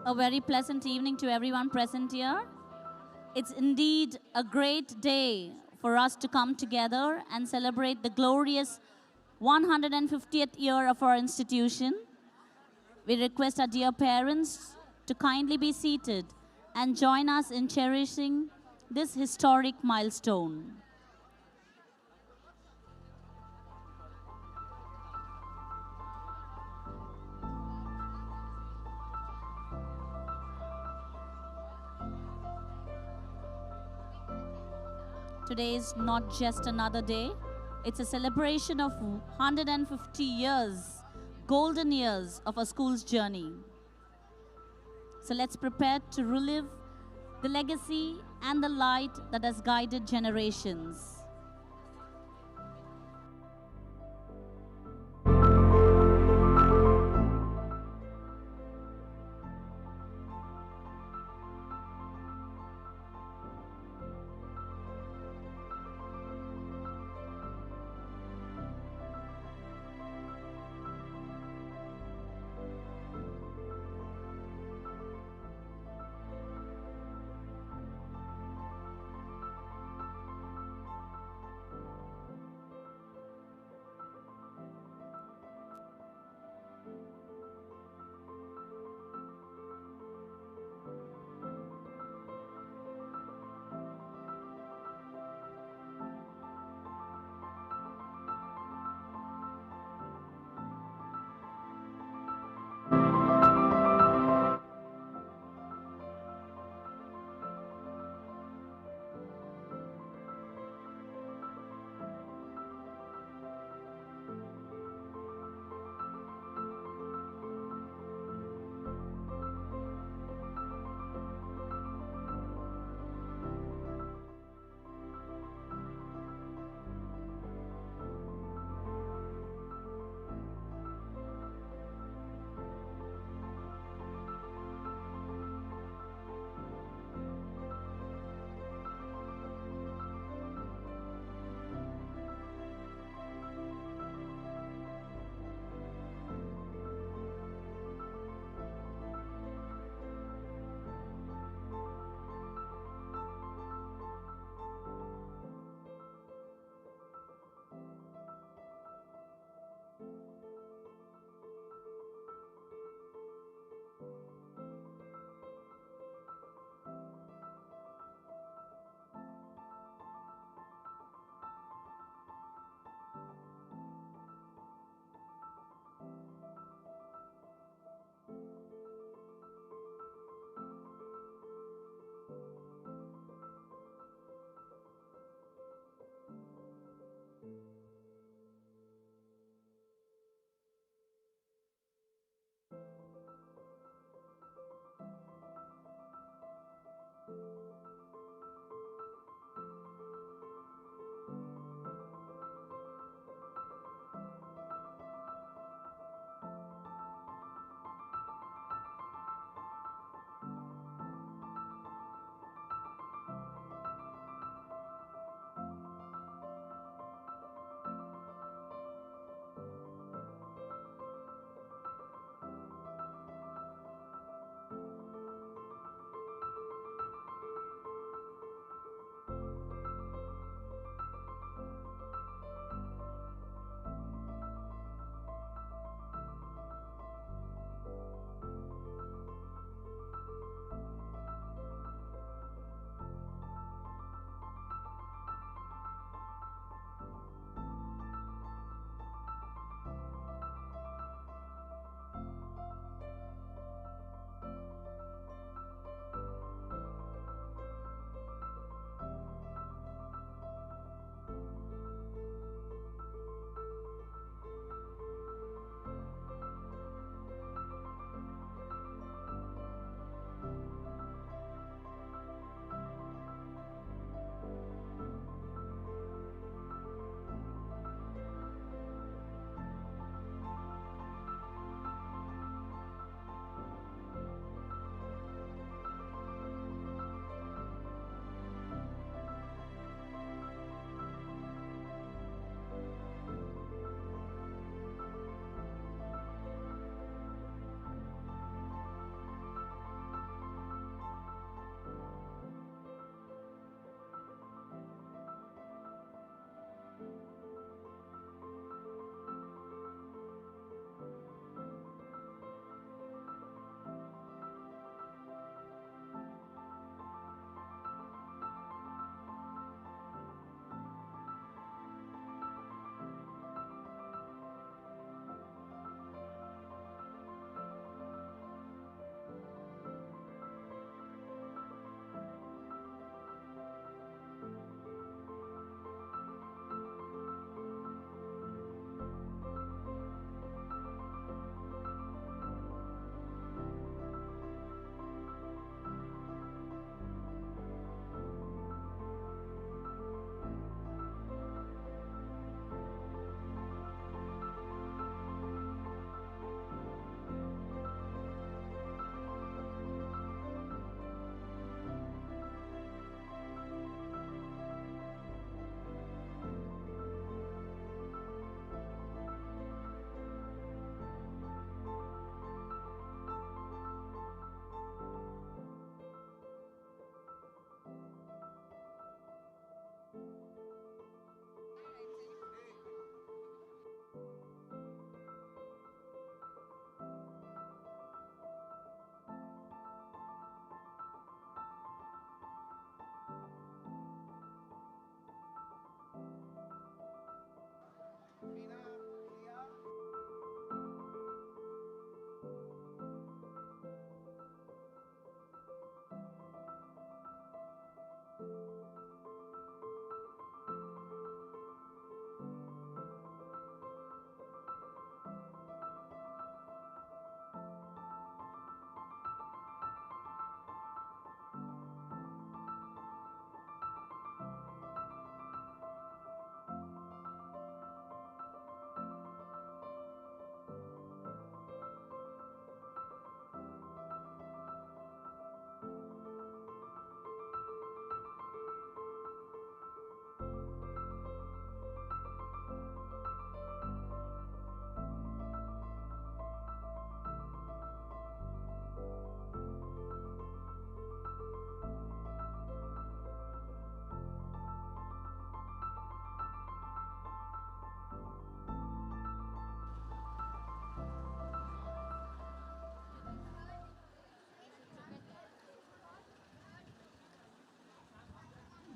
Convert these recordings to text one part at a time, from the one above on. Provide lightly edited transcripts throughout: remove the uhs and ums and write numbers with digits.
A very pleasant evening to everyone present here. It's indeed a great day for us to come together and celebrate the glorious 150th year of our institution. We request our dear parents to kindly be seated and join us in cherishing this historic milestone. Today is not just another day. It's a celebration of 150 years, golden years of our school's journey. So let's prepare to relive the legacy and the light that has guided generations.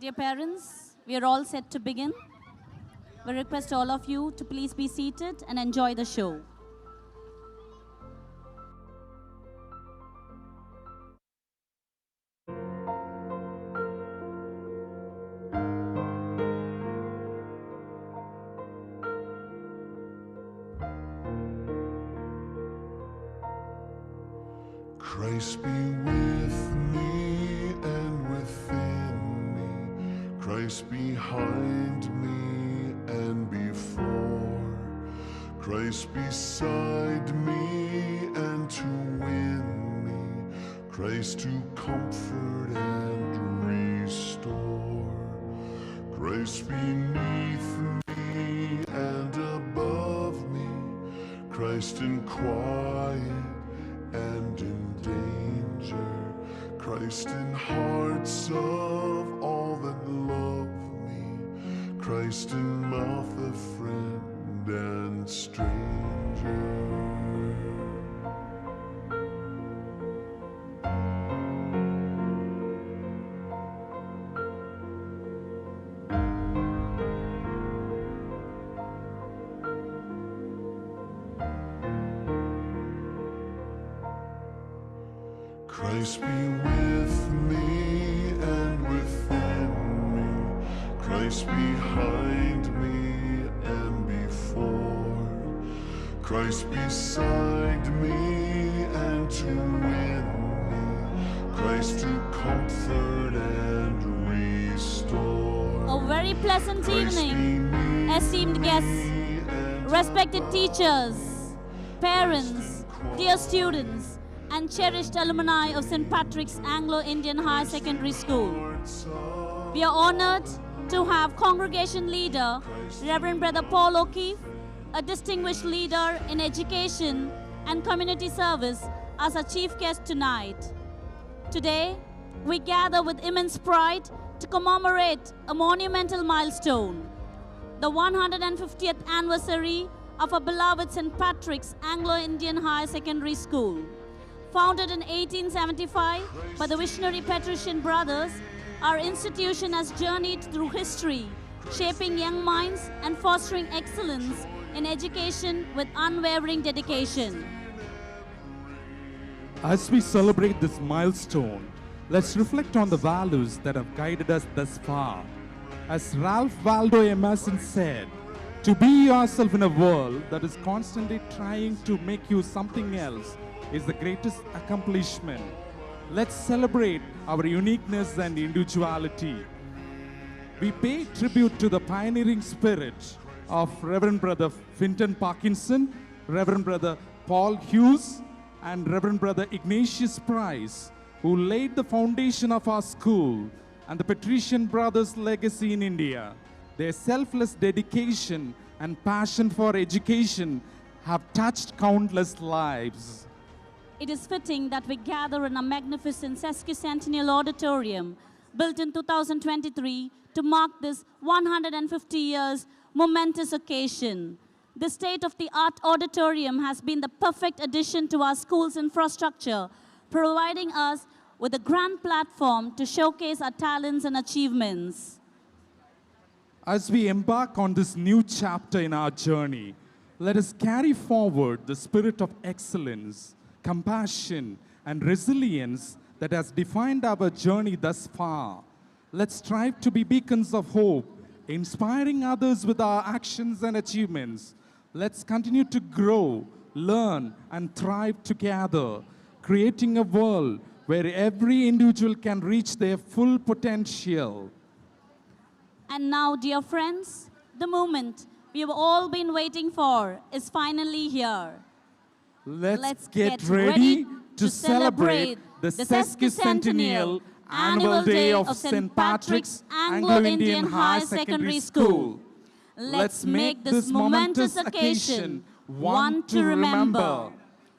Dear parents, we are all set to begin. We request all of you to please be seated and enjoy the show. Christ be with me and with Christ behind me and before, Christ beside me and to win me, Christ to comfort and restore, Christ beneath me and above me, Christ in quiet and in danger, Christ in hearts of all that love me, Christ in mouth of friend and stranger. Christ be with me and within me, Christ behind me and before, Christ beside me and to win me, Christ to comfort and restore. A very pleasant evening, esteemed guests, respected teachers, parents, dear students, and cherished alumni of St. Patrick's Anglo-Indian Higher Secondary School. We are honored to have congregation leader, Reverend Brother Paul O'Keefe, a distinguished leader in education and community service, as our chief guest tonight. Today, we gather with immense pride to commemorate a monumental milestone, the 150th anniversary of our beloved St. Patrick's Anglo-Indian Higher Secondary School. Founded in 1875 by the visionary Patrician brothers, our institution has journeyed through history, shaping young minds and fostering excellence in education with unwavering dedication. As we celebrate this milestone, let's reflect on the values that have guided us thus far. As Ralph Waldo Emerson said, to be yourself in a world that is constantly trying to make you something else is the greatest accomplishment. Let's celebrate our uniqueness and individuality. We pay tribute to the pioneering spirit of Reverend Brother Finton Parkinson, Reverend Brother Paul Hughes, and Reverend Brother Ignatius Price, who laid the foundation of our school and the Patrician brothers' legacy in India. Their selfless dedication and passion for education have touched countless lives. It is fitting that we gather in a magnificent Sesquicentennial auditorium built in 2023 to mark this 150 years momentous occasion. The state-of-the-art auditorium has been the perfect addition to our school's infrastructure, providing us with a grand platform to showcase our talents and achievements. As we embark on this new chapter in our journey, let us carry forward the spirit of excellence, compassion, and resilience that has defined our journey thus far. Let's strive to be beacons of hope, inspiring others with our actions and achievements. Let's continue to grow, learn, and thrive together, creating a world where every individual can reach their full potential. And now, dear friends, the moment we have all been waiting for is finally here. Let's get ready to celebrate the Sesquicentennial Annual Day of St. Patrick's Anglo-Indian High Secondary School. Let's make this momentous occasion one to remember.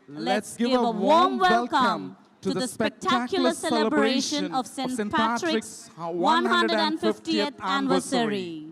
Let's give a warm welcome to the spectacular celebration of St. Patrick's 150th anniversary.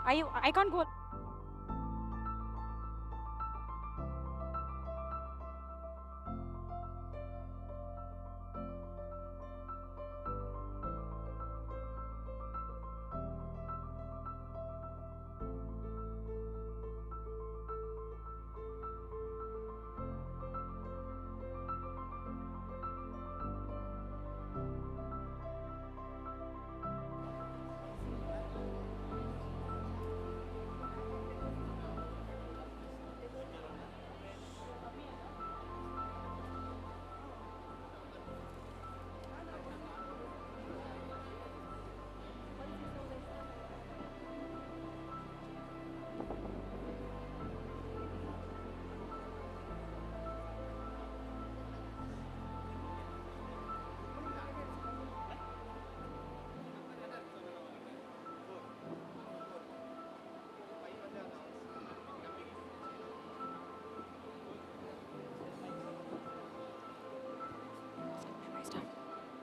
I can't go.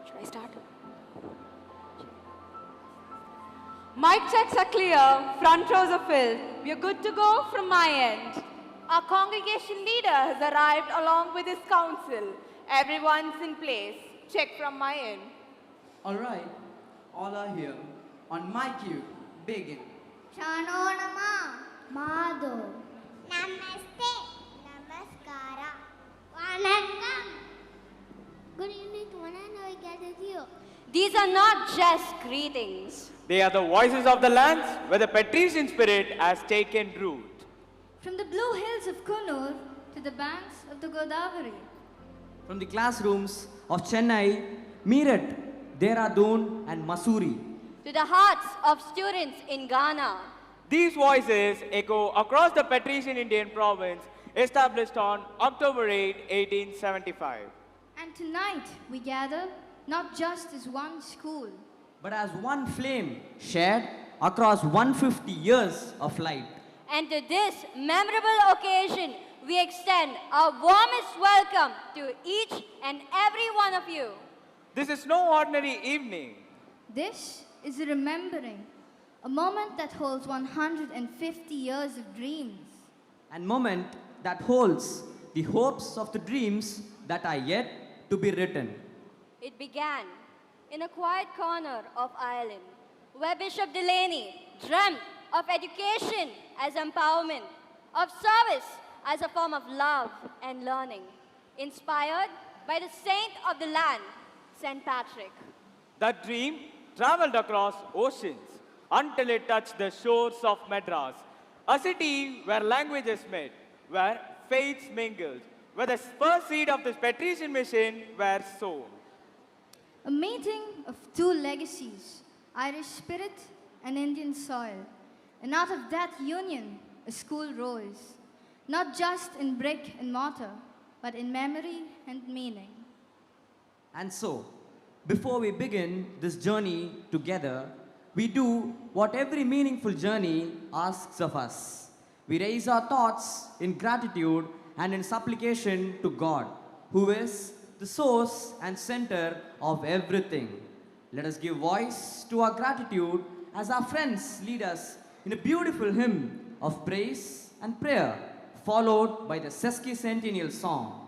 Should I start? Mic checks are clear, front rows are filled. We are good to go from my end. Our congregation leader has arrived along with his council. Everyone's in place. Check from my end. All right, all are here. On my cue, begin. Shanonama, Madho. Namaste, Namaskara. Vanakkam. Good evening to one and all gathered here. These are not just greetings. They are the voices of the lands where the patrician spirit has taken root. From the blue hills of Kunur to the banks of the Godavari. From the classrooms of Chennai, Meerut, Dehradun and Mussoorie. To the hearts of students in Ghana. These voices echo across the patrician Indian province established on October 8, 1875. And tonight we gather not just as one school, but as one flame shared across 150 years of light. And to this memorable occasion, we extend our warmest welcome to each and every one of you. This is no ordinary evening. this is a remembering, a moment that holds 150 years of dreams. And moment that holds the hopes of the dreams that are yet to be written. It began in a quiet corner of Ireland, where Bishop Delaney dreamt of education as empowerment, of service as a form of love and learning, inspired by the saint of the land, St. Patrick. That dream traveled across oceans until it touched the shores of Madras, a city where languages met, where faiths mingled, where the first seed of this patrician mission were sown. A meeting of two legacies, Irish spirit and Indian soil. And out of that union, a school rose, not just in brick and mortar, but in memory and meaning. And so, before we begin this journey together, we do what every meaningful journey asks of us. We raise our thoughts in gratitude and in supplication to God, who is the source and center of everything. Let us give voice to our gratitude as our friends lead us in a beautiful hymn of praise and prayer, followed by the Sesquicentennial song.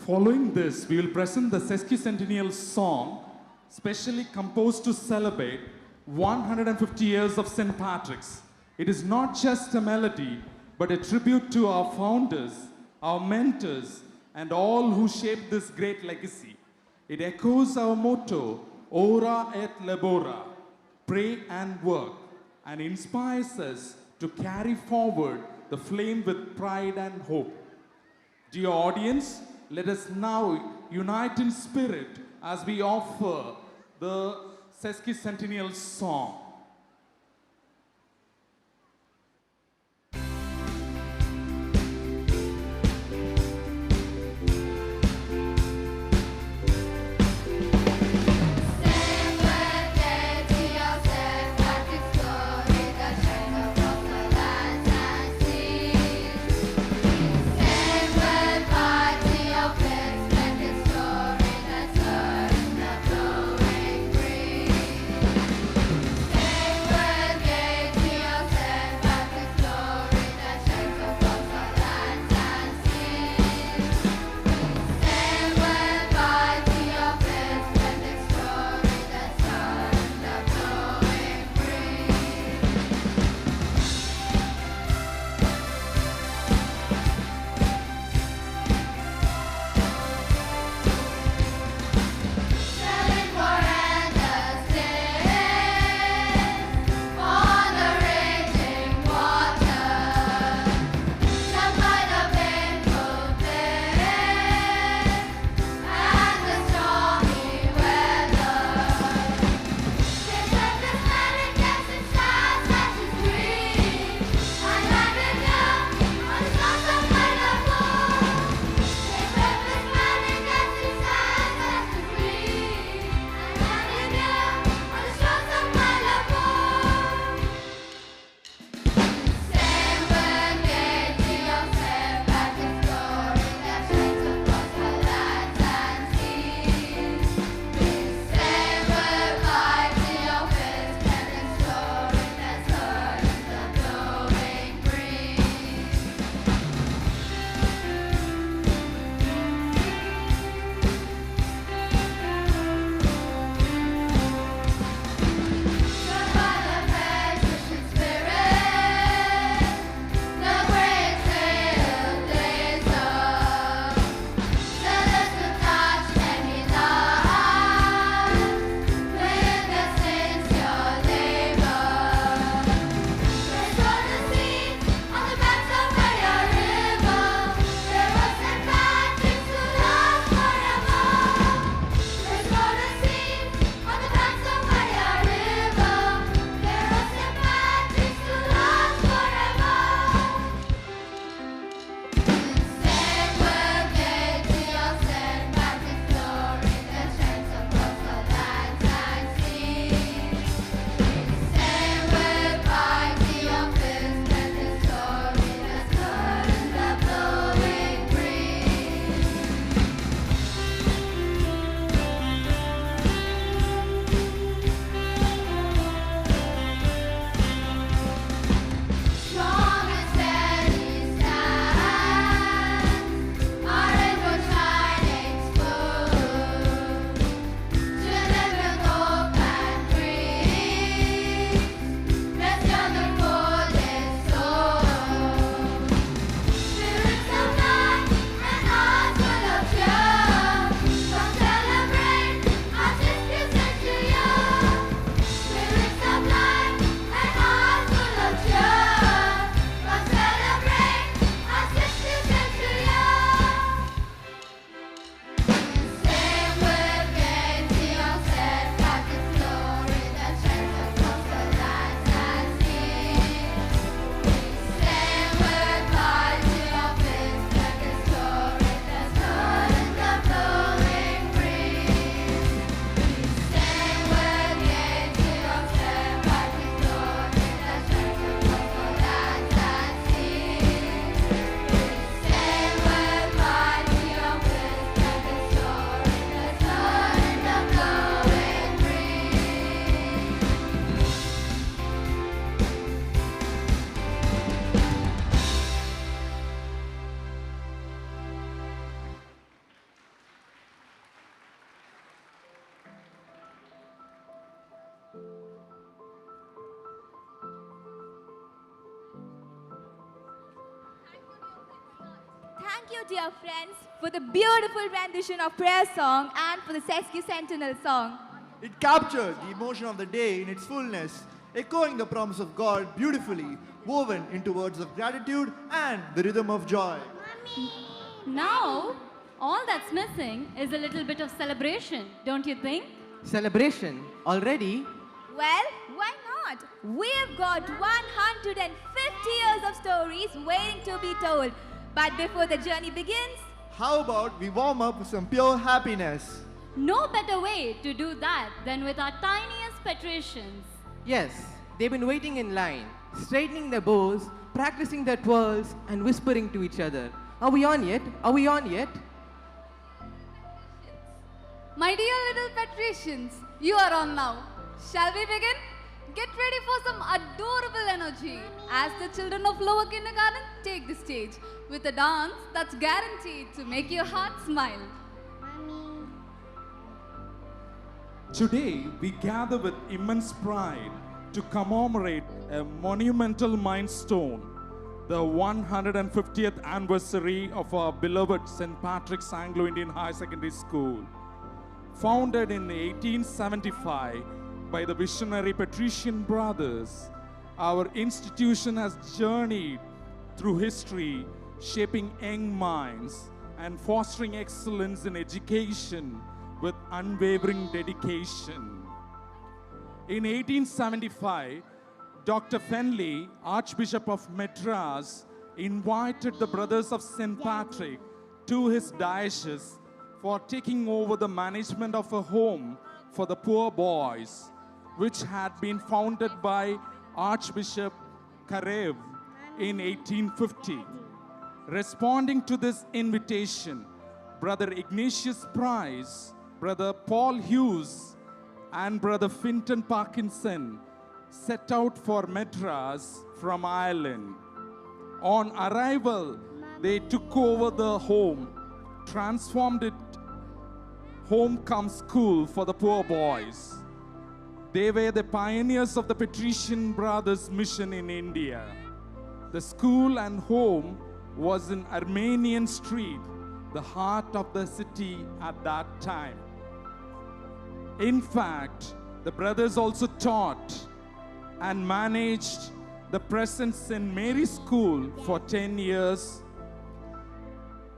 Following this, we will present the Sesquicentennial song, specially composed to celebrate 150 years of St. Patrick's. It is not just a melody, but a tribute to our founders, our mentors, and all who shaped this great legacy. It echoes our motto, Ora et Labora, pray and work, and inspires us to carry forward the flame with pride and hope. Dear audience, let us now unite in spirit as we offer the Sesquicentennial song. Thank you, dear friends, for the beautiful rendition of prayer song and for the Sesquicentennial song. It captured the emotion of the day in its fullness, echoing the promise of God beautifully, woven into words of gratitude and the rhythm of joy. Now, all that's missing is a little bit of celebration, don't you think? Celebration already? Well, why not? We've got 150 years of stories waiting to be told. But before the journey begins, How about we warm up with some pure happiness? No better way to do that than with our tiniest patricians. Yes, they've been waiting in line, straightening their bows, practicing their twirls, and whispering to each other. Are we on yet? Are we on yet? My dear little patricians, you are on now. Shall we begin? Get ready for some adorable energy as the children of lower kindergarten take the stage with a dance that's guaranteed to make your heart smile. Today, we gather with immense pride to commemorate a monumental milestone, the 150th anniversary of our beloved St. Patrick's Anglo-Indian High Secondary School. Founded in 1875 by the visionary Patrician brothers, our institution has journeyed through history, shaping young minds and fostering excellence in education with unwavering dedication. In 1875, Dr. Fenley, Archbishop of Madras, invited the Brothers of St. Patrick to his diocese for taking over the management of a home for the poor boys, which had been founded by Archbishop Karev in 1850. Responding to this invitation, Brother Ignatius Price, Brother Paul Hughes, and Brother Finton Parkinson set out for Madras from Ireland. On arrival, they took over the home, transformed it homecome school for the poor boys. They were the pioneers of the Patrician Brothers mission in India. The school and home was in Armenian Street, the heart of the city at that time. In fact, the brothers also taught and managed the present St. Mary's School for 10 years.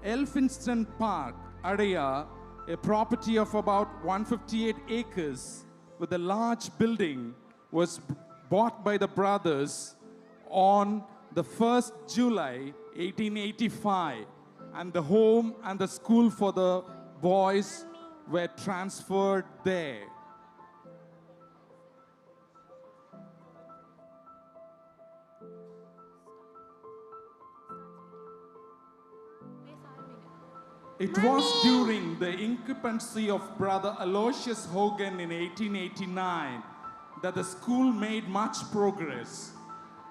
Elphinstone Park, Adaya, a property of about 158 acres with a large building, was bought by the brothers on the 1st July 1885, and the home and the school for the boys were transferred there. It was during the incumbency of Brother Aloysius Hogan in 1889 that the school made much progress.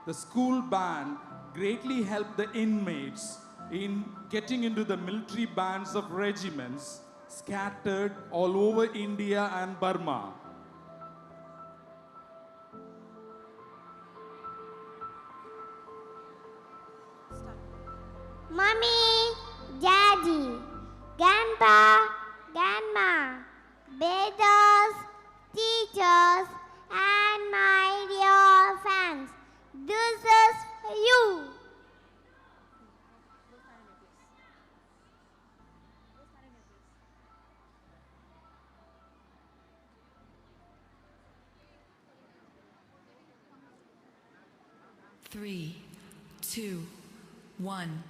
The school band greatly helped the inmates in getting into the military bands of regiments scattered all over India and Burma. Mommy, Daddy, Grandpa, Grandma, brothers, teachers, and my dear fans, this is for you. Three, two, one.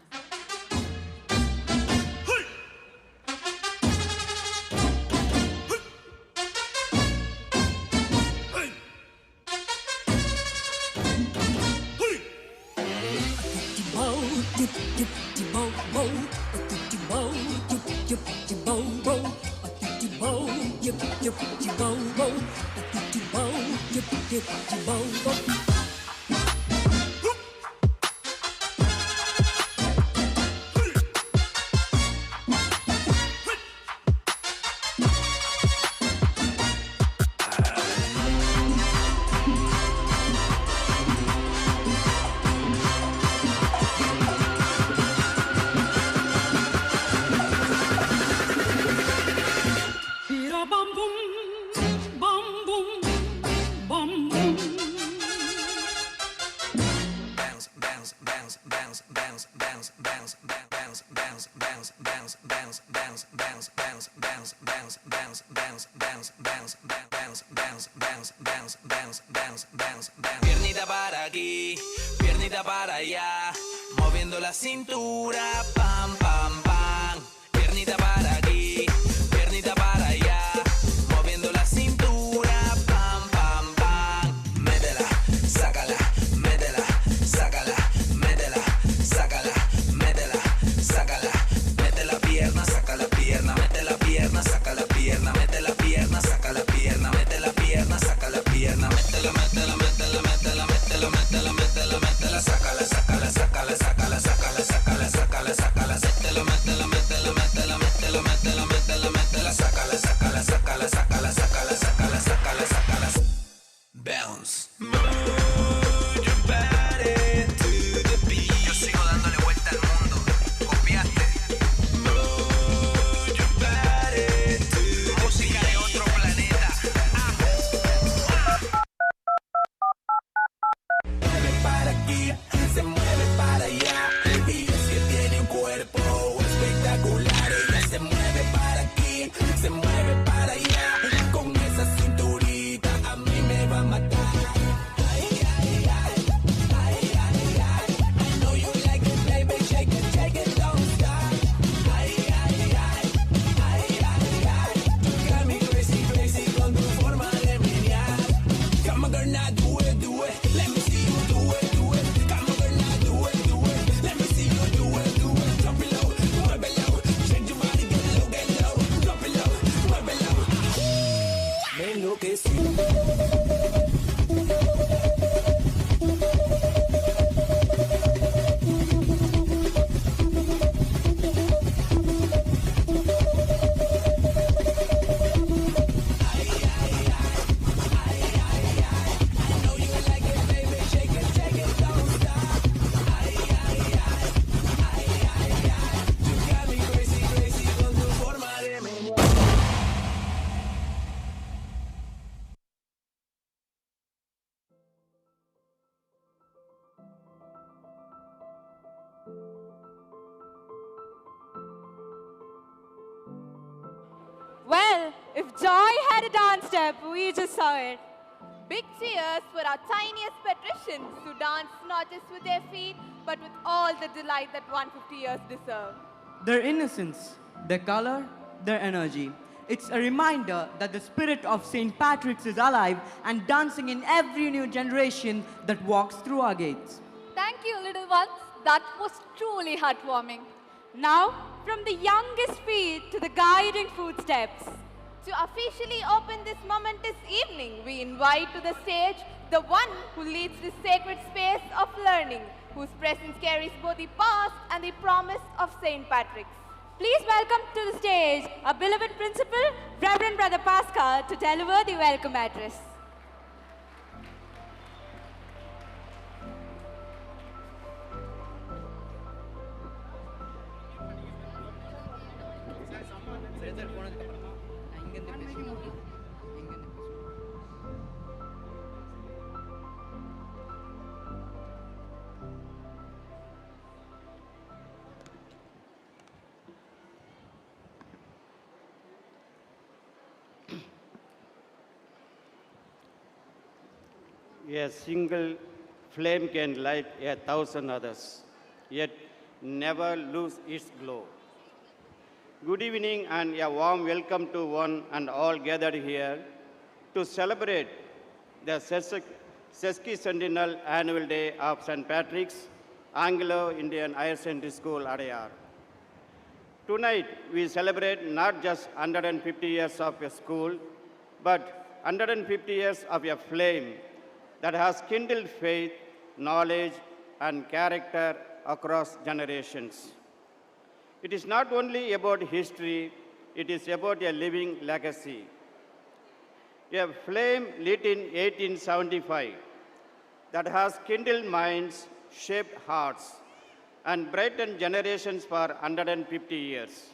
Piernita para aquí, piernita para allá, moviendo la cintura, pam, pam, pam. Piernita para aquí, piernita para allá, moviendo la cintura, pam, pam, pam. Métela, sácala, métela, sácala, métela, sácala, métela, sácala. Mete la pierna, saca la pierna, mete la pierna, saca la pierna, mete la pierna, saca la pierna, mete la pierna, saca la pierna, métela, métela, métela, métela, métela, métela, métela, métela, sácala, sácala, sácala, sácala, sácala, sácala, sácala, sácala, métela, métela, métela, métela, métela, métela, métela, métela, sácala, sácala, sácala, sácala, sácala, sácala, sácala, sácala. Bounce. Move your body to the beat. Yo sigo dándole vuelta al mundo. ¿Copiaste? Move your body to the música de otro planeta. Mueve para aquí, se mueve para allá. Y es que tiene un cuerpo espectacular. Ella se mueve para aquí, se mueve para allá. Con esa cinturita a mí me va a matar. Ay, ay, ay, ay, ay, ay. I know you like it, baby, shake it, don't stop. Ay, ay, ay, ay, ay, ay. You got me crazy, crazy con tu forma de menear. Come on, girl, now do it, do it. Let me see you do it, do it. Come on, girl, now do it, do it. Let me see you do it, do it. Drop it low, muévelo. Shake your body, get low, get low. Drop it low, muévelo. Me enloquecí. Well, if Joy had a dance step, we just saw it. Big cheers for our tiniest patricians who dance not just with their feet, but with all the delight that 150 years deserve. Their innocence, their color, their energy. It's a reminder that the spirit of St. Patrick's is alive and dancing in every new generation that walks through our gates. Thank you, little ones. That was truly heartwarming. Now, from the youngest feet to the guiding footsteps. To officially open this momentous evening, we invite to the stage the one who leads this sacred space of learning, whose presence carries both the past and the promise of St. Patrick's. Please welcome to the stage our beloved principal, Reverend Brother Pascal, to deliver the welcome address. A single flame can light 1,000 others, yet never lose its glow. Good evening and a warm welcome to one and all gathered here to celebrate the Sesquicentennial Annual Day of St. Patrick's, Anglo-Indian Higher Secondary School, Adayar. Tonight, we celebrate not just 150 years of a school, but 150 years of a flame that has kindled faith, knowledge, and character across generations. It is not only about history, it is about a living legacy. A flame lit in 1875 that has kindled minds, shaped hearts, and brightened generations for 150 years.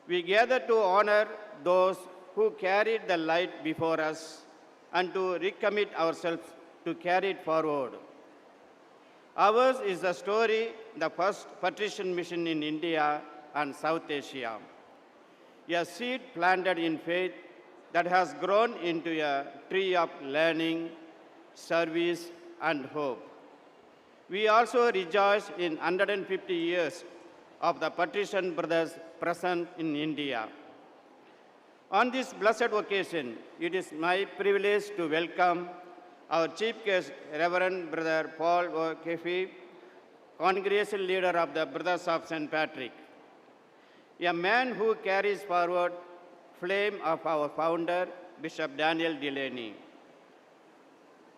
We gather to honor those who carried the light before us and to recommit ourselves to carry it forward. Ours is the story, the first patrician mission in India and South Asia. A seed planted in faith that has grown into a tree of learning, service, and hope. We also rejoice in 150 years of the patrician brothers present in India. On this blessed occasion, it is my privilege to welcome our chief guest, Reverend Brother Paul O'Keefe, congregation leader of the Brothers of St. Patrick, a man who carries forward flame of our founder, Bishop Daniel Delaney.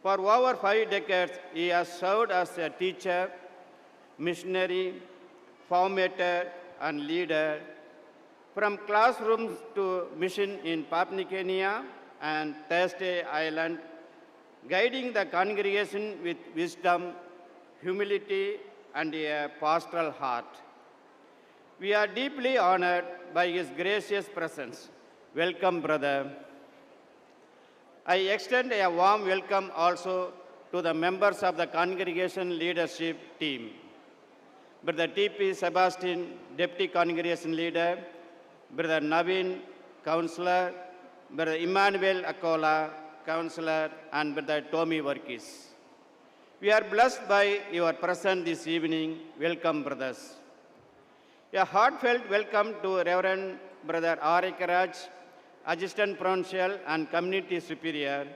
For over 5 decades, he has served as a teacher, missionary, formator, and leader, from classrooms to mission in Papua New Guinea and Thursday Island, guiding the congregation with wisdom, humility, and a pastoral heart. We are deeply honored by his gracious presence. Welcome, brother. I extend a warm welcome also to the members of the congregation leadership team. Brother T.P. Sebastian, Deputy Congregation Leader, Brother Naveen, Counselor, Brother Emmanuel Akola, Counselor, and Brother Tommy Varkis. We are blessed by your presence this evening. Welcome, brothers. A heartfelt welcome to Reverend Brother R.A. Karaj, Assistant Provincial and Community Superior,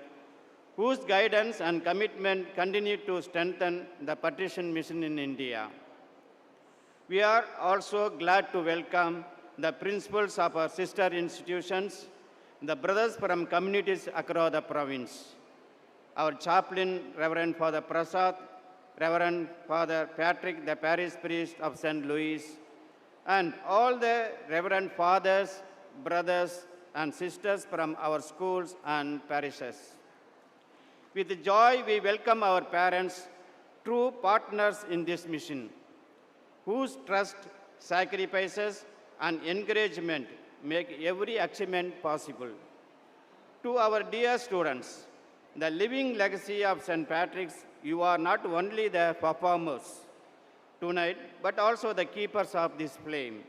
whose guidance and commitment continue to strengthen the patrician mission in India. We are also glad to welcome the principals of our sister institutions, the brothers from communities across the province, our chaplain, Reverend Father Prasad, Reverend Father Patrick, the parish priest of St. Louis, and all the Reverend Fathers, brothers, and sisters from our schools and parishes. With joy, we welcome our parents, true partners in this mission, whose trust, sacrifices, and encouragement make every achievement possible. To our dear students, the living legacy of St. Patrick's, you are not only the performers tonight, but also the keepers of this flame,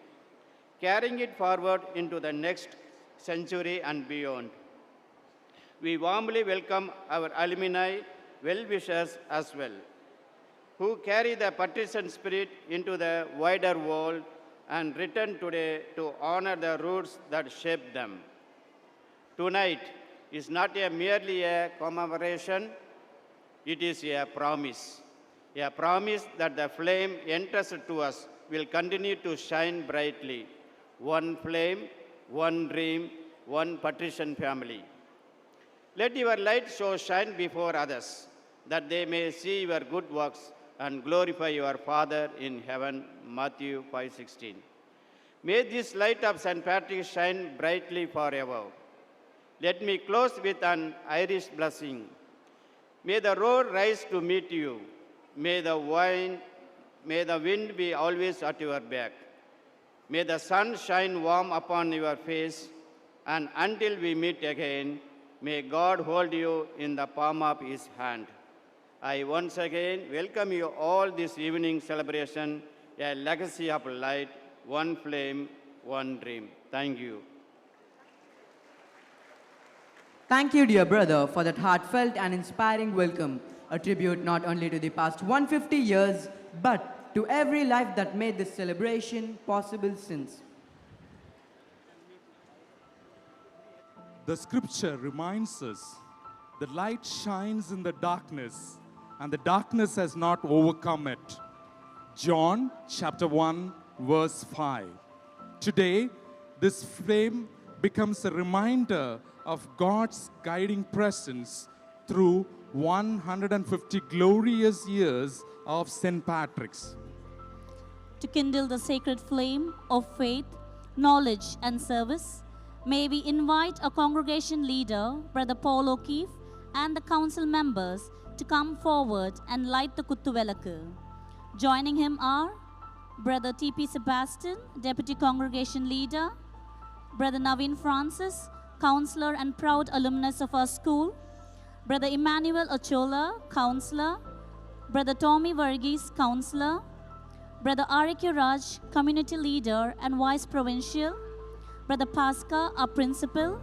carrying it forward into the next century and beyond. We warmly welcome our alumni, well-wishers as well, who carry the patrician spirit into the wider world and return today to honor the roots that shaped them. Tonight is not merely a commemoration, it is a promise that the flame entrusted to us will continue to shine brightly. One flame, one dream, one patrician family. Let your light so shine before others, that they may see your good works and glorify your Father in heaven. Matthew 5:16. May this light of St. Patrick shine brightly forever. Let me close with an Irish blessing. May the road rise to meet you. May the wind be always at your back. May the sun shine warm upon your face, and until we meet again, may God hold you in the palm of his hand. I once again welcome you all this evening celebration, a legacy of light, one flame, one dream. Thank you. Thank you, dear brother, for that heartfelt and inspiring welcome, a tribute not only to the past 150 years, but to every life that made this celebration possible since. The scripture reminds us, the light shines in the darkness, and the darkness has not overcome it. John chapter 1, verse 5. Today, this flame becomes a reminder of God's guiding presence through 150 glorious years of St. Patrick's. To kindle the sacred flame of faith, knowledge, and service, may we invite our congregation leader, Brother Paul O'Keefe, and the council members to come forward and light the Kuttuvelakku. Joining him are Brother T.P. Sebastian, Deputy Congregation Leader, Brother Naveen Francis, Counselor and proud alumnus of our school, Brother Emmanuel Ochola, Counselor, Brother Tommy Varghese, Counselor, Brother Arikya Raj, Community Leader and Vice Provincial, Brother Pasca, our Principal,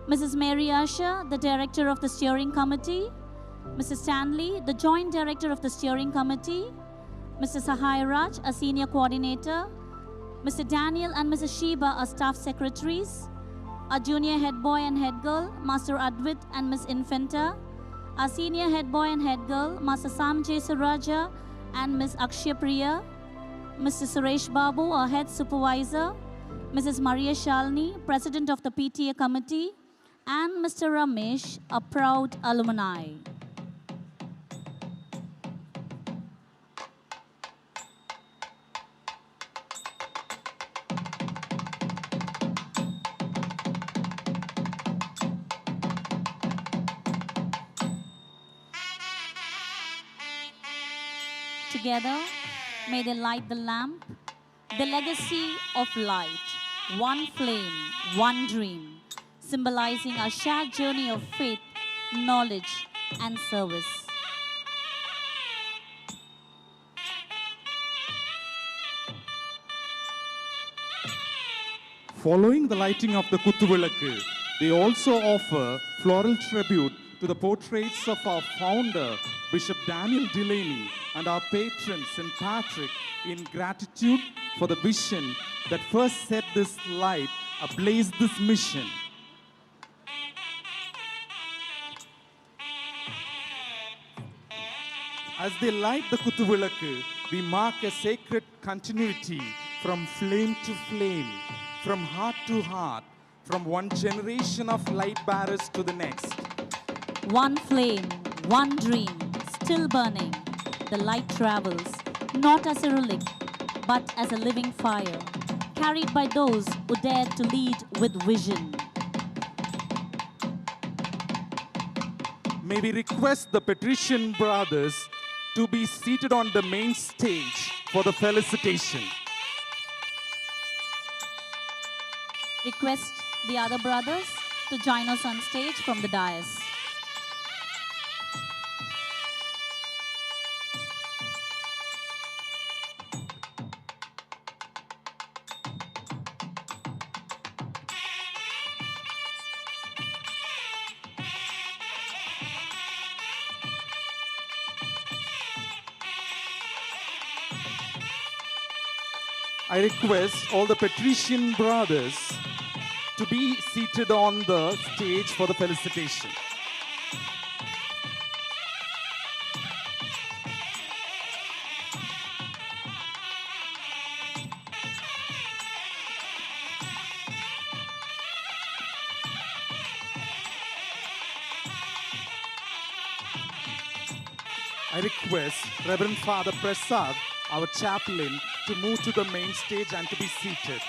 Mrs. Mary Asha, the Director of the Steering Committee, Mr. Stanley, the Joint Director of the Steering Committee, Mr. Sahai Raj, a Senior Coordinator, Mr. Daniel and Mrs. Sheba, our Staff Secretaries, our Junior Head Boy and Head Girl, Master Advit and Miss Infanta, our Senior Head Boy and Head Girl, Master Sam J. Suraja and Miss Akshya Priya, Mr. Suresh Babu, our Head Supervisor, Mrs. Maria Shalini, President of the PTA Committee, and Mr. Ramesh, a proud alumni. Together, may they light the lamp, the legacy of light, one flame, one dream, symbolizing our shared journey of faith, knowledge, and service. Following the lighting of the Kuthuvilakku, they also offer floral tribute to the portraits of our founder, Bishop Daniel Delaney, and our patron, St. Patrick, in gratitude for the vision that first set this light ablaze this mission. As they light the Kuthuvilakku, we mark a sacred continuity from flame to flame, from heart to heart, from one generation of light bearers to the next. One flame, one dream, still burning. The light travels, not as a relic, but as a living fire, carried by those who dare to lead with vision. May we request the Patrician brothers to be seated on the main stage for the felicitation. Request the other brothers to join us on stage from the dais. I request all the Patrician brothers to be seated on the stage for the felicitation. I request Reverend Father Prasad, our chaplain, to move to the main stage and to be seated.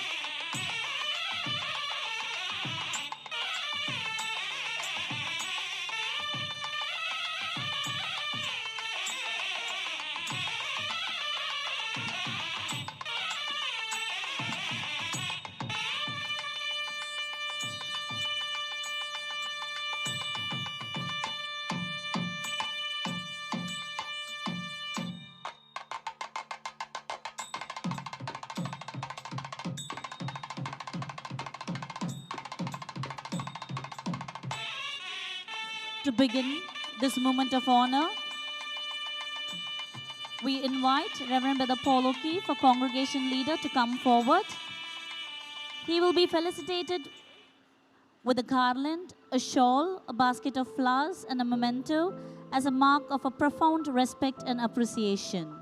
To begin this moment of honor, we invite Reverend Brother Paul O'Keefe, a congregation leader, to come forward. He will be felicitated with a garland, a shawl, a basket of flowers, and a memento as a mark of a profound respect and appreciation.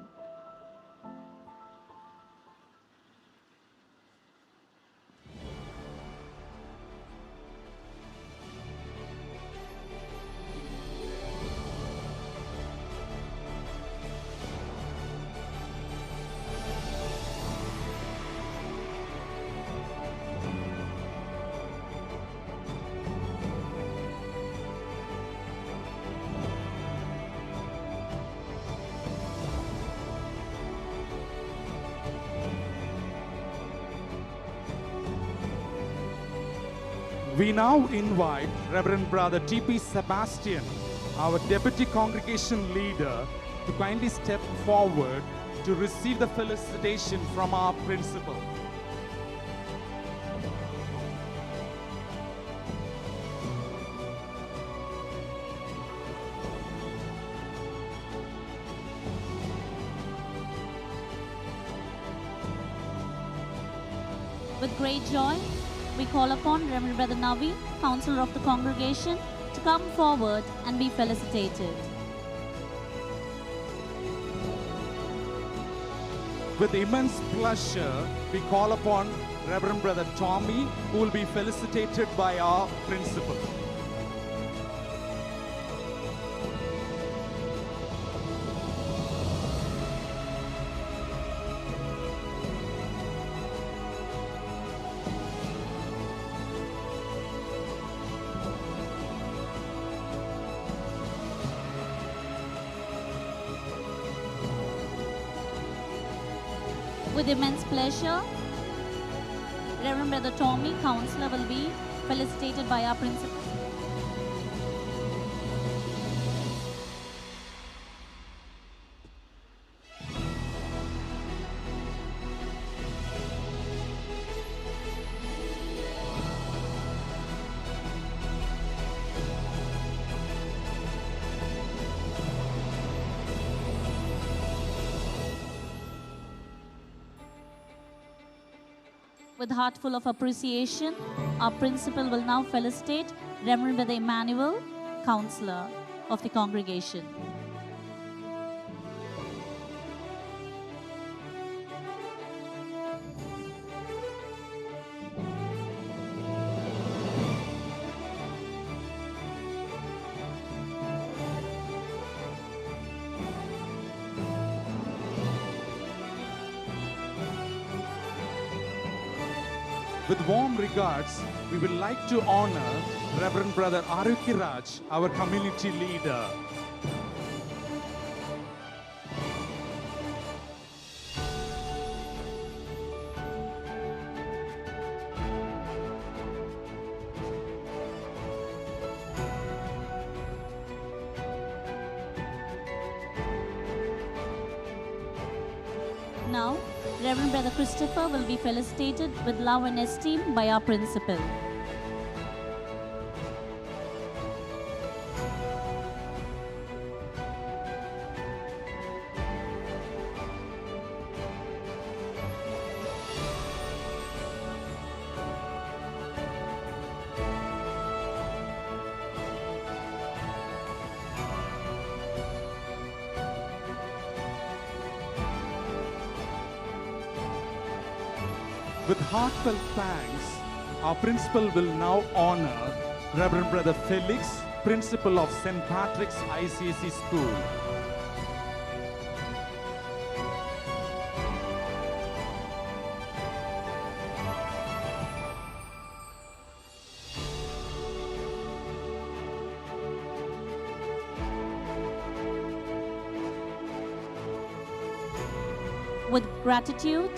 We now invite Reverend Brother T.P. Sebastian, our Deputy Congregation Leader, to kindly step forward to receive the felicitation from our principal. With great joy, we call upon Reverend Brother Navi, Counselor of the congregation, to come forward and be felicitated. With immense pleasure, we call upon Reverend Brother Tommy, who will be felicitated by our principal. With immense pleasure, Reverend Brother Tommy, Counselor, will be felicitated by our principal. With heart full of appreciation, our principal will now felicitate Reverend Brother Emmanuel, Counselor of the congregation. With warm regards, we would like to honor Reverend Brother Arukiraj, our community leader. Now, Reverend Brother Christopher will be felicitated with love and esteem by our principal. With heartfelt thanks, our principal will now honor Reverend Brother Felix, Principal of St. Patrick's ICSE School. With gratitude,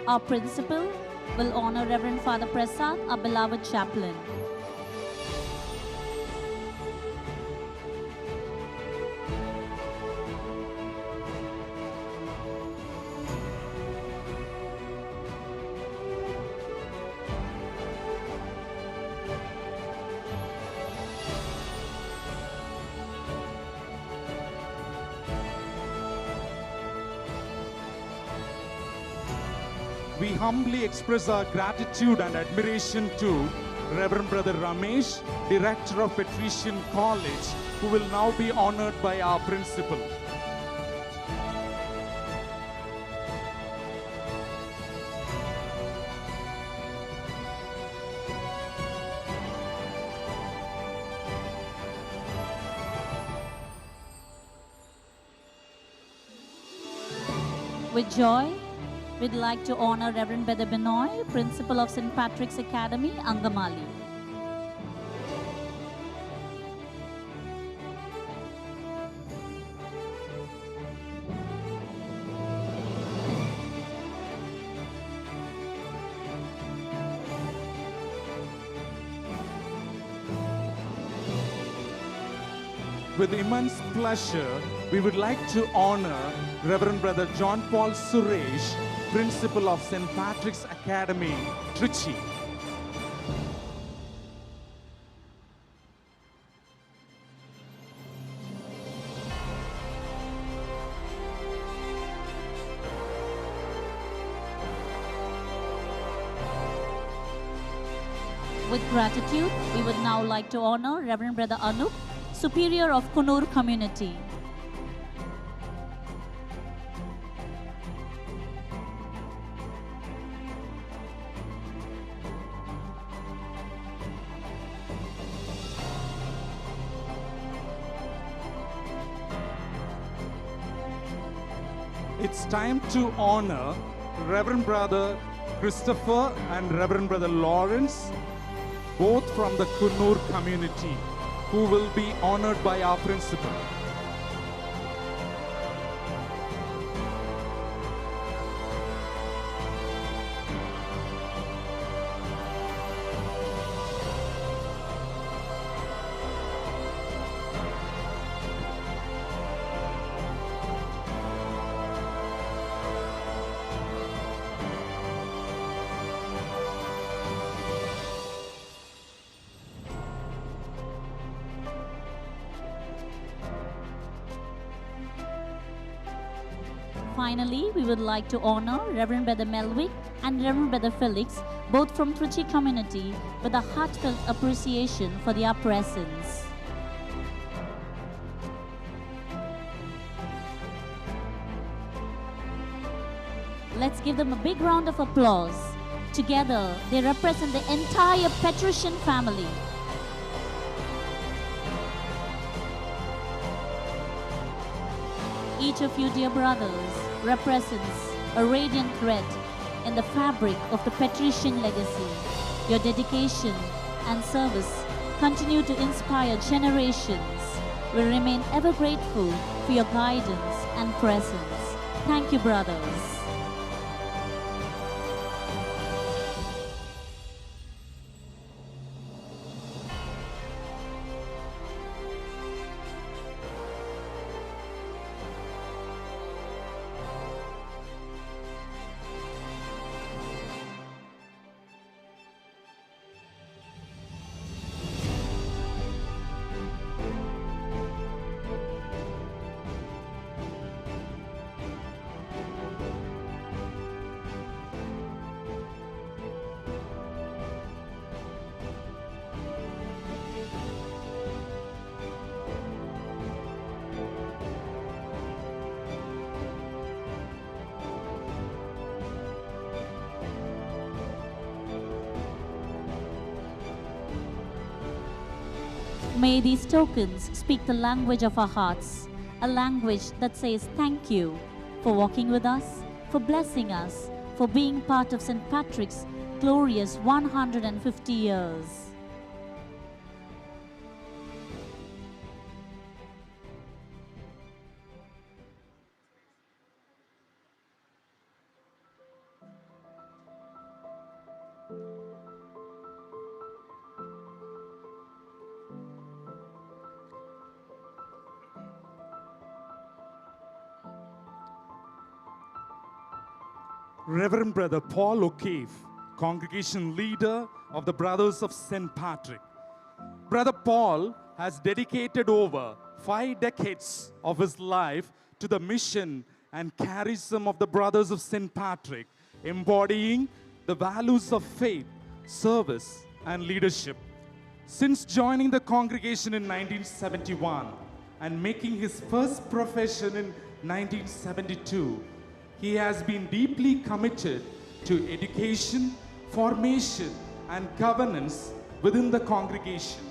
our principal will honor Reverend Father Prasad, our beloved chaplain. We humbly express our gratitude and admiration to Reverend Brother Ramesh, Director of Patrician College, who will now be honored by our principal. With joy, we'd like to honor Reverend Brother Benoy, Principal of St. Patrick's Academy, Angamali. with immense pleasure, we would like to honor Reverend Brother John Paul Suresh, Principal of St. Patrick's Academy, Trichy. With gratitude, we would now like to honor Reverend Brother Anup, Superior of Kunur Community. It's time to honor Reverend Brother Christopher and Reverend Brother Lawrence, both from the Kunur community, who will be honored by our principal. Finally, we would like to honor Reverend Brother Melvick and Reverend Brother Felix, both from Trichy community, with a heartfelt appreciation for their presence. Let's give them a big round of applause. Together, they represent the entire Patrician family. Each of you, dear brothers, represents a radiant thread in the fabric of the Patrician legacy. Your dedication and service continue to inspire generations. We remain ever grateful for your guidance and presence. Thank you, brothers. May these tokens speak the language of our hearts, a language that says thank you for walking with us, for blessing us, for being part of St. Patrick's glorious 150 years. Reverend Brother Paul O'Keefe, congregation leader of the Brothers of St. Patrick. Brother Paul has dedicated over 5 decades of his life to the mission and charism of the Brothers of St. Patrick, embodying the values of faith, service, and leadership. Since joining the congregation in 1971 and making his first profession in 1972, he has been deeply committed to education, formation, and governance within the congregation.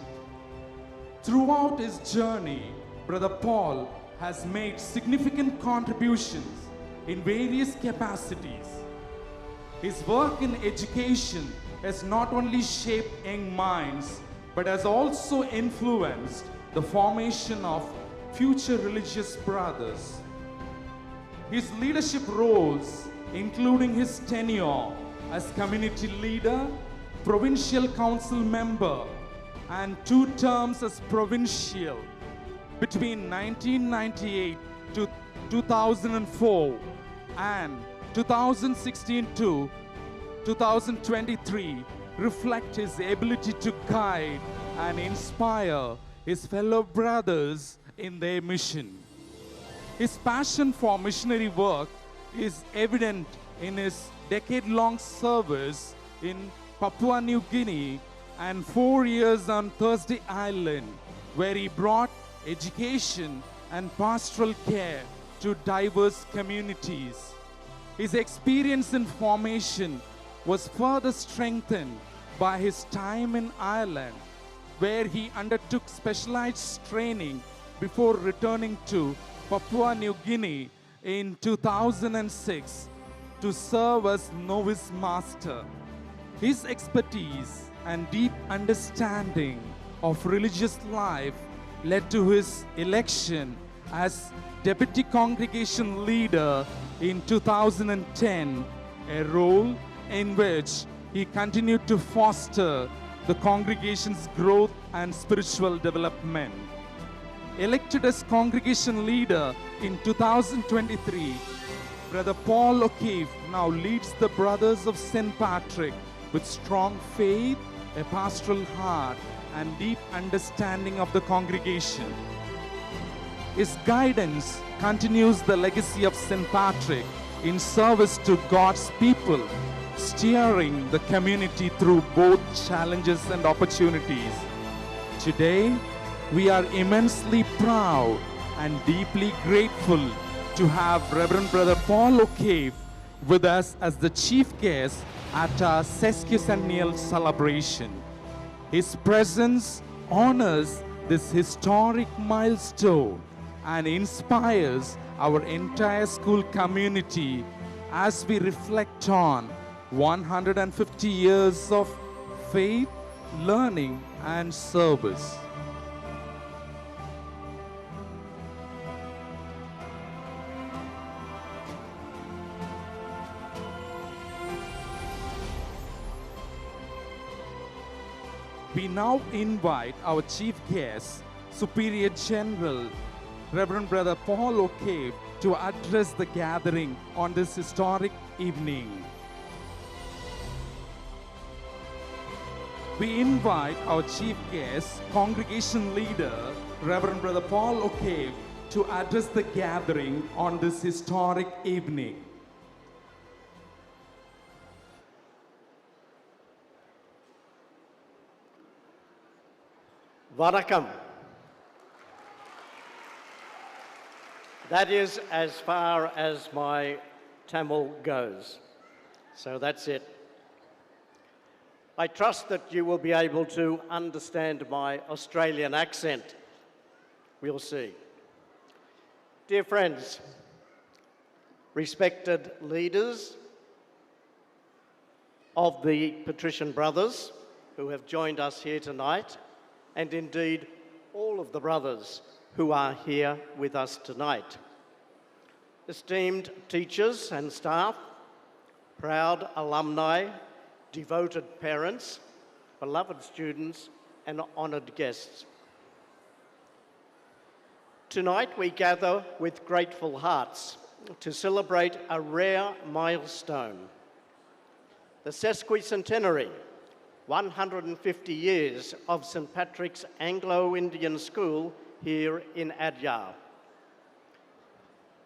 Throughout his journey, Brother Paul has made significant contributions in various capacities. His work in education has not only shaped young minds, but has also influenced the formation of future religious brothers. His leadership roles, including his tenure as community leader, provincial council member, and 2 terms as provincial, between 1998 to 2004 and 2016 to 2023 reflect his ability to guide and inspire his fellow brothers in their mission. His passion for missionary work is evident in his decade-long service in Papua New Guinea and 4 years on Thursday Island, where he brought education and pastoral care to diverse communities. His experience in formation was further strengthened by his time in Ireland, where he undertook specialized training before returning to Papua New Guinea in 2006 to serve as novice master. His expertise and deep understanding of religious life led to his election as deputy congregation leader in 2010, a role in which he continued to foster the congregation's growth and spiritual development. Elected as congregation leader in 2023, Brother Paul O'Keefe now leads the Brothers of St. Patrick with strong faith, a pastoral heart, and deep understanding of the congregation. His guidance continues the legacy of St. Patrick in service to God's people, steering the community through both challenges and opportunities. Today, we are immensely proud and deeply grateful to have Reverend Brother Paul O'Keefe with us as the chief guest at our Sesquicentennial celebration. His presence honors this historic milestone and inspires our entire school community as we reflect on 150 years of faith, learning, and service. We now invite our chief guest, Superior General Reverend Brother Paul O'Keefe, to address the gathering on this historic evening. We invite our chief guest, congregation leader, Reverend Brother Paul O'Keefe, to address the gathering on this historic evening. Vanakkam. That is as far as my Tamil goes. So that's it. I trust that you will be able to understand my Australian accent. We'll see. Dear friends, respected leaders of the Patrician Brothers who have joined us here tonight, and indeed all of the brothers who are here with us tonight. Esteemed teachers and staff, proud alumni, devoted parents, beloved students, and honoured guests. Tonight we gather with grateful hearts to celebrate a rare milestone, the Sesquicentenary, 150 years of St. Patrick's Anglo-Indian School here in Adyar.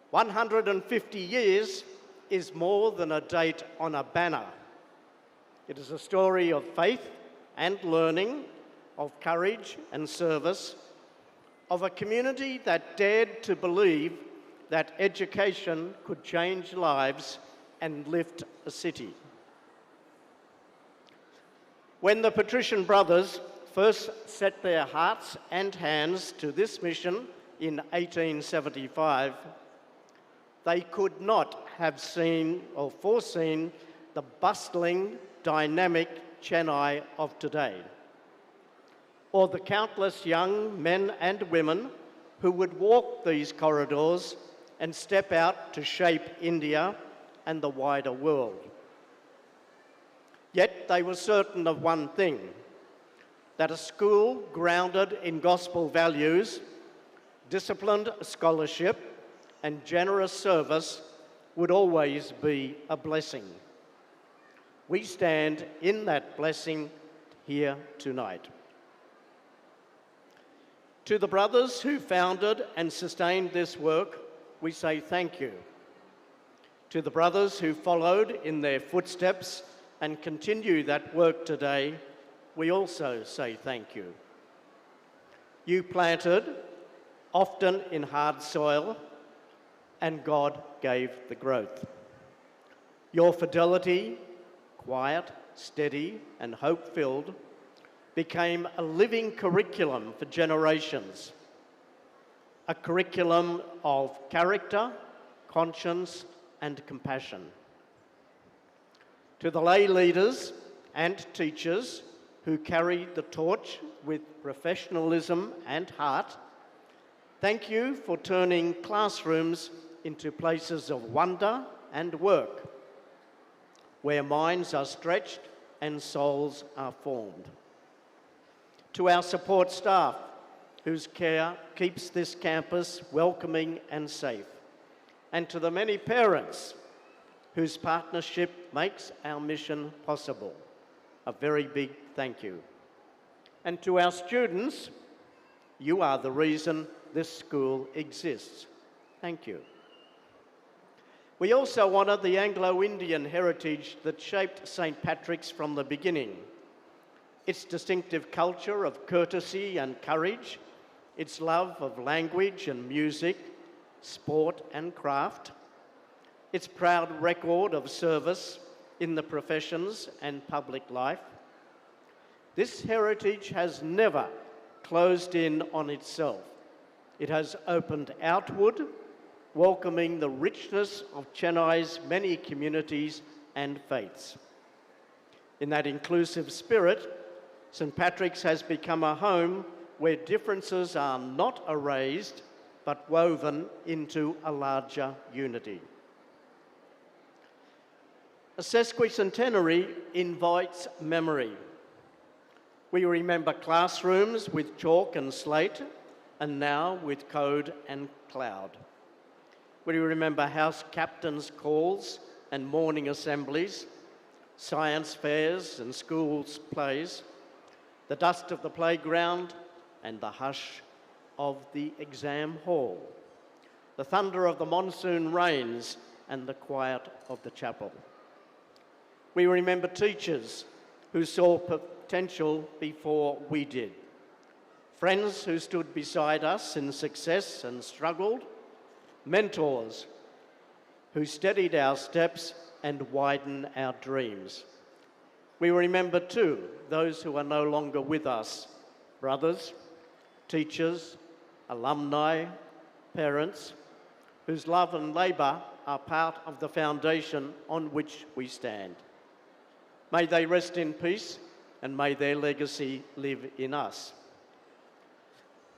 150 years is more than a date on a banner. It is a story of faith and learning, of courage and service, of a community that dared to believe that education could change lives and lift a city. When the Patrician Brothers first set their hearts and hands to this mission in 1875, they could not have seen or foreseen the bustling, dynamic Chennai of today, or the countless young men and women who would walk these corridors and step out to shape India and the wider world. Yet they were certain of one thing, that a school grounded in gospel values, disciplined scholarship, and generous service would always be a blessing. We stand in that blessing here tonight. To the brothers who founded and sustained this work, we say thank you. To the brothers who followed in their footsteps and continue that work today, we also say thank you. You planted, often in hard soil, and God gave the growth. Your fidelity, quiet, steady, and hope-filled, became a living curriculum for generations, a curriculum of character, conscience, and compassion. To the lay leaders and teachers who carry the torch with professionalism and heart, thank you for turning classrooms into places of wonder and work, where minds are stretched and souls are formed. To our support staff, whose care keeps this campus welcoming and safe, and to the many parents whose partnership makes our mission possible, a very big thank you. And to our students, you are the reason this school exists. Thank you. We also honour the Anglo-Indian heritage that shaped St. Patrick's from the beginning. Its distinctive culture of courtesy and courage, its love of language and music, sport and craft, its proud record of service in the professions and public life. This heritage has never closed in on itself. It has opened outward, welcoming the richness of Chennai's many communities and faiths. In that inclusive spirit, St. Patrick's has become a home where differences are not erased, but woven into a larger unity. A sesquicentenary invites memory. We remember classrooms with chalk and slate, and now with code and cloud. We remember house captains' calls and morning assemblies, science fairs and schools' plays, the dust of the playground and the hush of the exam hall, the thunder of the monsoon rains and the quiet of the chapel. We remember teachers who saw potential before we did, friends who stood beside us in success and struggled, mentors who steadied our steps and widened our dreams. We remember too those who are no longer with us, brothers, teachers, alumni, parents, whose love and labour are part of the foundation on which we stand. May they rest in peace, and may their legacy live in us.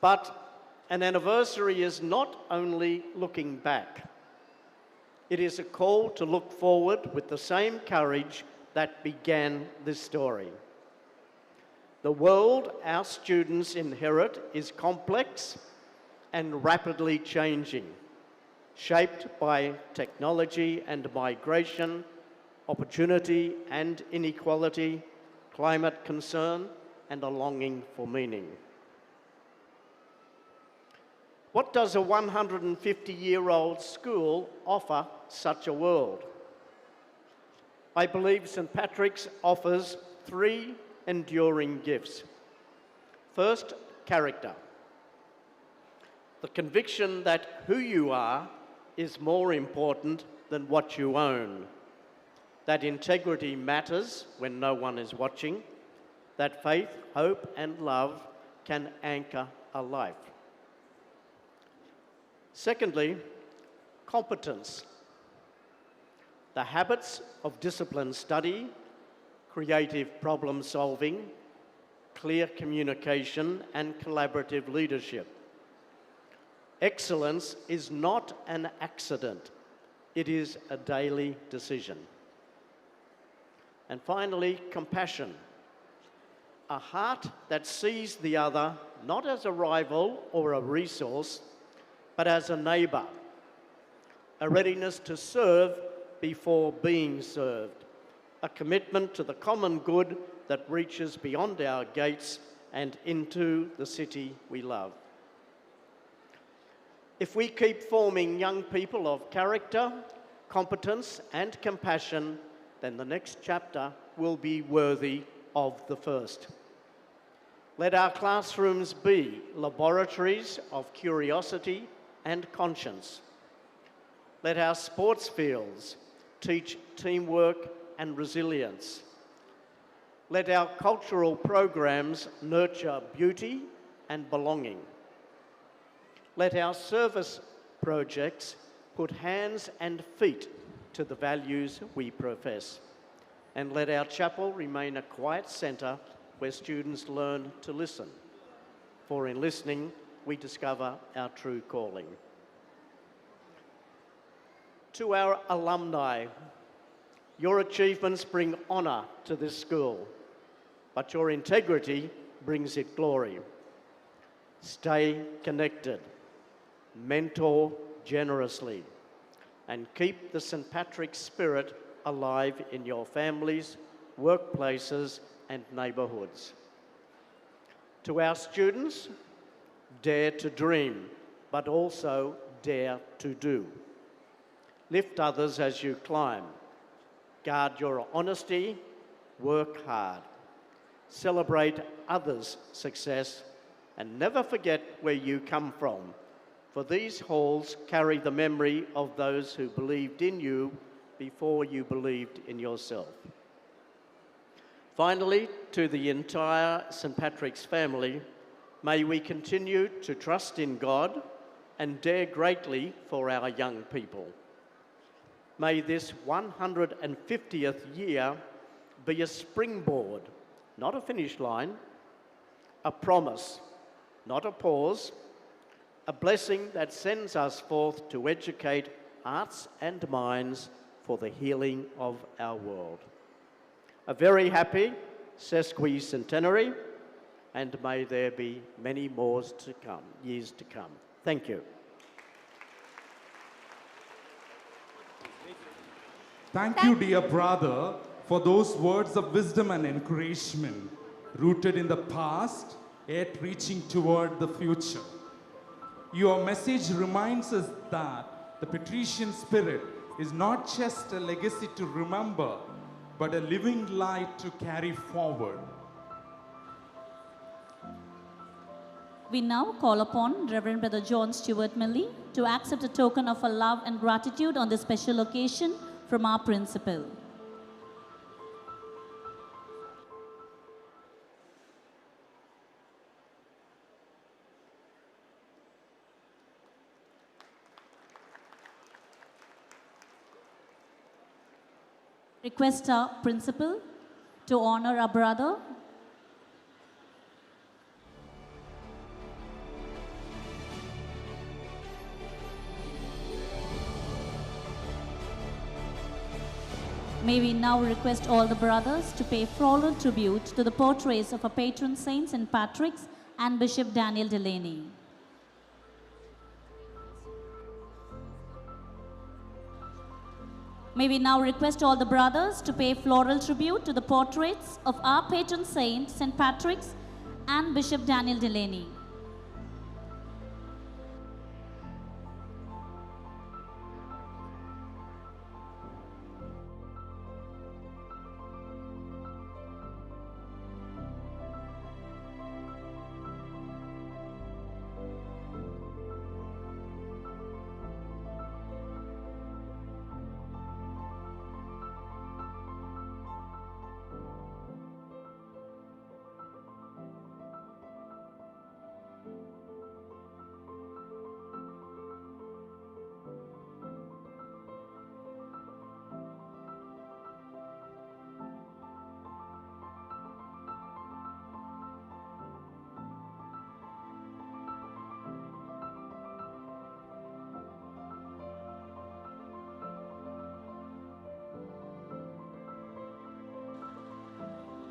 But an anniversary is not only looking back. It is a call to look forward with the same courage that began this story. The world our students inherit is complex and rapidly changing, shaped by technology and migration, opportunity and inequality, climate concern, and a longing for meaning. What does a 150-year-old school offer such a world? I believe St. Patrick's offers three enduring gifts. First, character. The conviction that who you are is more important than what you own. That integrity matters when no one is watching. That faith, hope, and love can anchor a life. Secondly, competence. The habits of disciplined study, creative problem solving, clear communication, and collaborative leadership. Excellence is not an accident. It is a daily decision. And finally, compassion. A heart that sees the other not as a rival or a resource, but as a neighbour, a readiness to serve before being served, a commitment to the common good that reaches beyond our gates and into the city we love. If we keep forming young people of character, competence and compassion, then the next chapter will be worthy of the first. Let our classrooms be laboratories of curiosity and conscience. Let our sports fields teach teamwork and resilience. Let our cultural programs nurture beauty and belonging. Let our service projects put hands and feet to the values we profess. And let our chapel remain a quiet centre where students learn to listen. For in listening, we discover our true calling. To our alumni, your achievements bring honour to this school, but your integrity brings it glory. Stay connected, mentor generously, and keep the St. Patrick's spirit alive in your families, workplaces, and neighbourhoods. To our students, dare to dream, but also dare to do. Lift others as you climb. Guard your honesty, work hard. Celebrate others' success, and never forget where you come from, for these halls carry the memory of those who believed in you before you believed in yourself. Finally, to the entire St. Patrick's family, may we continue to trust in God and dare greatly for our young people. May this 150th year be a springboard, not a finish line, a promise, not a pause, a blessing that sends us forth to educate hearts and minds for the healing of our world. A very happy Sesquicentennial, and may there be many more to come, years to come. Thank you. Thank you, dear brother, for those words of wisdom and encouragement, rooted in the past, yet reaching toward the future. Your message reminds us that the patrician spirit is not just a legacy to remember, but a living light to carry forward. We now call upon Reverend Brother John Stewart Millie to accept a token of our love and gratitude on this special occasion from our principal. Request our principal to honor our brother. May we now request all the brothers to pay floral tribute to the portraits of our patron saints St. Patrick's and Bishop Daniel Delaney. May we now request all the brothers to pay floral tribute to the portraits of our patron saint, St. Patrick's and Bishop Daniel Delaney.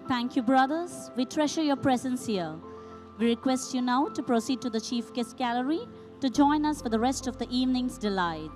Thank you, brothers. We treasure your presence here. We request you now to proceed to the Chief Guest Gallery to join us for the rest of the evening's delight.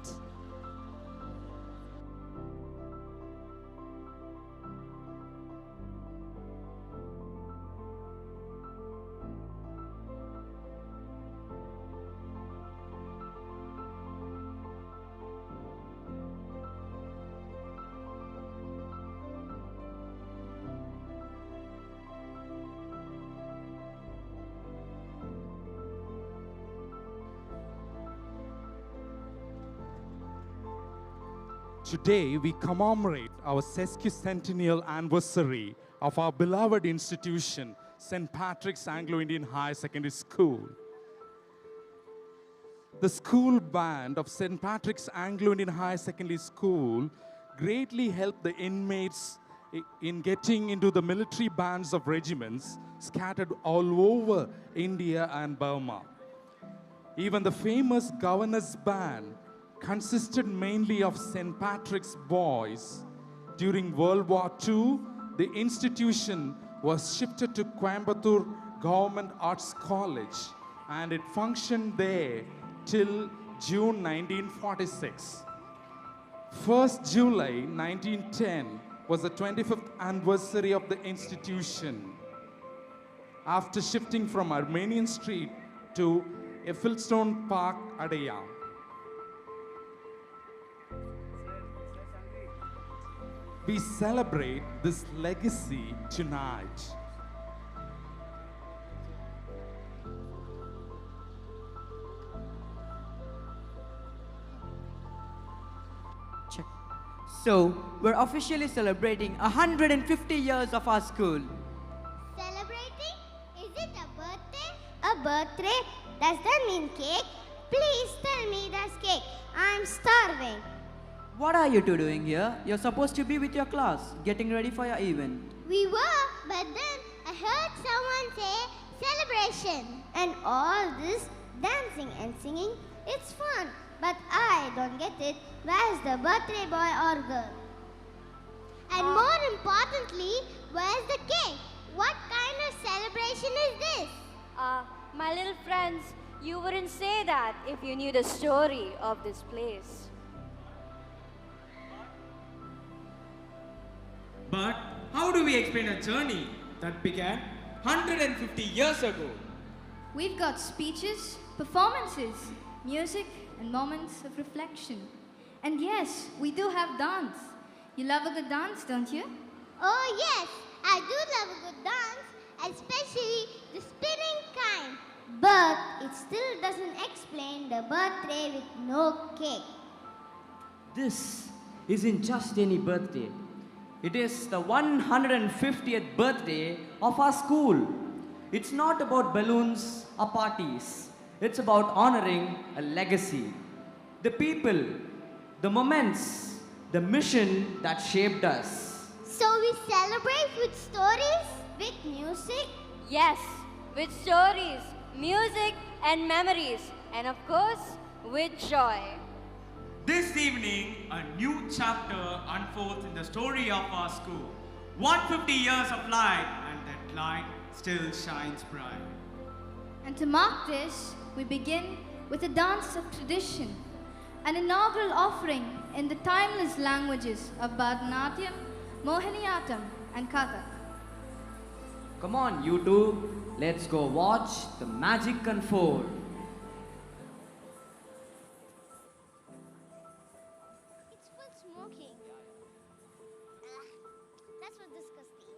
Today, we commemorate our Sesquicentennial anniversary of our beloved institution, St. Patrick's Anglo-Indian Higher Secondary School. The school band of St. Patrick's Anglo-Indian Higher Secondary School greatly helped the inmates in getting into the military bands of regiments scattered all over India and Burma. Even the famous Governor's Band consisted mainly of St. Patrick's boys. During World War II, the institution was shifted to Coimbatore Government Arts College, and it functioned there till June 1946. 1st July 1910 was the 25th anniversary of the institution. After shifting from Armenian Street to Ecclestone Park, Adaya. We celebrate this legacy tonight. Check. So, we're officially celebrating 150 years of our school. Celebrating? Is it a birthday? A birthday? Does that mean cake? Please tell me there's cake. I'm starving. What are you two doing here? You're supposed to be with your class, getting ready for your event. We were, but then I heard someone say celebration. And all this dancing and singing, it's fun. But I don't get it. Where's the birthday boy or girl? And more importantly, where's the cake? What kind of celebration is this? My little friends, you wouldn't say that if you knew the story of this place. But how do we explain a journey that began 150 years ago? We've got speeches, performances, music, and moments of reflection. And yes, we do have dance. You love a good dance, don't you? Oh yes, I do love a good dance, especially the spinning kind. But it still doesn't explain the birthday with no cake. This isn't just any birthday. It is the 150th birthday of our school. It's not about balloons or parties. It's about honoring a legacy. The people, the moments, the mission that shaped us. So we celebrate with stories, with music? Yes, with stories, music, and memories. And of course, with joy. This evening, a new chapter unfolds in the story of our school. 150 years of light, and that light still shines bright. And to mark this, we begin with a dance of tradition, an inaugural offering in the timeless languages of Bharatanatyam, Mohiniyattam, and Kathak. Come on, you two, let's go watch the magic unfold. It's full smoking. That's what disgusting.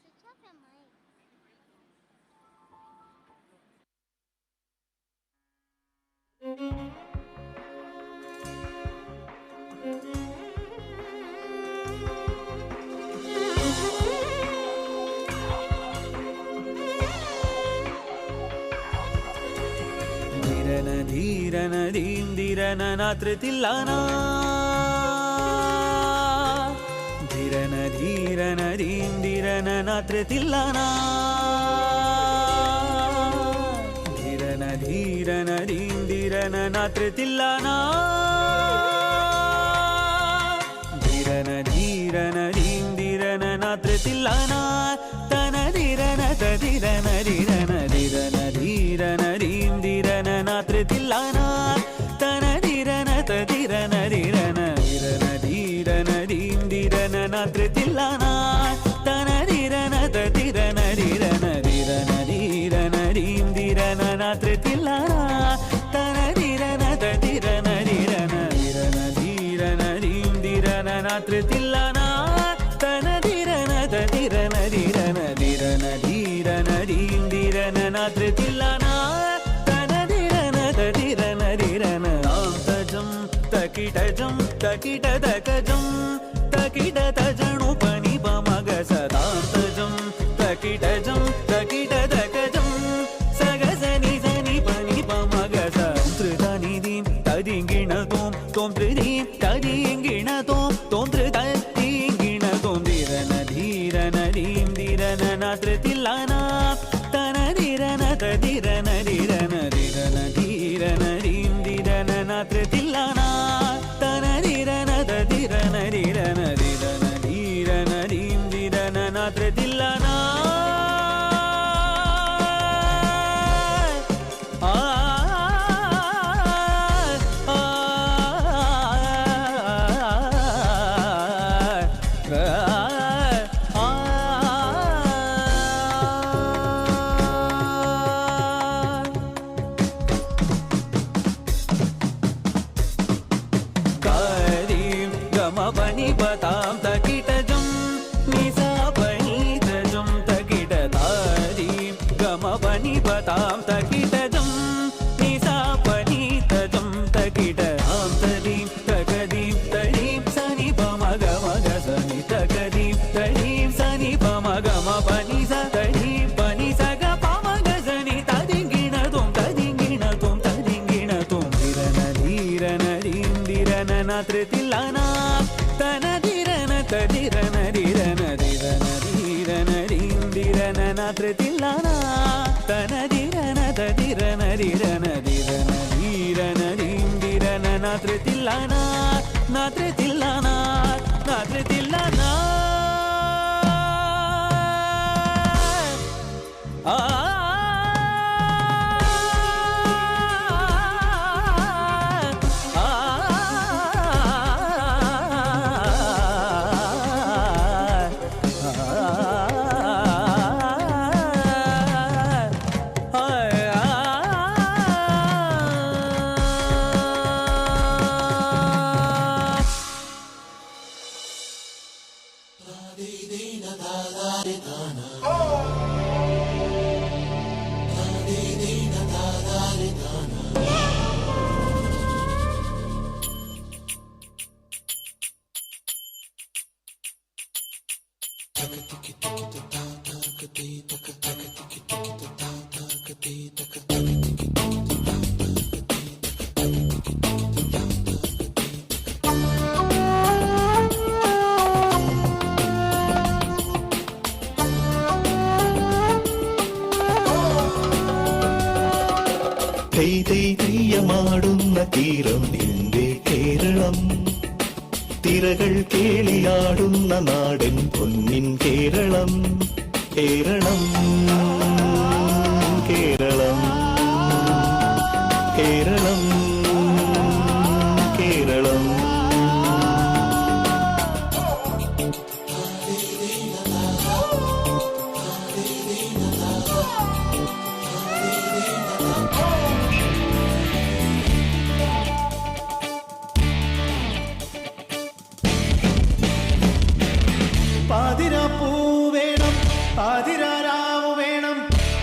Switch off your mic. ധീരന ധീരന നാത്രത്തില്ലാനാ ധീരന ധീരന നാത്രത്തില്ലാനാ ധീരന ധീരന നാത്രത്തില്ലാനാ ധീരന ധീരന നാത്രത്തില്ലാനാ തന ധീരന നാത്ര തില്ലാന തനതിരന തതിരന ധിരന ധിരന ധീരന ധീന്ദിരന നാത്ര തില്ലാന തനതിരന തതിരന ധിരന താന്തജം തകിടജം തകിട തകജം തകിട തജണു പനി പമഗ സദാന്തജം തകിടജം തകിട തകജം സഗസനി സനി പനി പമഗ സൃതനിധി തദിങ്കിണ തോം തോം ത്രിധി തദിങ്കിണ തോം തോം ത്രിതീങ്കിണ തോം ധിരന ധീരന ധീം ധിരന നാത്ര തില്ലാന തനധിരന തധിരന ധിരന ധിരന ധീരന ധീം ധിരന നാത്ര തില്ലാന തനധിരന തധിരന ധിരന ധിരന ധീരന ധീം ധിരന നാത്ര തില്ലാന పని పతాం తకిటజం నిసా పని తజం తకిట తారి గమ పని పతాం తకిటజం నిసా పని తజం తకిట ఆం తదీం తకదీం తదీం సని పమ గమ గసని తకదీం తదీం సని పమ గమ పని స తదీం పని సగ పమ గసని తదింగిణ తోం తదింగిణ తోం తదింగిణ తోం ధిరన ధీరన ధీం ధిరన నాత్ర తిల్లాన തനധിരന തധിരന ധിരന ധിരന ധീരന ധീം ധിരന നാത്ര തില്ലാന തനധിരന തധിരന ധിരന ധിരന ധീരന ധീം ധിരന നാത്ര തില്ലാന നാത്ര തില്ലാന നാത്ര തില്ലാന തെയ്യമാടുന്ന തീരം എന്റെ കേരളം, തിരകൾ കേളിയാടുന്ന നാടൻ പൊന്നിൻ കേരളം. കേരളം കേരളം കേരളം കേരളം. പാതിരാപ്പൂ വേണം, പാതിരാരാവ് വേണം,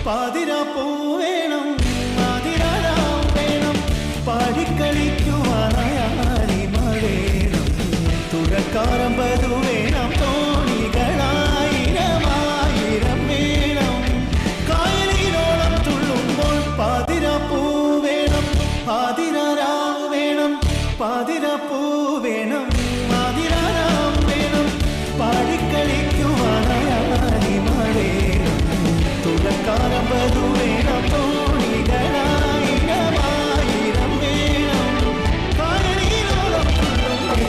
പാതിരാപ്പൂ വേണം, പാതിരാരാവ് വേണം, പാടിക്കളിക്കുവാനായാലിമ വേണം, തുഴക്കാരമ്പതു വേണം, തോണികളായിരമായിരം വേണം, കായലിനോളം തുള്ളുമ്പോൾ പാതിരാപ്പൂ വേണം, പാതിരാരാവ് വേണം, പാതിരാപ്പൂ വേണം, പാതിരാരാവ് വേണം, പാടിക്കളിക്കുവാനായാലിമ വേണം, തുഴക്കാരമ്പതു വേണം, തോണികളായിരമായിരം വേണം, കായലിനോളം തുള്ളുമ്പോൾ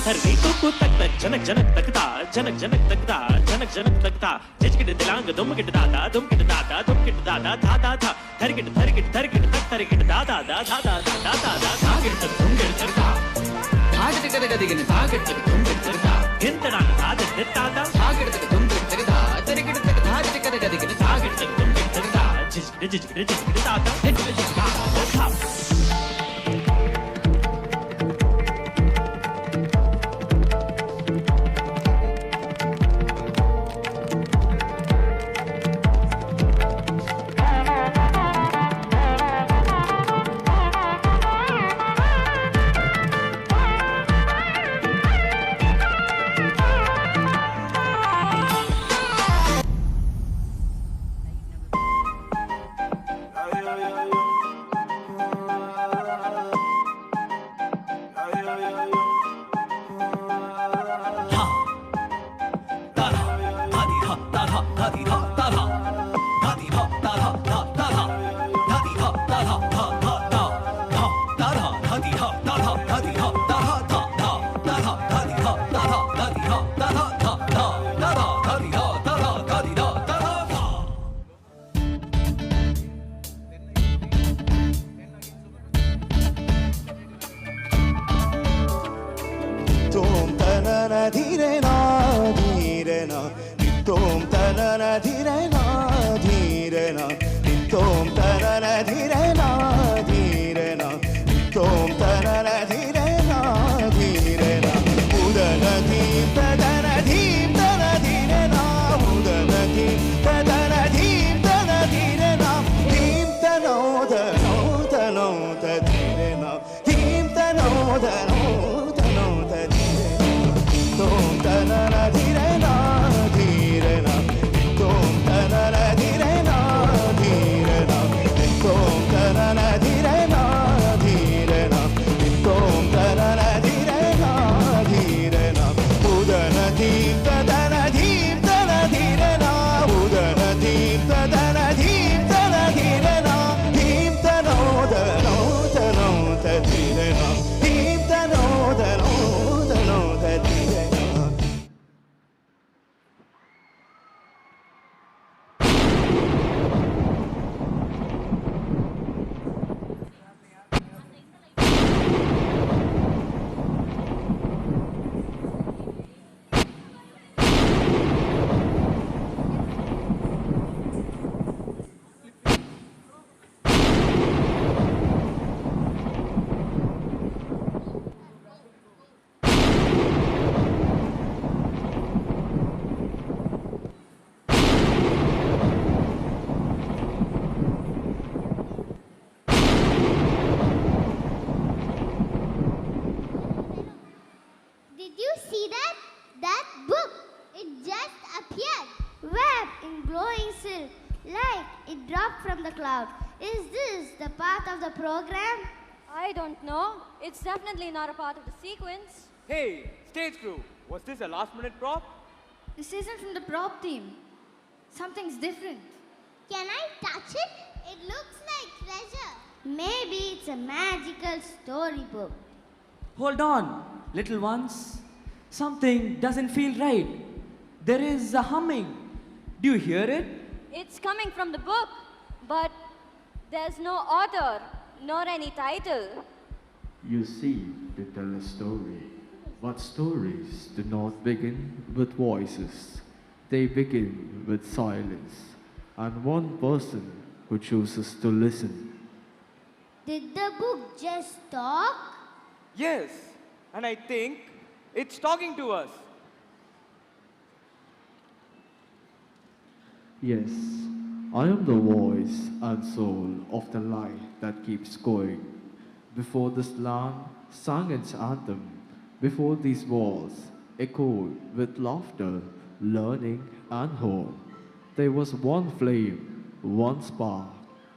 हरी तुकु तक तक जनक जनक तकता जनक जनक तकता जनक जनक तकता जिजकिट दिलांग दुमकिट दादा दुमकिट दादा दुमकिट दादा धा धा धा थरकिट थरकिट थरकिट तक थरकिट दादा दा धा धा धा धा धा धागिट तक दुमकिट तकता धागिट तक गदिगिन धागिट तक दुमकिट तकता गिनतना धागिट तकता धागिट तक दुमकिट तकता थरकिट तक धागिट तक गदिगिन धागिट तक दुमकिट तकता जिजकिट जिजकिट जिजकिट दादा जिजकिट जिजकिट धा Tom tanana dhirena dhirena Tom tanana dhirena dhirena Tom tanana dhirena dhirena Tom tanana dhirena dhirena Udana dhim tadana dhim tana dhirena Udana dhim tadana dhim tana dhirena Dhim tano tano tano tadhirena Dhim tano tano tano tadhirena Tom tanana dhirena dhirena Tom tanana dhirena dhirena Tom tanana dhirena dhirena Tom tanana dhirena dhirena Udana dhim tadana dhim tana dhirena Udana dhim tadana dhim tana dhirena Dhim tano tano tano tadhirena Dhim tano tano tano tadhirena Did you see that? That book, it just appeared. Wrapped in glowing silk, like it dropped from the cloud. Is this the part of the program? I don't know. It's definitely not a part of the sequence. Hey, stage crew, was this a last minute prop? This isn't from the prop team. Something's different. Can I touch it? It looks like treasure. Maybe it's a magical storybook. Hold on, little ones. Something doesn't feel right. There is a humming. Do you hear it? It's coming from the book, but there's no author, nor any title. You see, to tell a story. But stories do not begin with voices. They begin with silence. And one person who chooses to listen. Did the book just talk? Yes, and I think it's talking to us. Yes, I am the voice and soul of the light that keeps going. Before this land sang its anthem, before these walls echoed with laughter, learning and hope, there was one flame, one spark,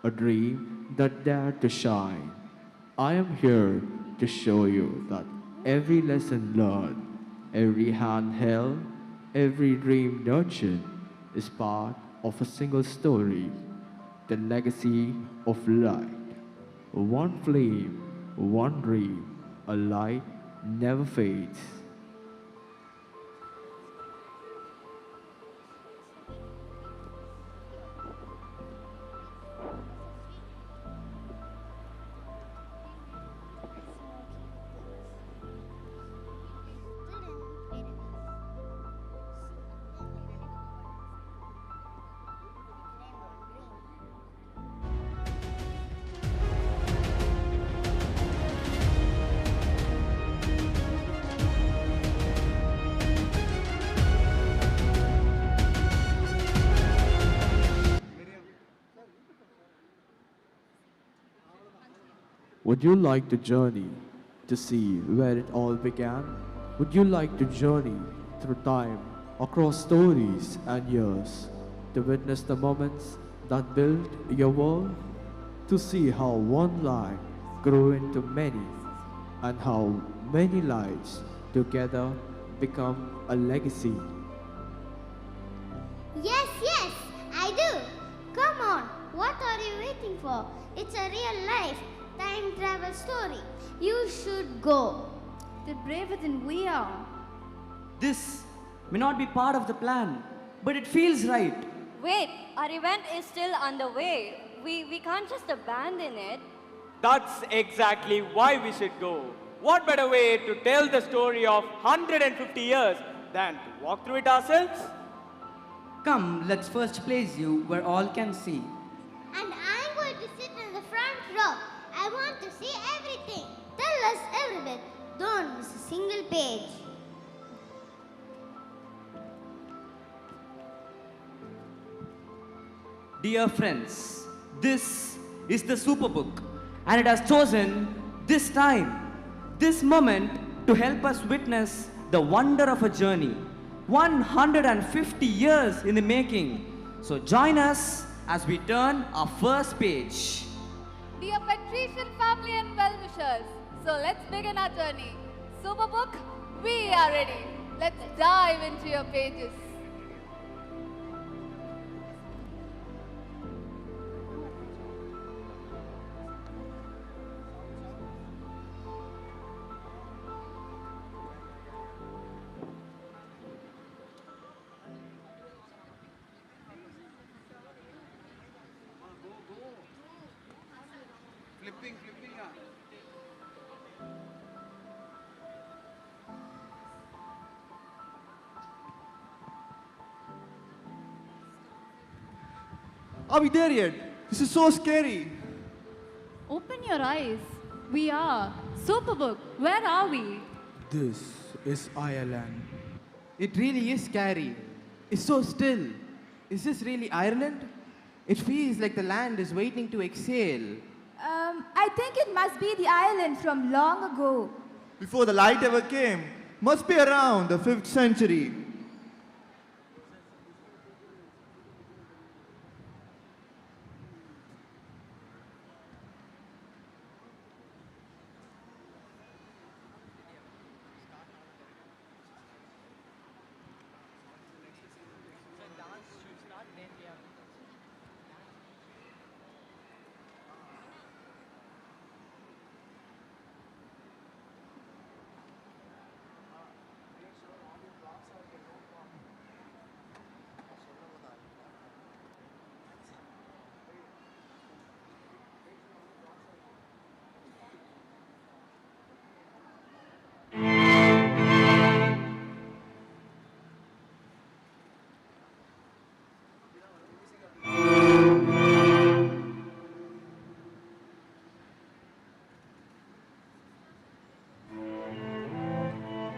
a dream that dared to shine. I am here to show you that every lesson learned, every hand held, every dream nurtured is part of a single story, the legacy of light. One flame, one dream, a light never fades. Would you like to journey to see where it all began? Would you like to journey through time, across stories and years, to witness the moments that built your world? To see how one life grew into many, and how many lives together become a legacy? Yes, yes, I do. Come on, what are you waiting for? It's a real life time travel story. You should go. The braver than we are. This may not be part of the plan, but it feels right. Wait, our event is still underway. We can't just abandon it. That's exactly why we should go. What better way to tell the story of 150 years than to walk through it ourselves? Come, let's first place you where all can see. And I'm going to sit in the front row. I want to see everything. Tell us every bit. Don't miss a single page. Dear friends, this is the Superbook, and it has chosen this time, this moment to help us witness the wonder of a journey. 150 years in the making. So join us as we turn our first page. Dear Patrician family and well-wishers, so let's begin our journey. Superbook, we are ready. Let's dive into your pages. Are we there yet? This is so scary. Open your eyes. We are. Superbook, where are we? This is Ireland. It really is scary. It's so still. Is this really Ireland? It feels like the land is waiting to exhale. I think it must be the island from long ago. Before the light ever came, must be around the 5th century.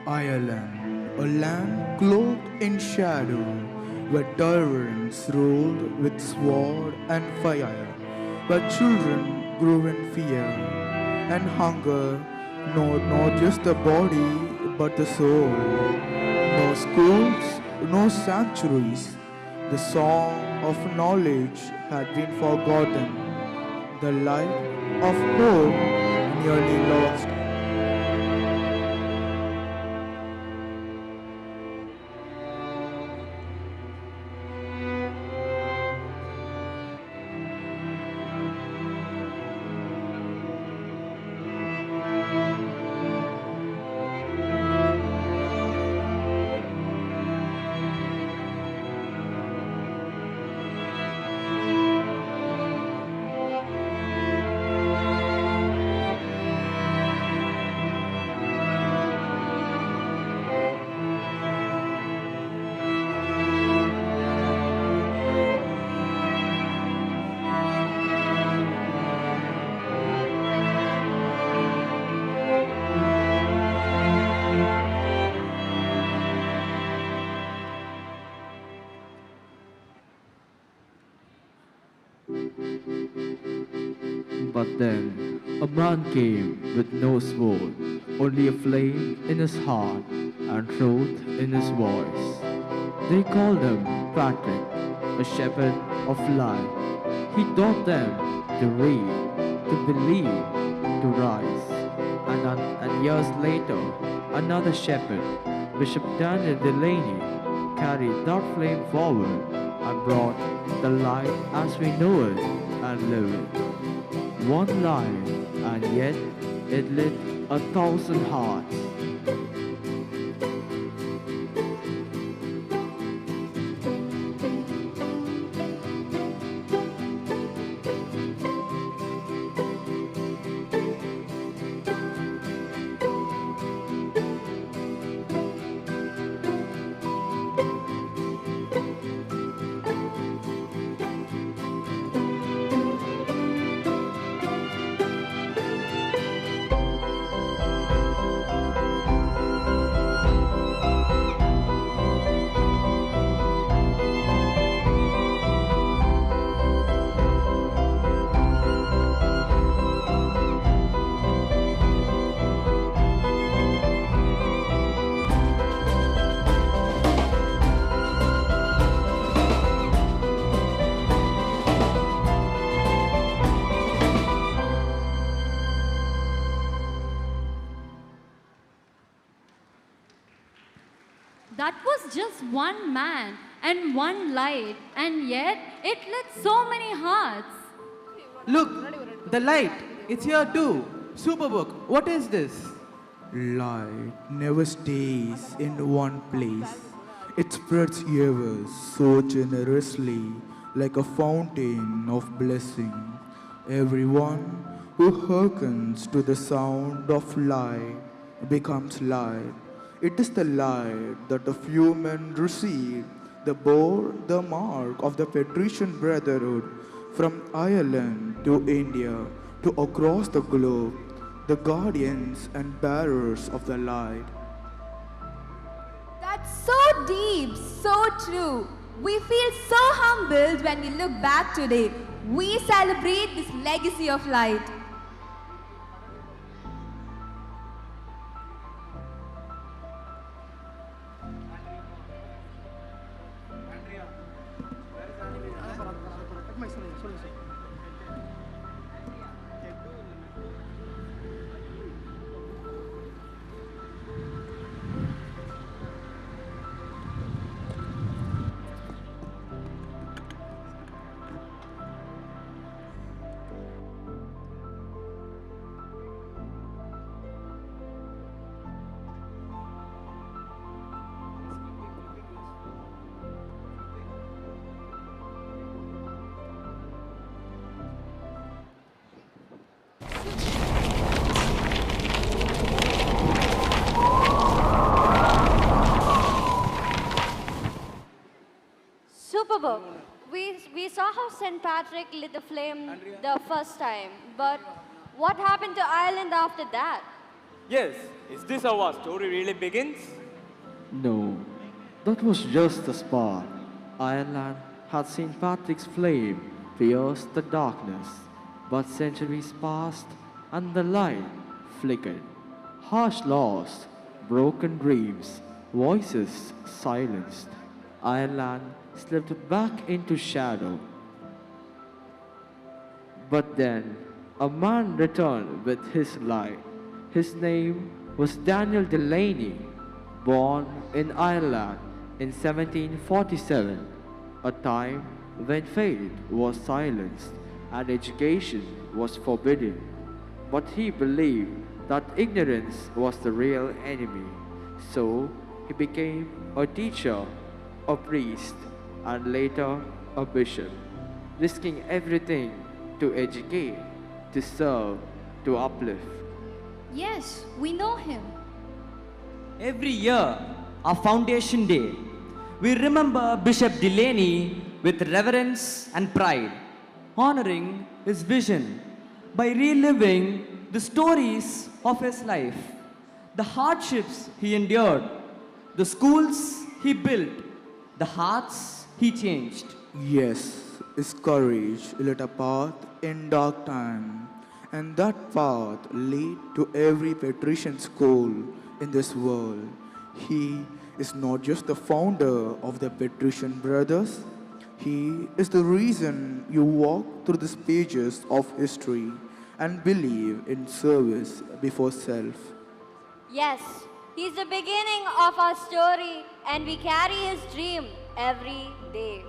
Ireland, a land cloaked in shadow, where tyrants ruled with sword and fire, where children grew in fear, and hunger gnawed not just the body but the soul. No schools, no sanctuaries, the song of knowledge had been forgotten, the light of hope nearly lost. But then a man came with no sword, only a flame in his heart and truth in his voice. They called him Patrick, a shepherd of light. He taught them to read, to believe, to rise. And years later, another shepherd, Bishop Daniel Delaney, carried that flame forward and brought the light as we know it and live it. One light, and yet it lit 1,000 hearts. That was just one man and one light, and yet it lit so many hearts. Look, the light. It's here too. Superbook, what is this? Light never stays in one place. It spreads ever so generously, like a fountain of blessing. Everyone who hearkens to the sound of light becomes light. It is the light that a few men received that bore the mark of the Patrician Brotherhood from Ireland to India to across the globe, the guardians and bearers of the light. That's so deep, so true. We feel so humbled when we look back today. We celebrate this legacy of light. Superb. We saw how St. Patrick lit the flame the first time, but what happened to Ireland after that? Yes, is this how our story really begins? No, that was just the spark. Ireland had St. Patrick's flame pierce the darkness, but centuries passed and the light flickered. Harsh laws, broken dreams, voices silenced. Ireland slipped back into shadow. But then a man returned with his light. His name was Daniel Delaney, born in Ireland in 1747, a time when faith was silenced and education was forbidden. But he believed that ignorance was the real enemy, so he became a teacher, a priest, and later a bishop, risking everything to educate, to serve, to uplift. Yes, we know him. Every year, our Foundation Day, we remember Bishop Delaney with reverence and pride, honoring his vision by reliving the stories of his life, the hardships he endured, the schools he built, the hearts he changed. Yes, is courage lit a path in dark time, and that path lead to every patrician school in this world. He is not just the founder of the Patrician Brothers, he is the reason you walk through these pages of history and believe in service before self. Yes, he's the beginning of our story and we carry his dream every day.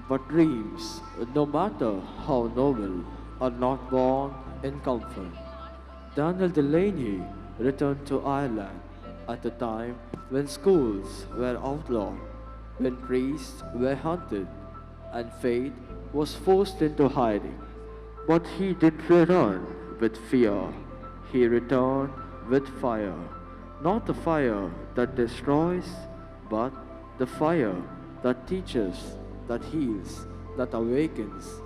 But dreams, no matter how noble, are not born in comfort. Daniel Delaney returned to Ireland at a time when schools were outlawed, when priests were hunted, and faith was forced into hiding. But he didn't return with fear. He returned with fire. Not the fire that destroys, but the fire that teaches, that heals, that awakens.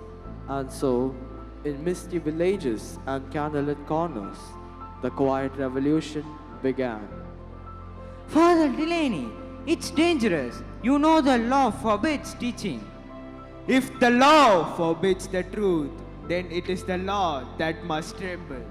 And so, in misty villages and candlelit corners, the quiet revolution began. Father Delaney, it's dangerous. You know the law forbids teaching. If the law forbids the truth, then it is the law that must tremble.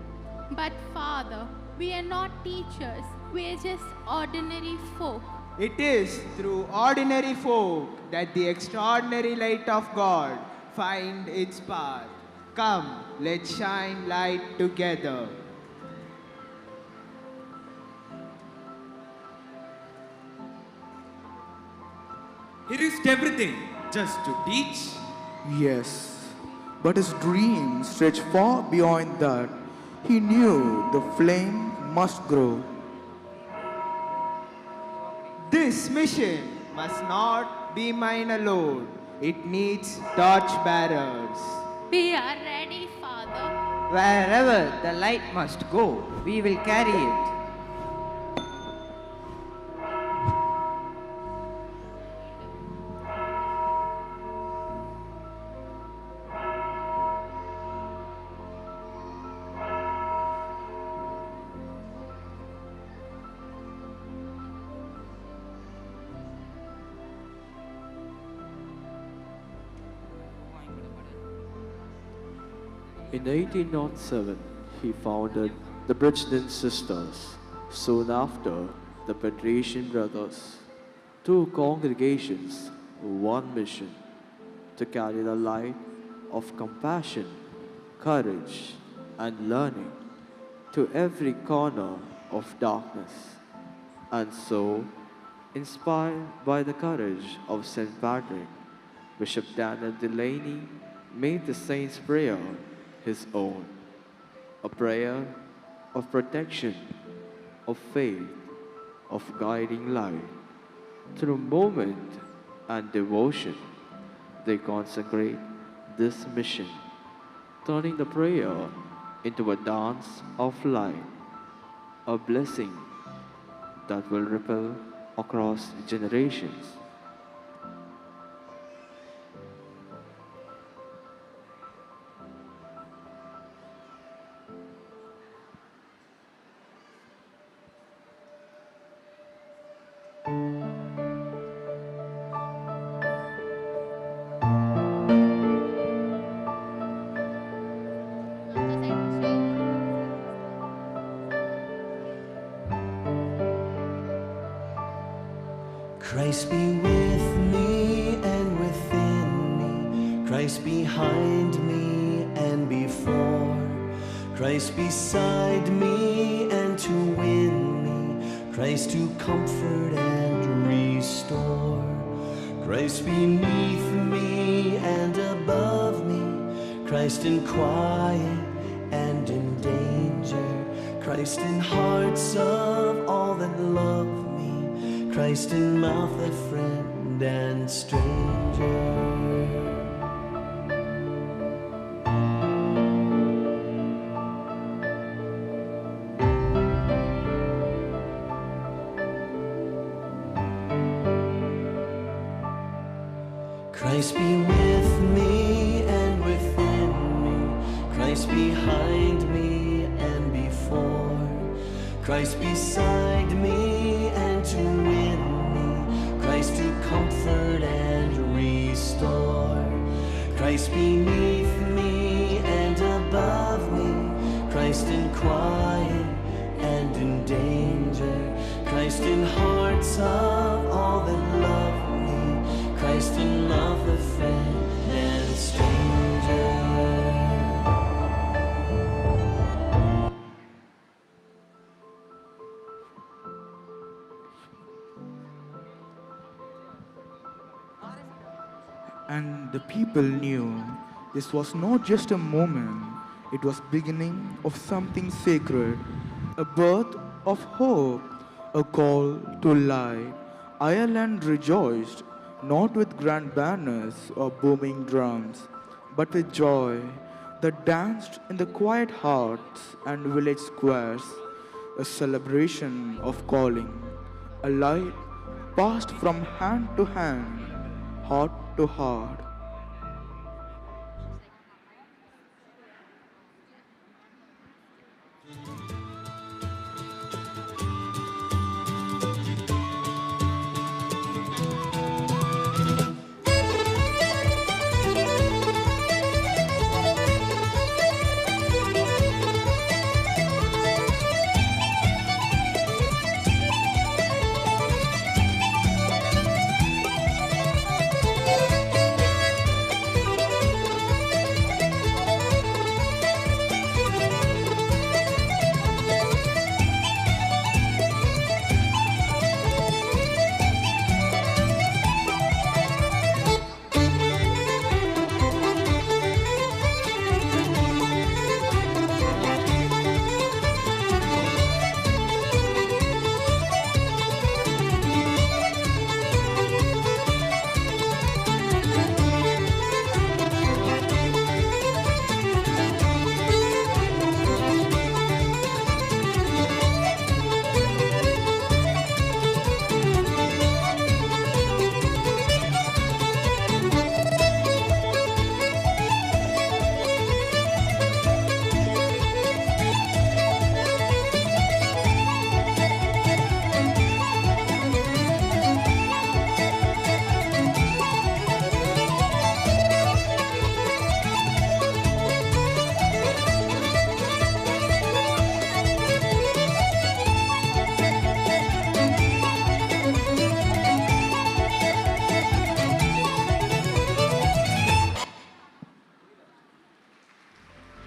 But Father, we are not teachers. We are just ordinary folk. It is through ordinary folk that the extraordinary light of God find its path. Come, let's shine light together. He risked everything just to teach. Yes, but his dream stretched far beyond that. He knew the flame must grow. This mission must not be mine alone. It needs torchbearers. We are ready, Father. Wherever the light must go, we will carry it. In 1807, he founded the Bridgeton Sisters. Soon after, the Patrician Brothers. Two congregations, one mission, to carry the light of compassion, courage, and learning to every corner of darkness. And so, inspired by the courage of St. Patrick, Bishop Daniel Delaney made the Saint's Prayer his own, a prayer of protection, of faith, of guiding light. Through moment and devotion, they consecrate this mission, turning the prayer into a dance of light, a blessing that will ripple across generations. Christ be with me and within me, Christ behind me and before, Christ beside me and to win me, Christ to comfort and restore, Christ beneath me and above me, Christ in quiet and in danger, Christ in hearts of all that love me, Christ in mouth of friend and stranger. Christ be with me and within me, Christ beside me and to win me, Christ to comfort and restore, Christ beneath me and above me, Christ in quiet and in danger, Christ in hearts of all that love me, Christ in love of friend and stranger. And the people knew this was not just a moment, it was beginning of something sacred, a birth of hope, a call to light. Ireland rejoiced, not with grand banners or booming drums, but with joy that danced in the quiet hearts and village squares, a celebration of calling, a light passed from hand to hand, heart to heart.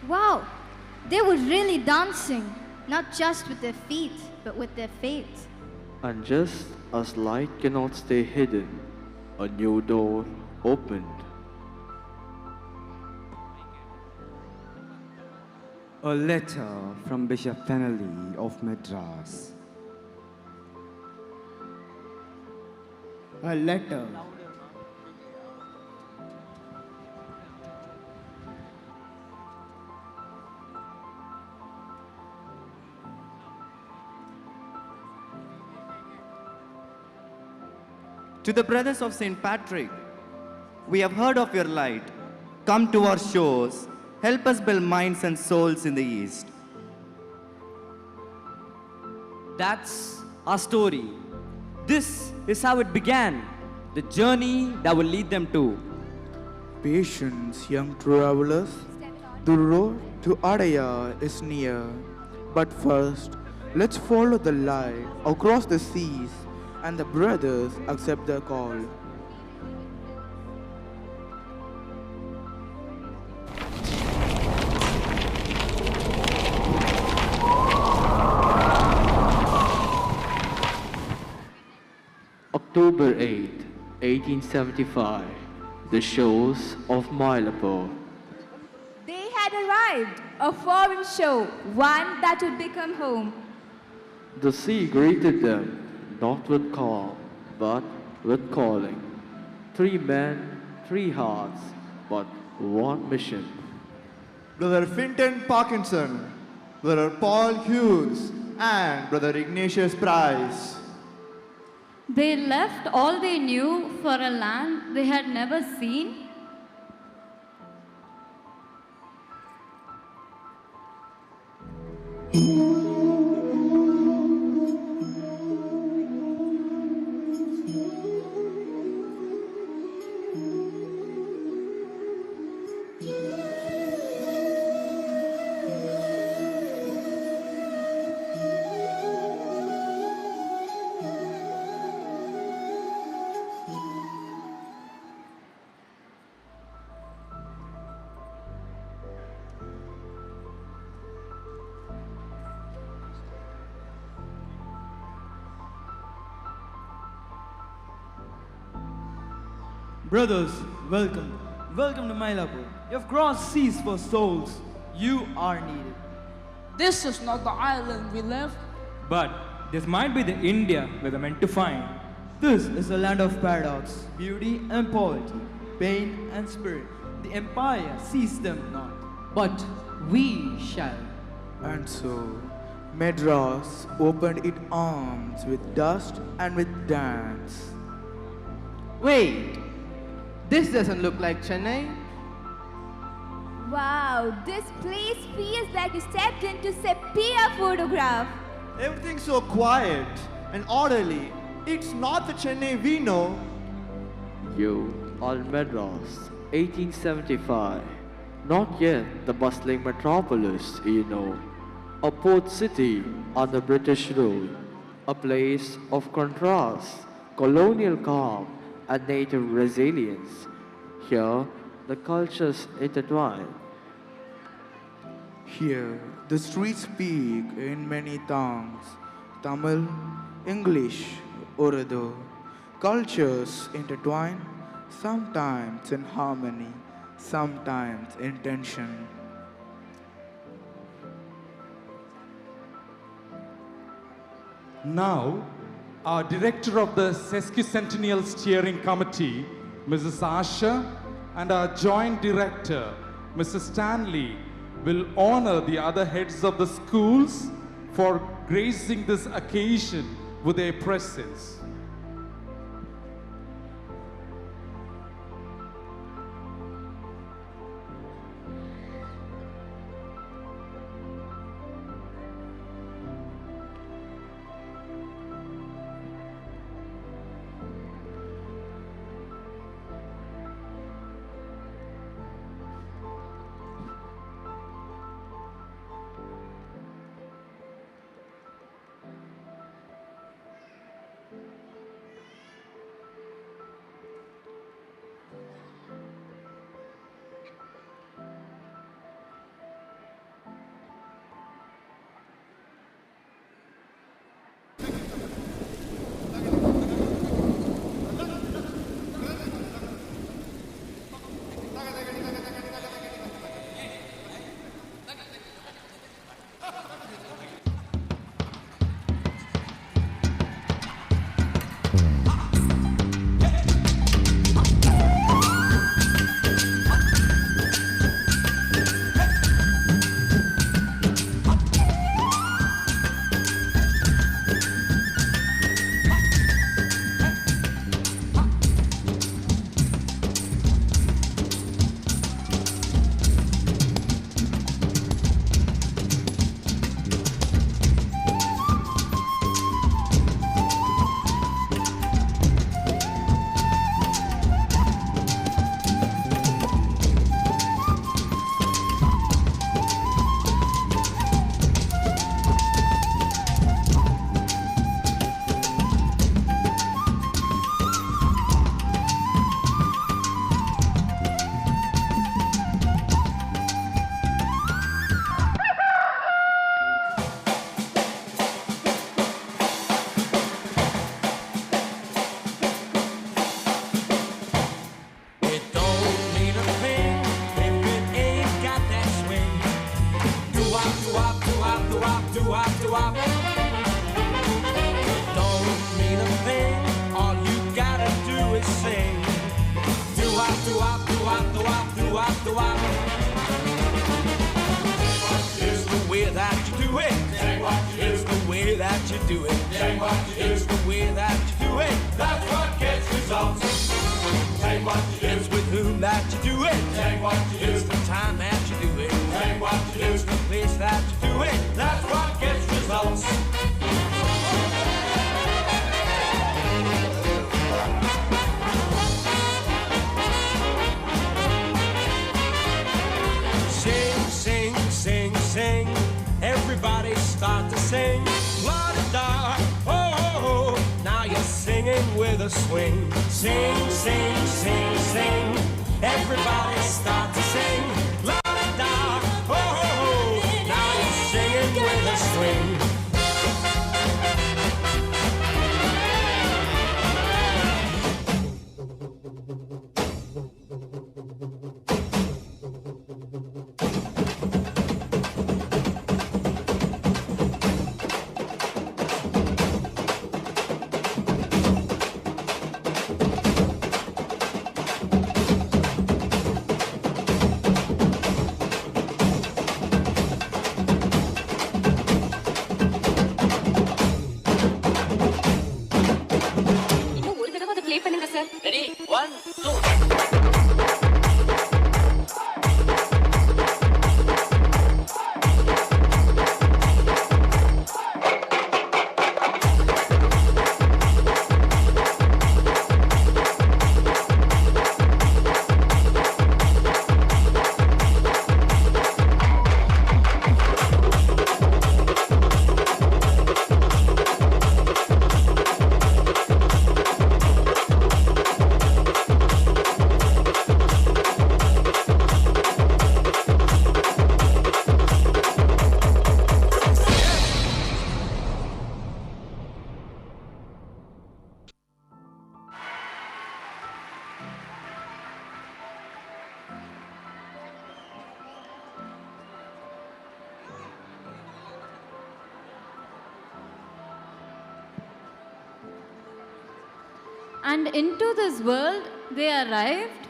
Wow, they were really dancing, not just with their feet, but with their faith. And just as light cannot stay hidden, a new door opened. A letter from Bishop Fennelly of Madras. A letter. To the brothers of St. Patrick, we have heard of your light. Come to our shores. Help us build minds and souls in the East. That's our story. This is how it began, the journey that will lead them to. Patience, young travelers. The road to Adaya is near. But first, let's follow the light across the seas, and the brothers accept the call. October 8, 1875, the shores of Mylapore. They had arrived, a foreign show, one that would become home. The sea greeted them, not with calm, but with calling. 3 men, 3 hearts, but one mission. Brother Finton Parkinson, Brother Paul Hughes, and Brother Ignatius Price. They left all they knew for a land they had never seen. Brothers, welcome. Welcome to Mylapore. You've crossed seas for souls. You are needed. This is not the island we left. But this might be the India we're meant to find. This is a land of paradox, beauty and poverty, pain and spirit. The empire sees them not, but we shall. And so, Madras opened its arms with dust and with dance. Wait, this doesn't look like Chennai. Wow, this place feels like you stepped into sepia photograph. Everything's so quiet and orderly. It's not the Chennai we know. You are Madras, 1875. Not yet the bustling metropolis, you know. A port city under British rule. A place of contrast, colonial calm, and native resilience. Here, the cultures intertwine. Here, the streets speak in many tongues: Tamil, English, Urdu. Cultures intertwine, sometimes in harmony, sometimes in tension. Now, our director of the Sesquicentennial Steering Committee, Mrs. Asha, and our joint director, Mrs. Stanley, will honor the other heads of the schools for gracing this occasion with their presence. It's the way that you do it. It's the way that you do it. It's the way that you do it. That's what gets results. It's with whom that you do it. It's the time that you do it. It's the place that you do it. That's what gets results. Sing, sing, sing. Everybody start to sing. La-da-da, oh, oh, oh. Now you're singing with a swing. Sing, sing, sing, sing. Everybody start to sing. La-da-da, oh, oh, oh. Now you're singing with a swing. And into this world they arrived?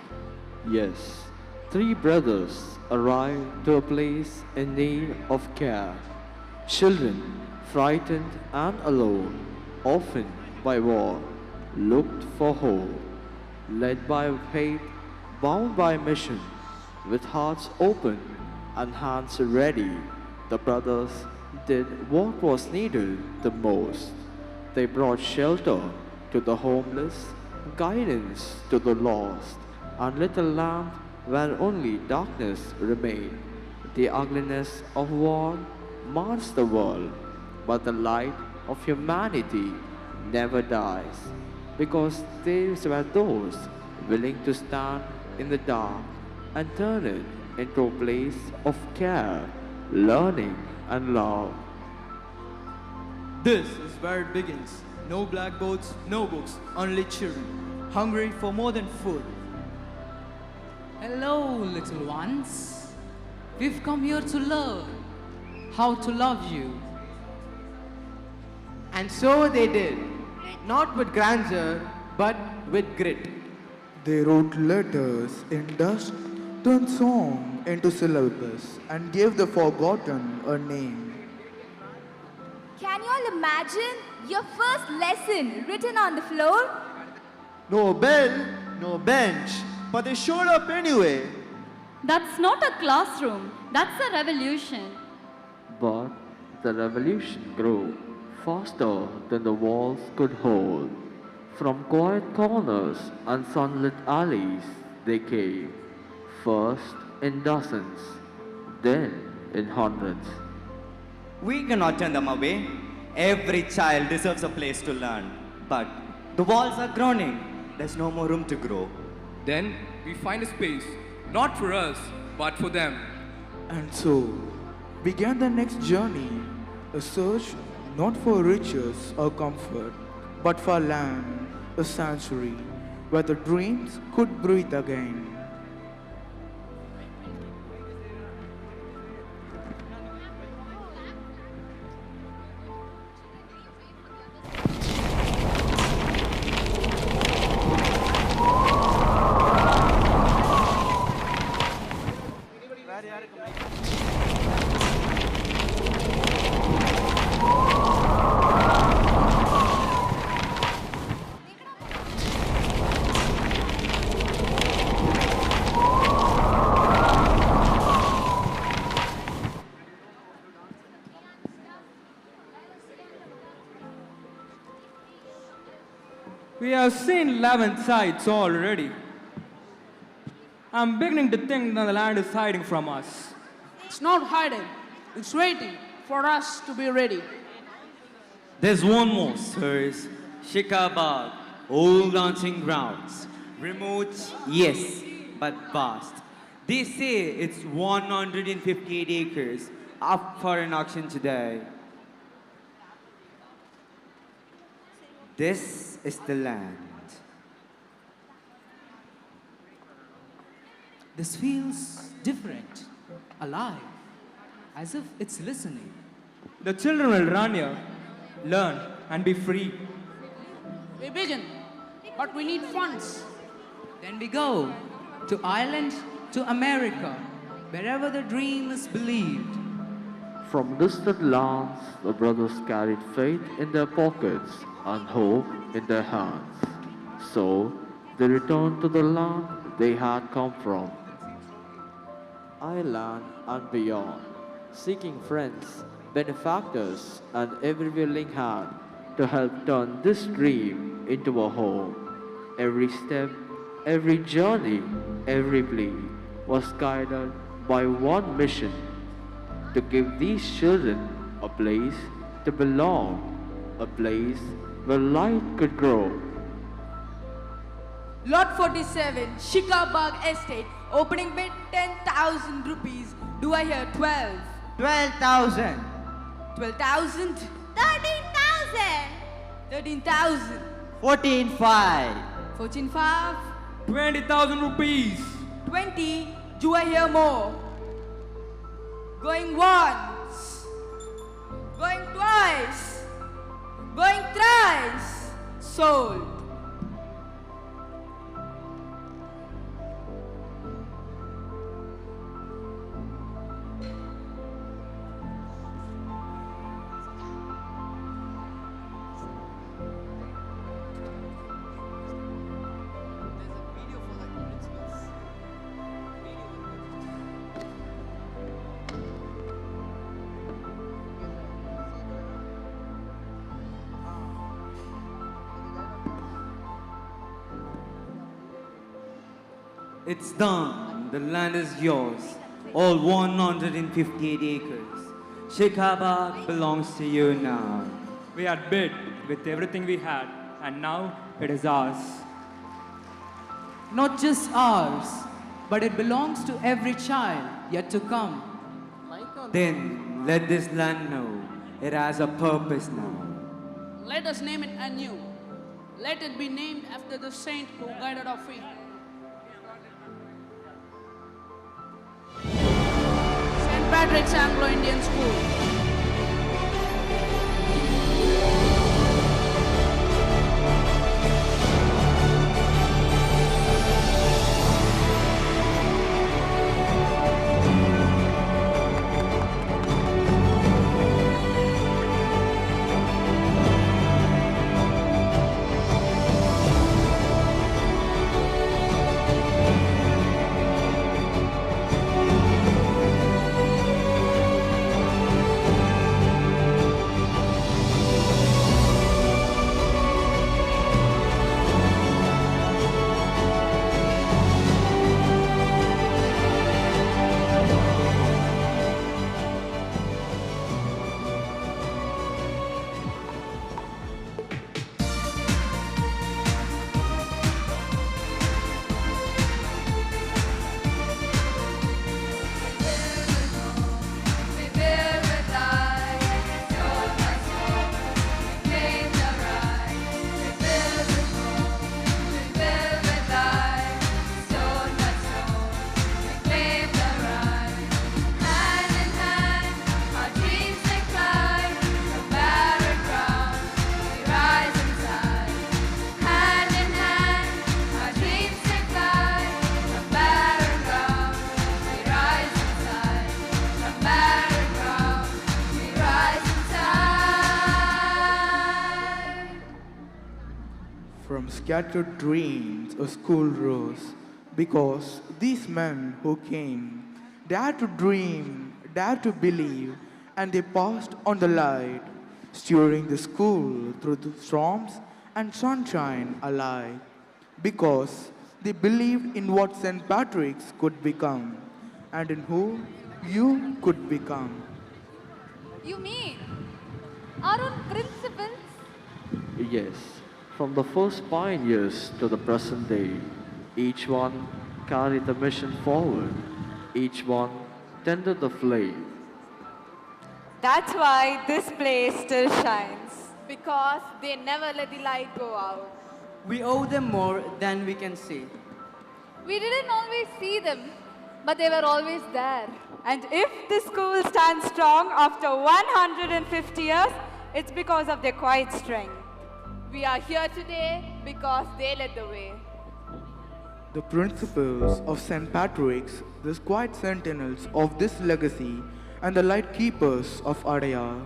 Yes, 3 brothers arrived to a place in need of care. Children, frightened and alone, often by war, looked for hope. Led by faith, bound by mission, with hearts open and hands ready, the brothers did what was needed the most. They brought shelter to the homeless, guidance to the lost, and lit a lamp where only darkness remained. The ugliness of war mars the world, but the light of humanity never dies, because there were those willing to stand in the dark and turn it into a place of care, learning, and love. This is where it begins. No blackboards, no books, only children, hungry for more than food. Hello, little ones. We've come here to learn how to love you. And so they did, not with grandeur, but with grit. They wrote letters in dust, turned song into syllables, and gave the forgotten a name. Can you all imagine your first lesson written on the floor? No bell, no bench, but they showed up anyway. That's not a classroom, that's a revolution. But the revolution grew faster than the walls could hold. From quiet corners and sunlit alleys they came, first in dozens, then in hundreds. We cannot turn them away. Every child deserves a place to learn. But the walls are groaning. There's no more room to grow. Then we find a space, not for us, but for them. And so began the next journey, a search not for riches or comfort, but for land, a sanctuary where the dreams could breathe again. We have seen 11 sides already. I'm beginning to think that the land is hiding from us. It's not hiding, it's waiting for us to be ready. There's one more, sirs. Shikabad, old dancing grounds. Remote, yes, but vast. They say it's 158 acres up for an auction today. This is the land. This feels different, alive, as if it's listening. The children will run here, learn, and be free. We begin, but we need funds. Then we go to Ireland, to America, wherever the dream is believed. From distant lands, the brothers carried faith in their pockets and hope in their hands. So they returned to the land they had come from, Ireland and beyond, seeking friends, benefactors, and every willing hand to help turn this dream into a home. Every step, every journey, every plea was guided by one mission: to give these children a place to belong, a place where light could grow. Lot 47, Shikabag Estate. Opening bid 10,000 rupees. Do I hear 12? 12,000. 12,000? 13,000. 13,000. 14,500. 14,500. 20,000 rupees. 20. Do I hear more? Going once. Going twice. Going thrice. Sold. It's done. The land is yours. All 158 acres. Shikhabad belongs to you now. We had bid with everything we had, and now it is ours. Not just ours, but it belongs to every child yet to come. Then let this land know it has a purpose now. Let us name it anew. Let it be named after the saint who guided our feet. St. Patrick's Anglo-Indian School. From scattered dreams a school rose, because these men who came dared to dream, dared to believe, and they passed on the light, steering the school through the storms and sunshine alike, because they believed in what St. Patrick's could become, and in who you could become. You mean our own principles? Yes, from the first pioneers to the present day, each one carried the mission forward, each one tended the flame. That's why this place still shines. Because they never let the light go out. We owe them more than we can say. We didn't always see them, but they were always there. And if the school stands strong after 150 years, it's because of their quiet strength. We are here today because they led the way. The principles of St. Patrick's, the quiet sentinels of this legacy, and the light keepers of Adaya.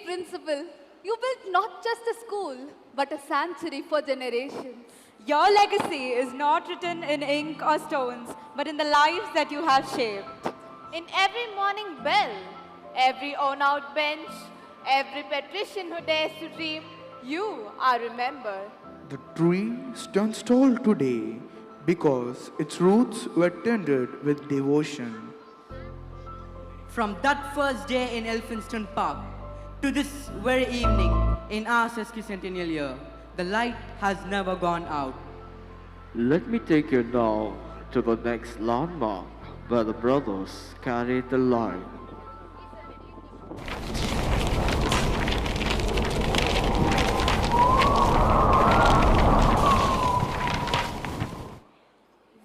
Principal, you built not just a school, but a sanctuary for generations. Your legacy is not written in ink or stones, but in the lives that you have shaped. In every morning bell, every worn-out bench, every patrician who dares to dream, you are remembered. The tree stands tall today because its roots were tended with devotion. From that first day in Elphinstone Park to this very evening in our Sesquicentennial year, the light has never gone out. Let me take you now to the next landmark where the brothers carried the light.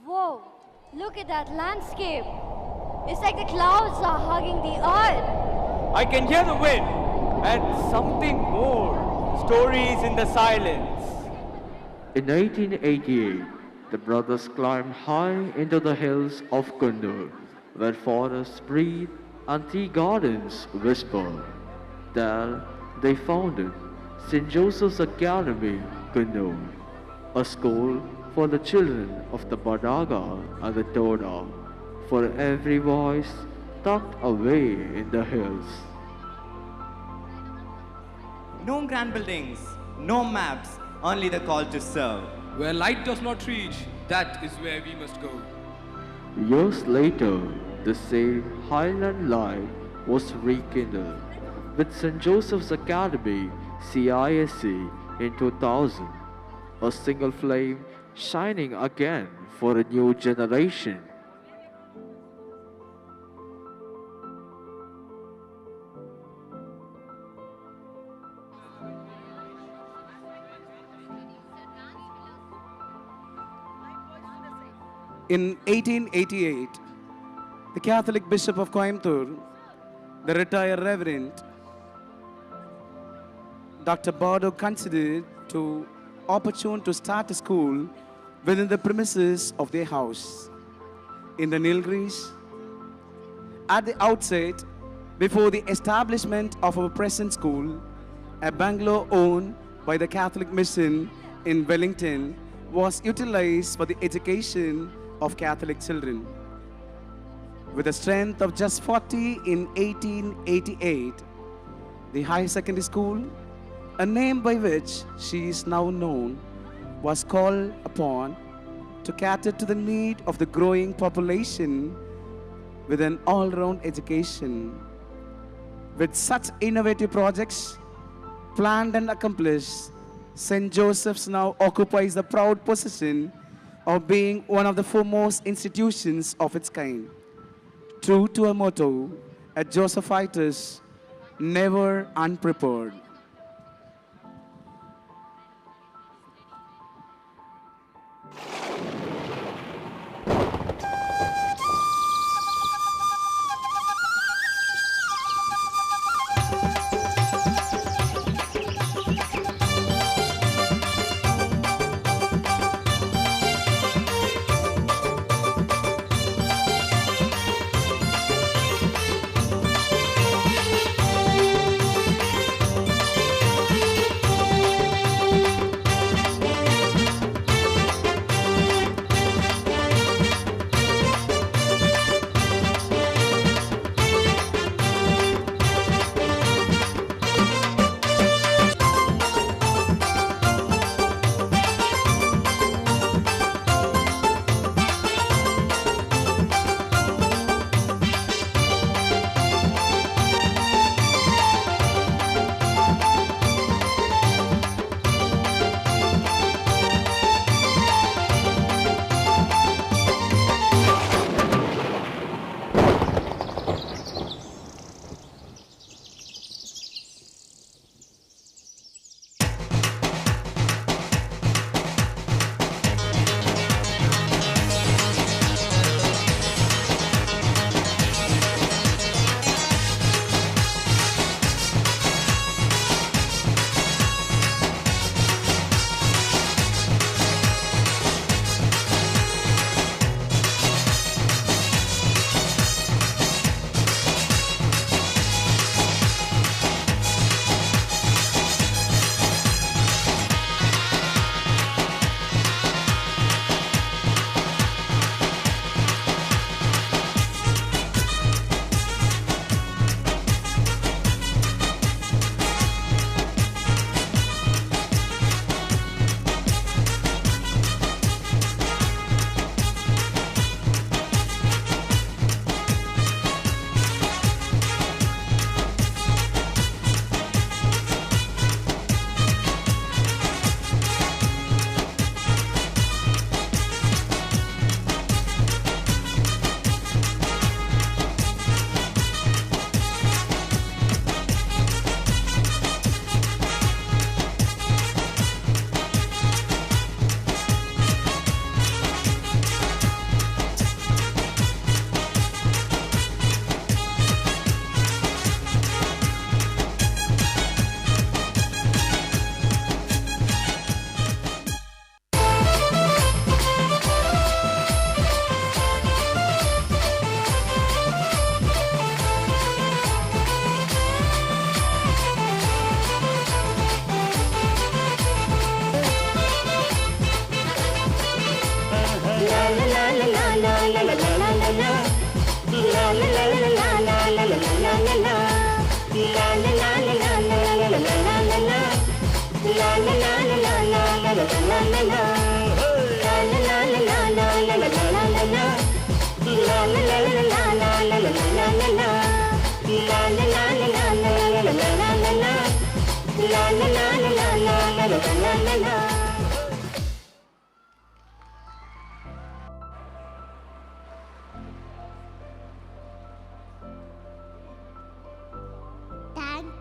Whoa, look at that landscape. It's like the clouds are hugging the earth. I can hear the wind and something more. Stories in the silence. In 1888, the brothers climbed high into the hills of Kundur, where forests breathe and tea gardens whisper. There, they founded St. Joseph's Academy, Kundur, a school for the children of the Badaga and the Toda, for every voice tucked away in the hills. No grand buildings, no maps, only the call to serve. Where light does not reach, that is where we must go. Years later, the same highland light was rekindled with St. Joseph's Academy, CISC, in 2000, a single flame shining again for a new generation. In 1888, the Catholic Bishop of Coimbatore, the retired Reverend Dr. Bardo, considered to opportune to start a school within the premises of their house in the Nilgiris. At the outset, before the establishment of our present school, a bungalow owned by the Catholic Mission in Wellington was utilized for the education of Catholic children. With a strength of just 40 in 1888, the high secondary school, a name by which she is now known, was called upon to cater to the need of the growing population with an all-round education. With such innovative projects planned and accomplished, St. Joseph's now occupies the proud position of being one of the foremost institutions of its kind. True to her motto, at Josephitis, never unprepared.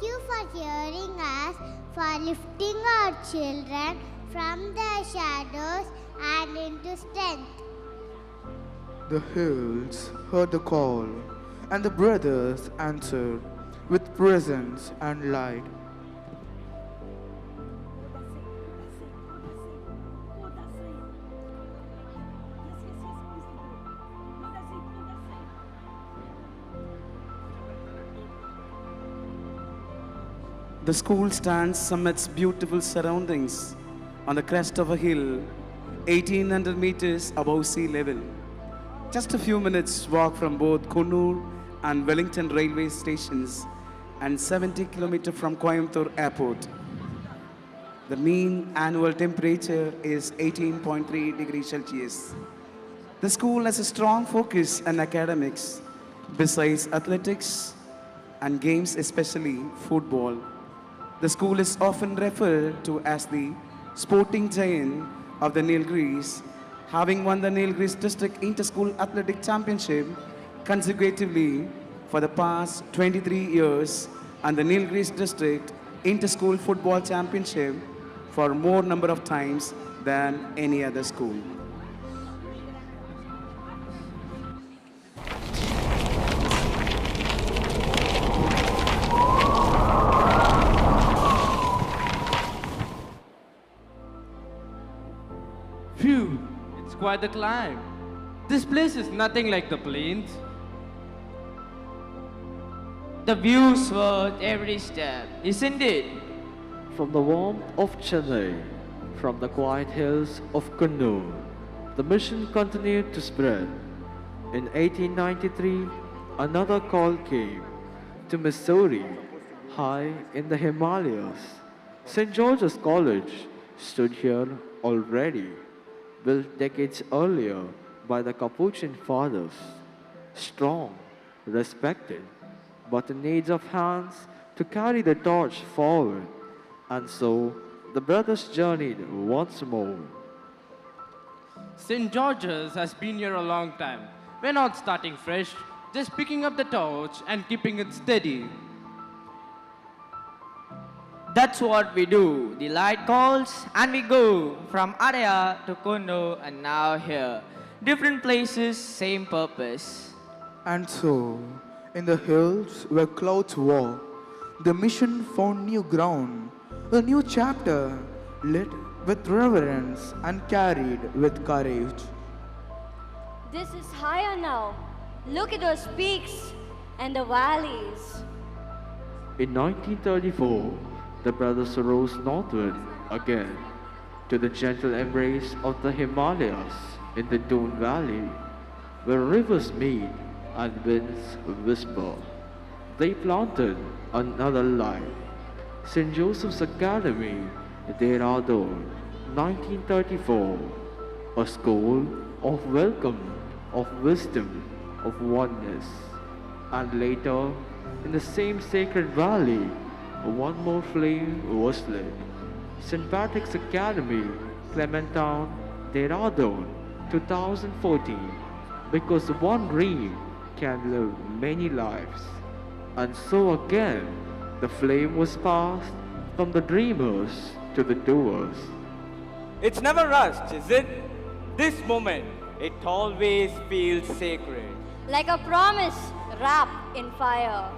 you for hearing us, for lifting our children from the shadows and into strength. The hills heard the call, and the brothers answered with presence and light. The school stands amidst beautiful surroundings on the crest of a hill, 1800 meters above sea level. Just a few minutes walk from both Kannur and Wellington railway stations and 70 kilometers from Coimbatore airport. The mean annual temperature is 18.3 degrees Celsius. The school has a strong focus on academics, besides athletics and games, especially football. The school is often referred to as the sporting giant of the Nilgiris, having won the Nilgiris District Inter-School Athletic Championship consecutively for the past 23 years and the Nilgiris District Inter-School Football Championship for more number of times than any other school. Phew, it's quite the climb. This place is nothing like the plains. The view's worth every step, isn't it? From the warmth of Chennai, from the quiet hills of Kannur, the mission continued to spread. In 1893, another call came to Missouri, high in the Himalayas. St. George's College stood here already, built decades earlier by the Capuchin fathers. Strong, respected, but in need of hands to carry the torch forward. And so, the brothers journeyed once more. St. George's has been here a long time. We're not starting fresh, just picking up the torch and keeping it steady. That's what we do. The light calls and we go from Araya to Kundo and now here. Different places, same purpose. And so, in the hills where clouds walk, the mission found new ground, a new chapter lit with reverence and carried with courage. This is higher now. Look at those peaks and the valleys. In 1934, the brothers rose northward again to the gentle embrace of the Himalayas in the Doon Valley, where rivers meet and winds whisper. They planted another life. St. Joseph's Academy, Dehradun, 1934, a school of welcome, of wisdom, of oneness. And later, in the same sacred valley, one more flame was lit. St. Patrick's Academy, Clementown, Dehradun, 2014, because one dream can live many lives. And so again, the flame was passed from the dreamers to the doers. It's never rushed, is it? This moment, it always feels sacred. Like a promise wrapped in fire.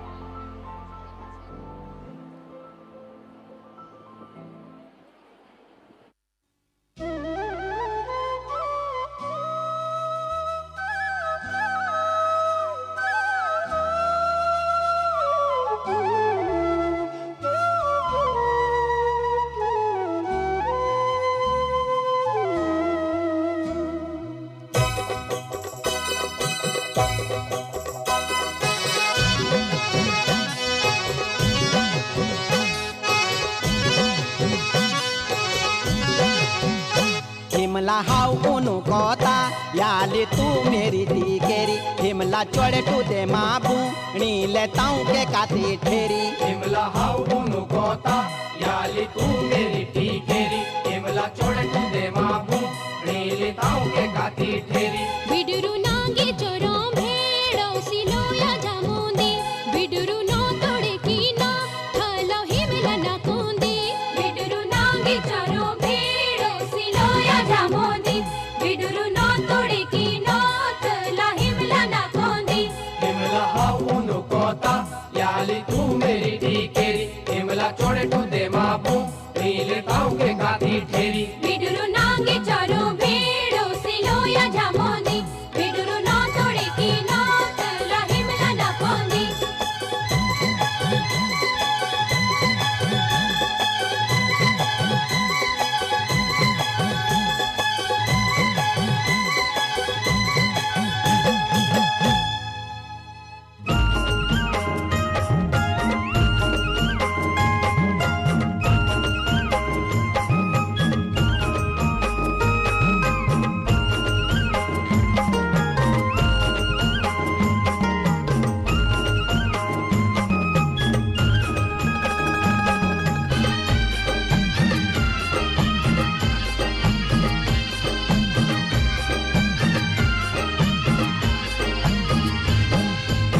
हिमला हाउ उनु कोता याली तू मेरी टीकेरी Himla चोड़े to दे माबू नीले ताऊ के काती ठेरी हिमला हाउ उनु कोता याली तू मेरी टीकेरी हिमला चोड़े तू दे माबू नीले ताऊ के काती ठेरी बिडुरु नांगे चोरों भेड़ों सिलोया जामुंदी बिडुरु नो तोड़े की ना चोड़े टूदे माबू नीले ताऊ के काती ठेरी बिडुरु नांगे चारो भेड़ो सिलो या जामोनी बिडुरु ना तोड़े की नात लाहिमला ना पोंदी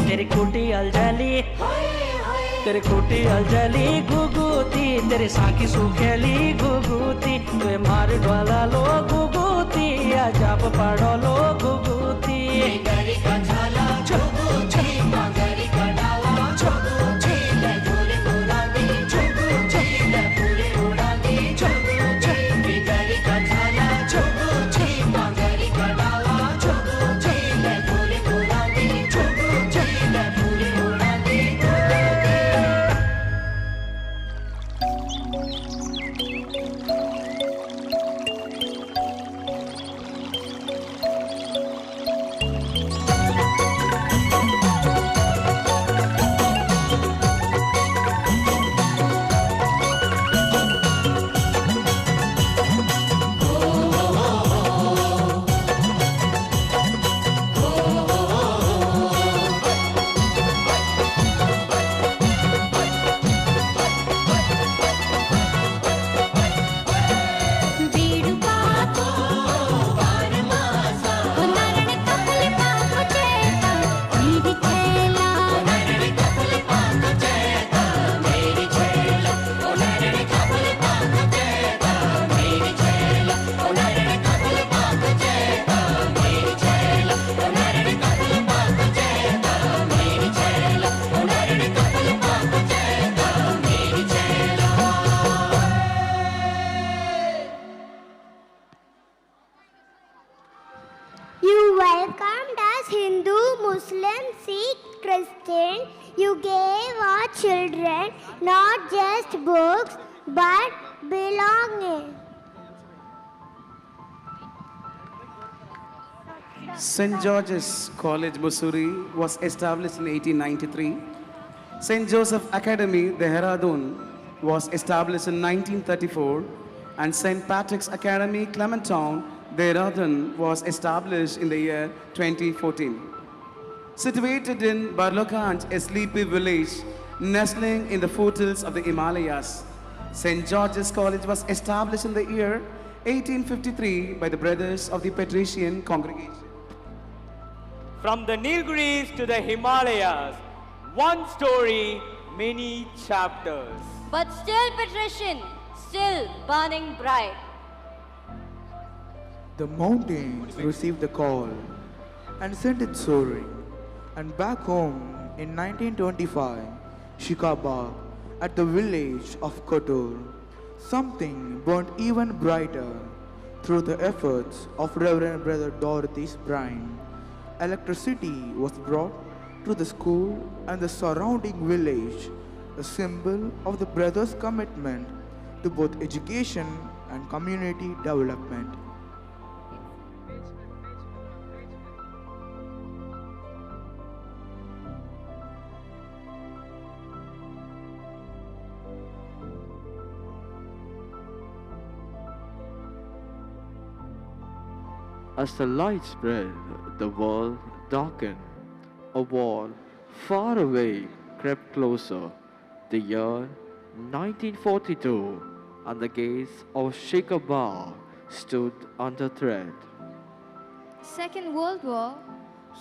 तेरी कुटी अलजली तेरी कुटी अलजली गुगुती तेरी साकी सुखेली गुगुती तुए मार डवाला लो गुगुती अजाब पड़ो लो गुगुती गरी का झाला गुगुती गरी का डाला गुगुती ले झूले उड़ाती गुगुती ले फूले उड़ाती गुगुती गरी का झाला गुगुती गरी का डाला गुगुती ले फूले उड़ाती गुगुती ले फूले उड़ाती You welcomed us Hindu, Muslim, Sikh, Christian. You gave our children not just books but belonging. St. George's College, Mussoorie was established in 1893. St. Joseph Academy, Dehradun was established in 1934. And St. Patrick's Academy, Clementown, Dehradun was established in the year 2014. Situated in Barlokand, a sleepy village nestling in the foothills of the Himalayas, St. George's College was established in the year 1853 by the brothers of the Patrician congregation. From the Nilgiris to the Himalayas, one story, many chapters. But still patrician, still burning bright. The mountains received the call and sent it soaring. And back home in 1925, Shikabag, at the village of Kotor, something burned even brighter through the efforts of Reverend Brother Dorothy's brain. Electricity was brought to the school and the surrounding village, a symbol of the brothers' commitment to both education and community development. As the light spread, the world darkened. A wall far away crept closer. The year 1942, and the gates of Shikabag stood under threat. Second World War,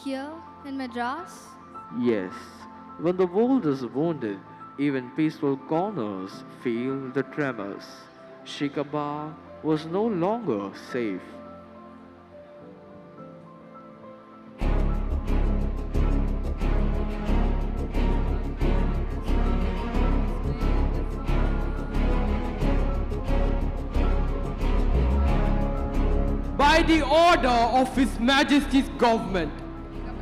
here in Madras? Yes, when the world is wounded, even peaceful corners feel the tremors. Shikabag was no longer safe. by the order of His Majesty's government,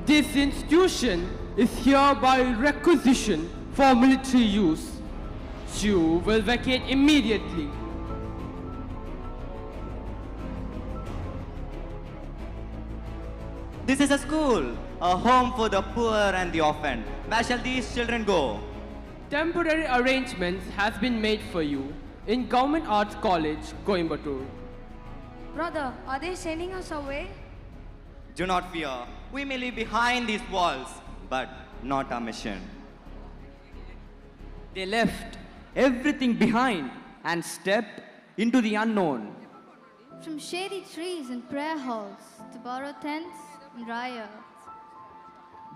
this institution is hereby requisitioned for military use. You will vacate immediately. This is a school, a home for the poor and the orphan. Where shall these children go? Temporary arrangements has been made for you in Government Arts College, Coimbatore. Brother, are they sending us away? Do not fear. We may leave behind these walls, but not our mission. They left everything behind and stepped into the unknown. From shady trees and prayer halls to borrowed tents and riots.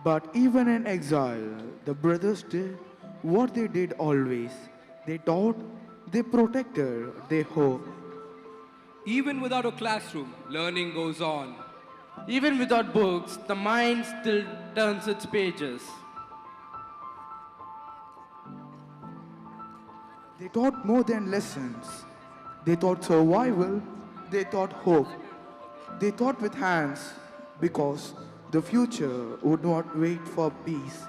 But even in exile, the brothers did what they did always. They taught, they protected, they hoped. Even without a classroom, learning goes on. Even without books, the mind still turns its pages. They taught more than lessons. They taught survival, they taught hope. They taught with hands because the future would not wait for peace.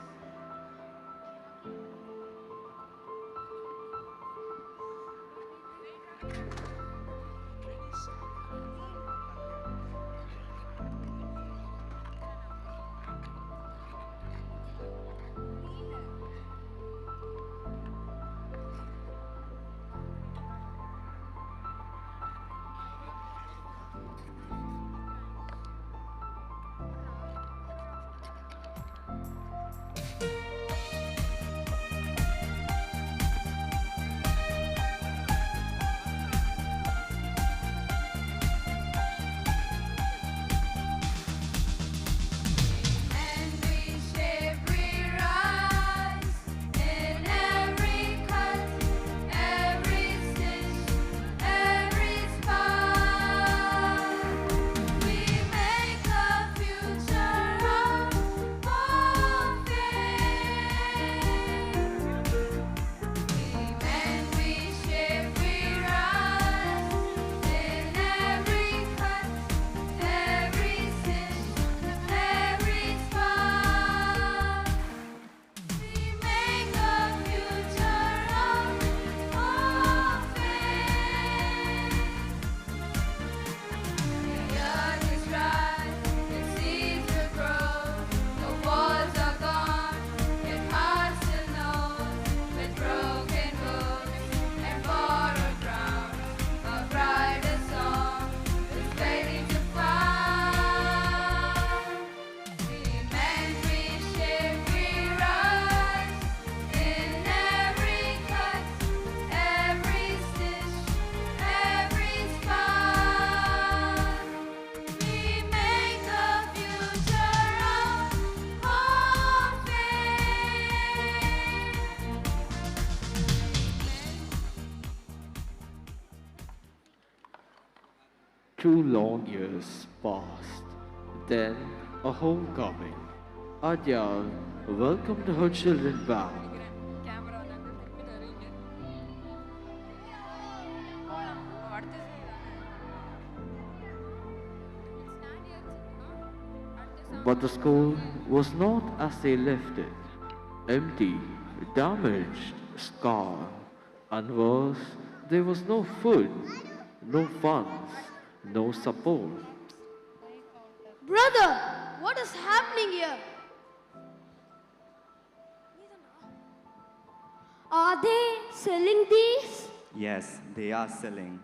Two long years passed. Then a homecoming. Adyal welcomed her children back. But the school was not as they left it. Empty, damaged, scarred, and worse, there was no food, no funds, no support. Brother, what is happening here? Are they selling these? Yes, they are selling.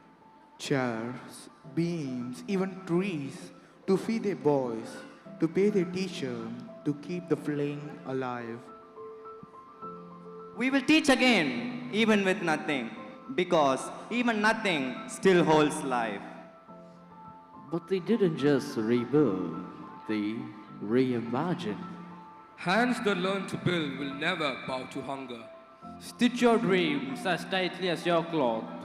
Chairs, beams, even trees to feed their boys, to pay their teacher, to keep the flame alive. We will teach again, even with nothing, because even nothing still holds life. But they didn't just rebuild, they reimagined. Hands that learn to build will never bow to hunger. Stitch your dreams as tightly as your cloth.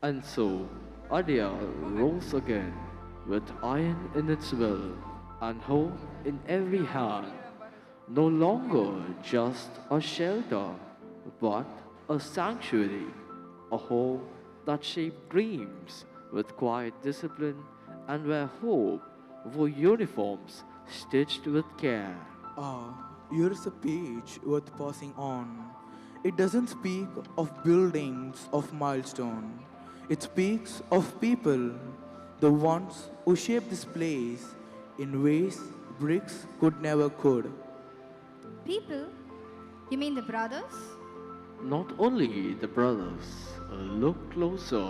And so, Adia rose again, with iron in its will and hope in every hand, no longer just a shelter, but a sanctuary, a home that shaped dreams with quiet discipline and where hope wore uniforms stitched with care. Ah, here is a page worth passing on. It doesn't speak of buildings of milestone. It speaks of people, the ones who shaped this place in ways bricks could never could. People? You mean the brothers? Not only the brothers, look closer.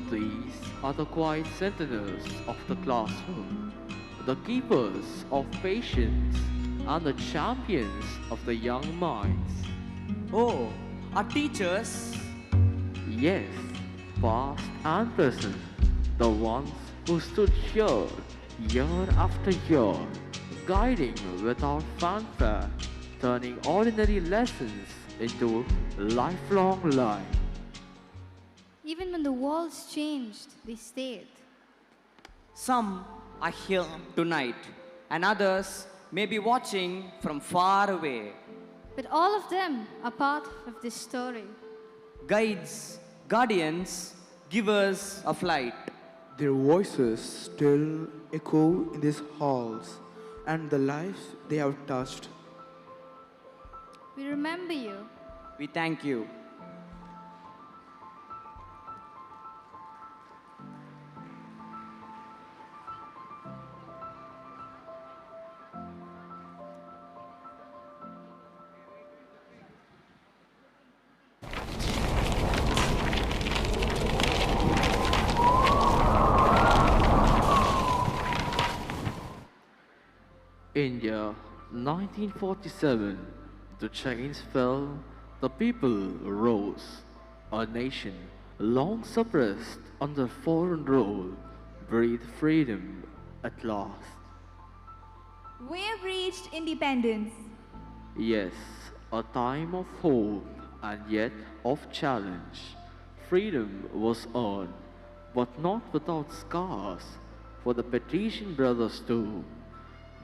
These are the quiet sentinels of the classroom, the keepers of patience, and the champions of the young minds. Oh, our teachers? Yes, past and present, the ones who stood here year after year, guiding without fanfare, turning ordinary lessons into lifelong life. Even when the walls changed, they stayed. Some are here tonight, and others may be watching from far away. But all of them are part of this story. Guides, guardians, givers of light. Their voices still echo in these halls and the lives they have touched. We remember you. We thank you. India, 1947. The chains fell, the people rose. A nation, long suppressed under foreign rule, breathed freedom at last. We have reached independence. Yes, a time of hope and yet of challenge. Freedom was earned, but not without scars, for the Petition brothers too.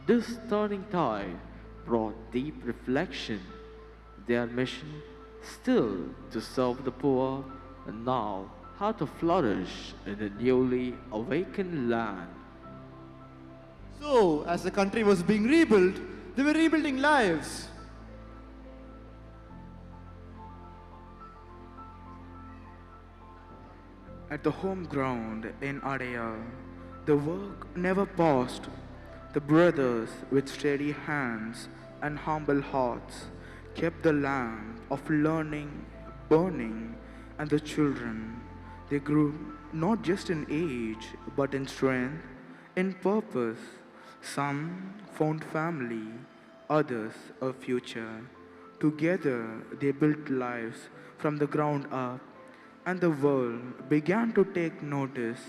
This turning tide brought deep reflection. Their mission still to serve the poor, and now how to flourish in a newly awakened land. So, as the country was being rebuilt, they were rebuilding lives. At the home ground in Adaya, the work never paused. The brothers, with steady hands and humble hearts, kept the lamp of learning burning, and the children, they grew not just in age, but in strength, in purpose. Some found family, others a future. Together they built lives from the ground up, and the world began to take notice.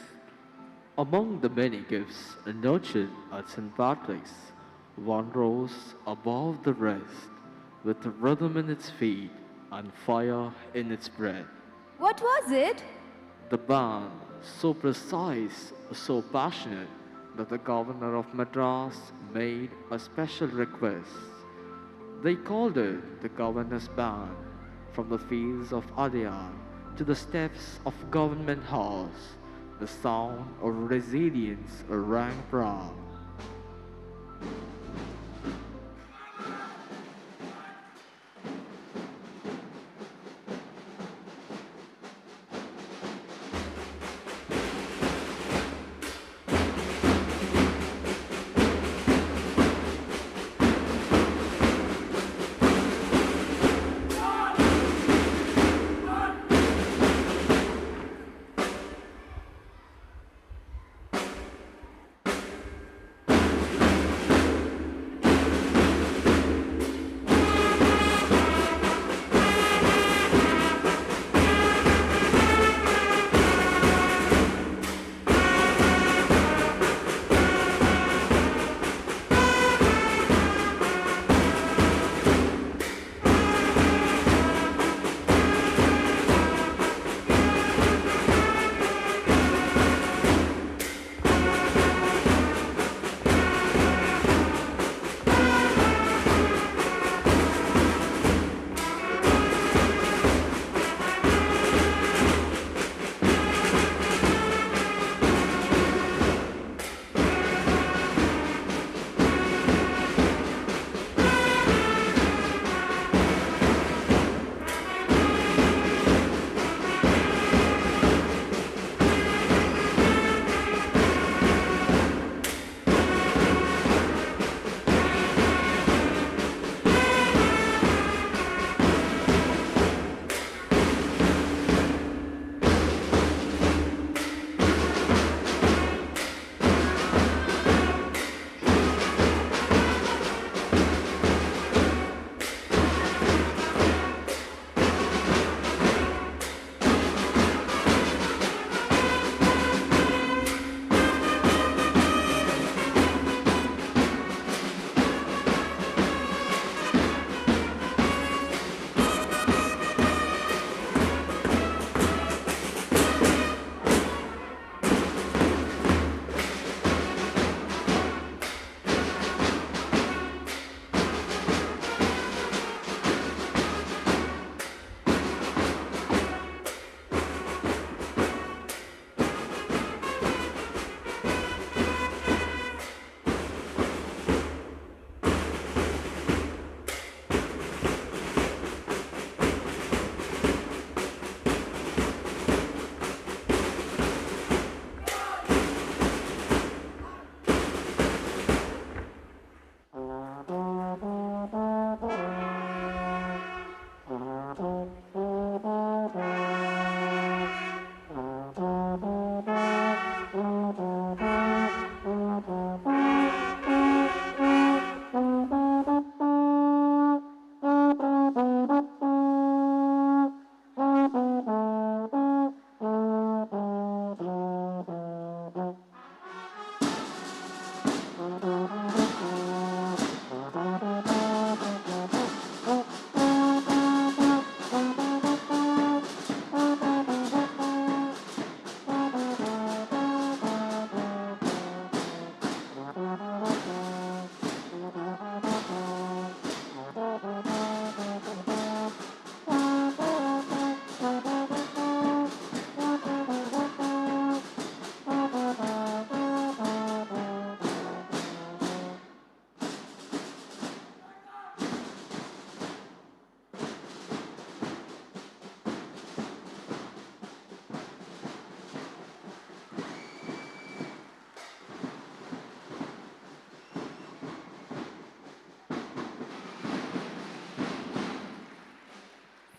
Among the many gifts nurtured at St.PATRICK'S, one rose above the rest, with rhythm in its feet and fire in its breath. What was it? The band, so precise, so passionate, that the governor of Madras made a special request. They called it the Governor's Band, from the fields of Adyar to the steps of Government House. The sound of resilience rang proud.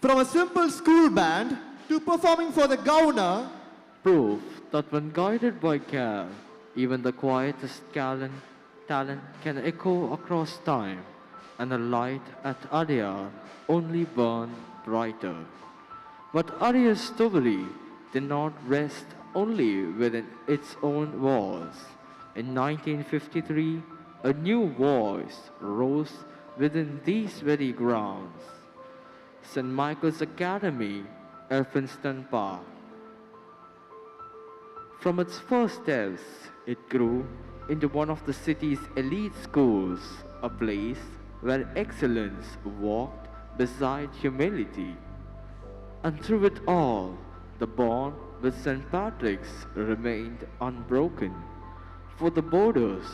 From a simple school band to performing for the governor, Proof that when guided by care, even the quietest talent can echo across time, and a light at Adyar only burned brighter. But Adyar's story did not rest only within its own walls. In 1953, a new voice rose within these very grounds. St. Michael's Academy, Elphinstone Park. From its first steps, it grew into one of the city's elite schools, a place where excellence walked beside humility. And through it all, the bond with St. Patrick's remained unbroken. For the boarders,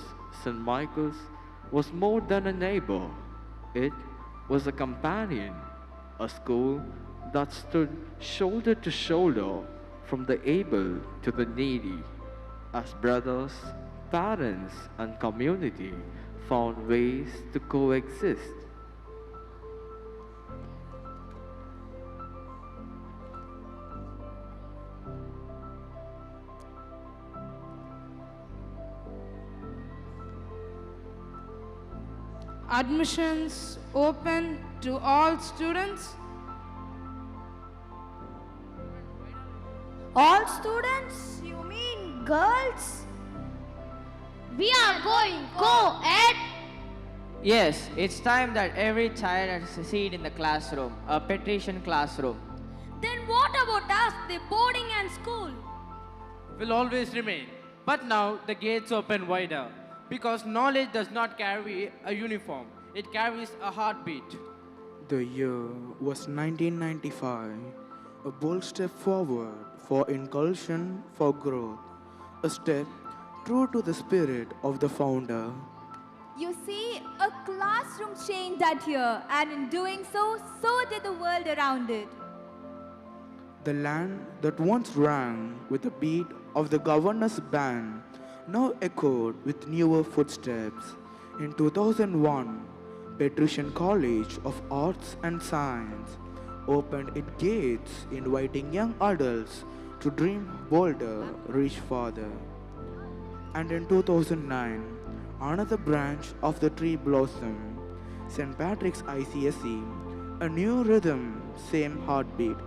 St. Michael's was more than a neighbor. It was a companion, a school that stood shoulder to shoulder from the able to the needy, as brothers, parents, and community found ways to coexist. Admissions open to all students. All students? You mean girls? We are going co-ed. Yes, it's time that every child has a seat in the classroom, a patrician classroom. Then what about us, the boarding and school? Will always remain. But now the gates open wider, because knowledge does not carry a uniform, it carries a heartbeat. The year was 1995, a bold step forward for inclusion, for growth, a step true to the spirit of the founder. You see, a classroom changed that year, and in doing so, so did the world around it. The land that once rang with the beat of the governor's band now echoed with newer footsteps. In 2001, Patrician College of Arts and Science opened its gates, inviting young adults to dream bolder, reach farther. And in 2009, another branch of the tree blossomed, St. Patrick's ICSE, a new rhythm, same heartbeat.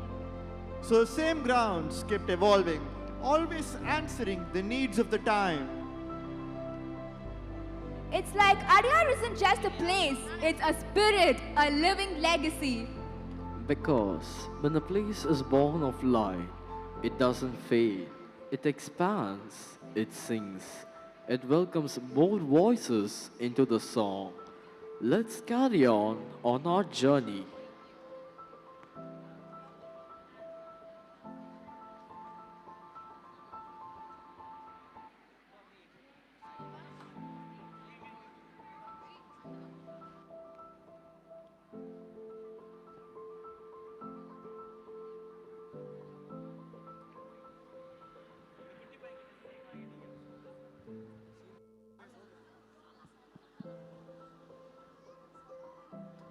so same grounds kept evolving, always answering the needs of the time. It's like Adyar isn't just a place, it's a spirit, a living legacy. Because when a place is born of light, it doesn't fade, it expands, it sings, it welcomes more voices into the song. Let's carry on our journey.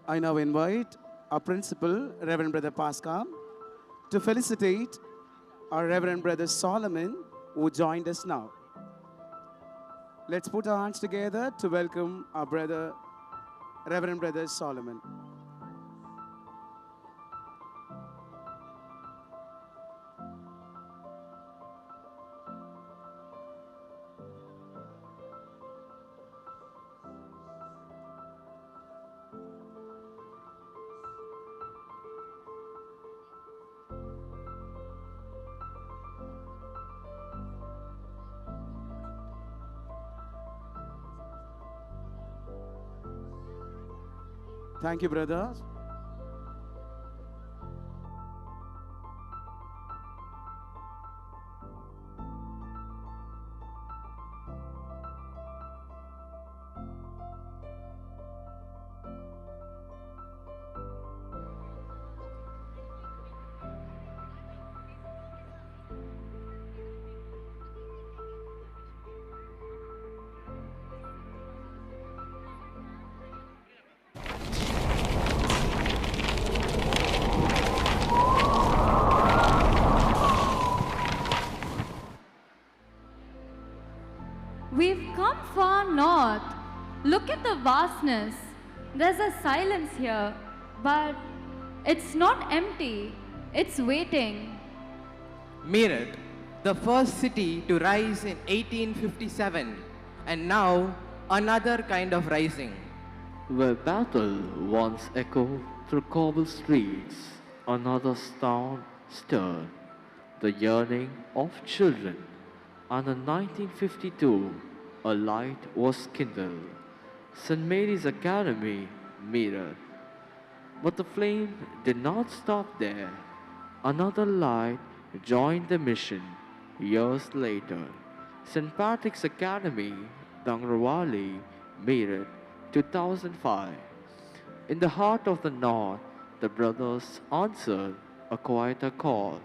I now invite our principal, Reverend Brother Pascal, to felicitate our Reverend Brother Solomon, who joined us now. Let's put our hands together to welcome our brother, Reverend Brother Solomon. Thank you, brothers. vastness. There's a silence here, but it's not empty, it's waiting. Meerut, the first city to rise in 1857, and now another kind of rising. Where battle once echoed through cobbled streets, another town stirred the yearning of children, and in 1952 a light was kindled. St. Mary's Academy, Meerut. But the flame did not stop there. Another light joined the mission years later. St. Patrick's Academy, Dangrawali, Meerut, 2005. In the heart of the North, the brothers answered a quieter call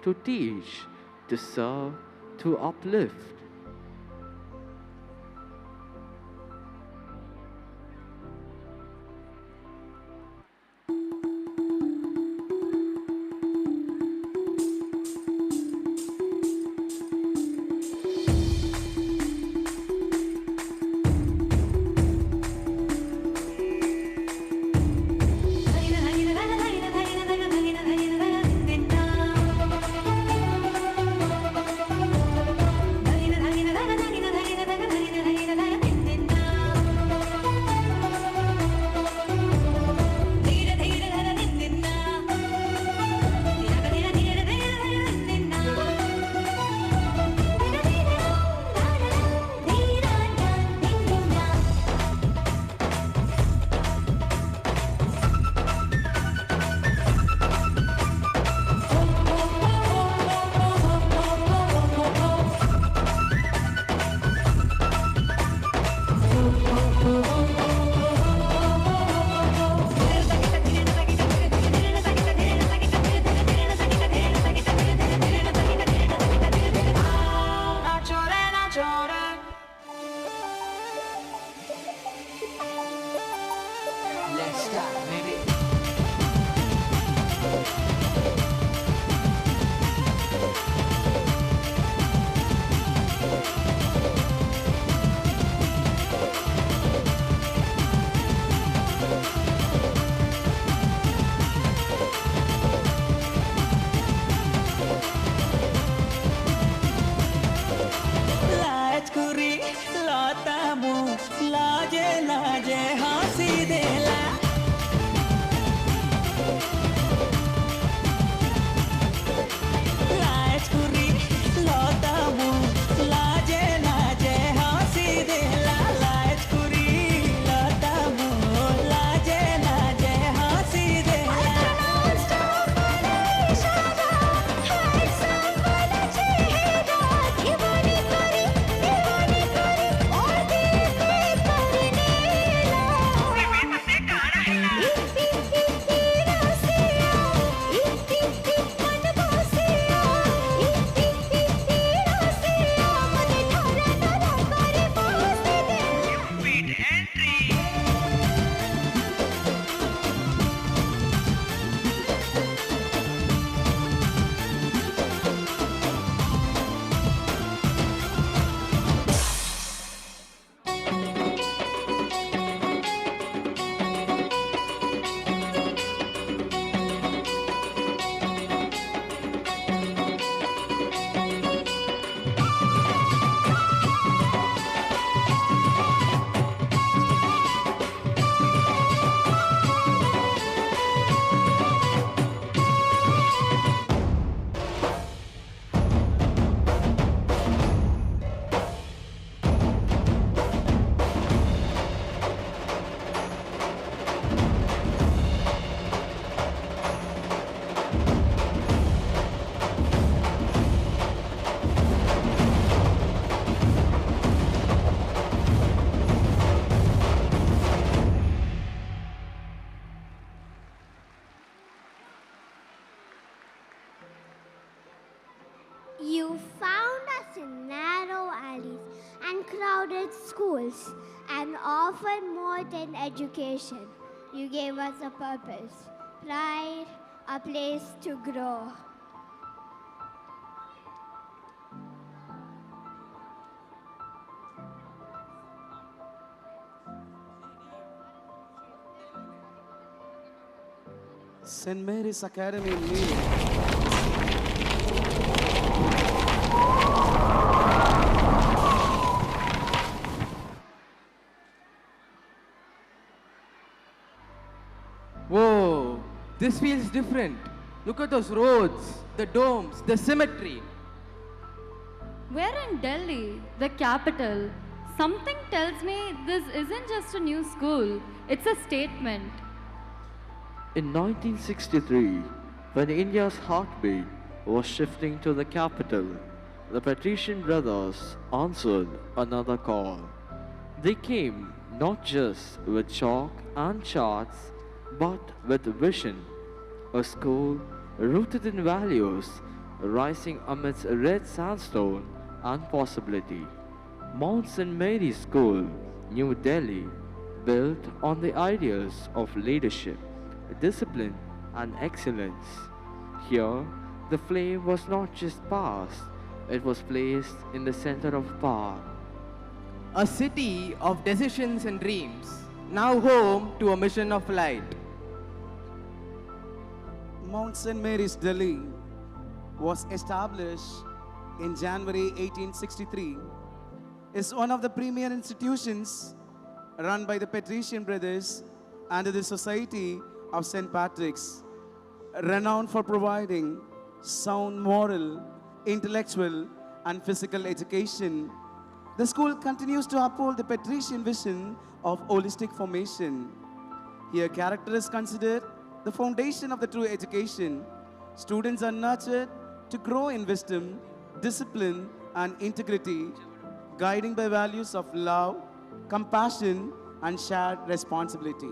to teach, to serve, to uplift. You found us in narrow alleys and crowded schools and offered more than education. You gave us a purpose, pride, a place to grow. St. Mary's Academy in New York. Whoa, this feels different. Look at those roads, the domes, the symmetry. We're in Delhi, the capital. Something tells me this isn't just a new school, it's a statement. In 1963, when India's heartbeat was shifting to the capital, the Patrician brothers answered another call. They came not just with chalk and charts, but with vision, a school rooted in values, rising amidst red sandstone and possibility. Mount St. Mary's School, New Delhi, built on the ideals of leadership, discipline, and excellence. Here, the flame was not just passed, it was placed in the center of power. A city of decisions and dreams, now home to a mission of light. Mount St. Mary's, Delhi was established in January 1863. Is one of the premier institutions run by the Patrician brothers under the Society of St. Patrick's, renowned for providing sound moral, intellectual, and physical education. The school continues to uphold the Patrician vision of holistic formation. Here, character is considered the foundation of the true education. Students are nurtured to grow in wisdom, discipline, and integrity, guiding by values of love, compassion, and shared responsibility.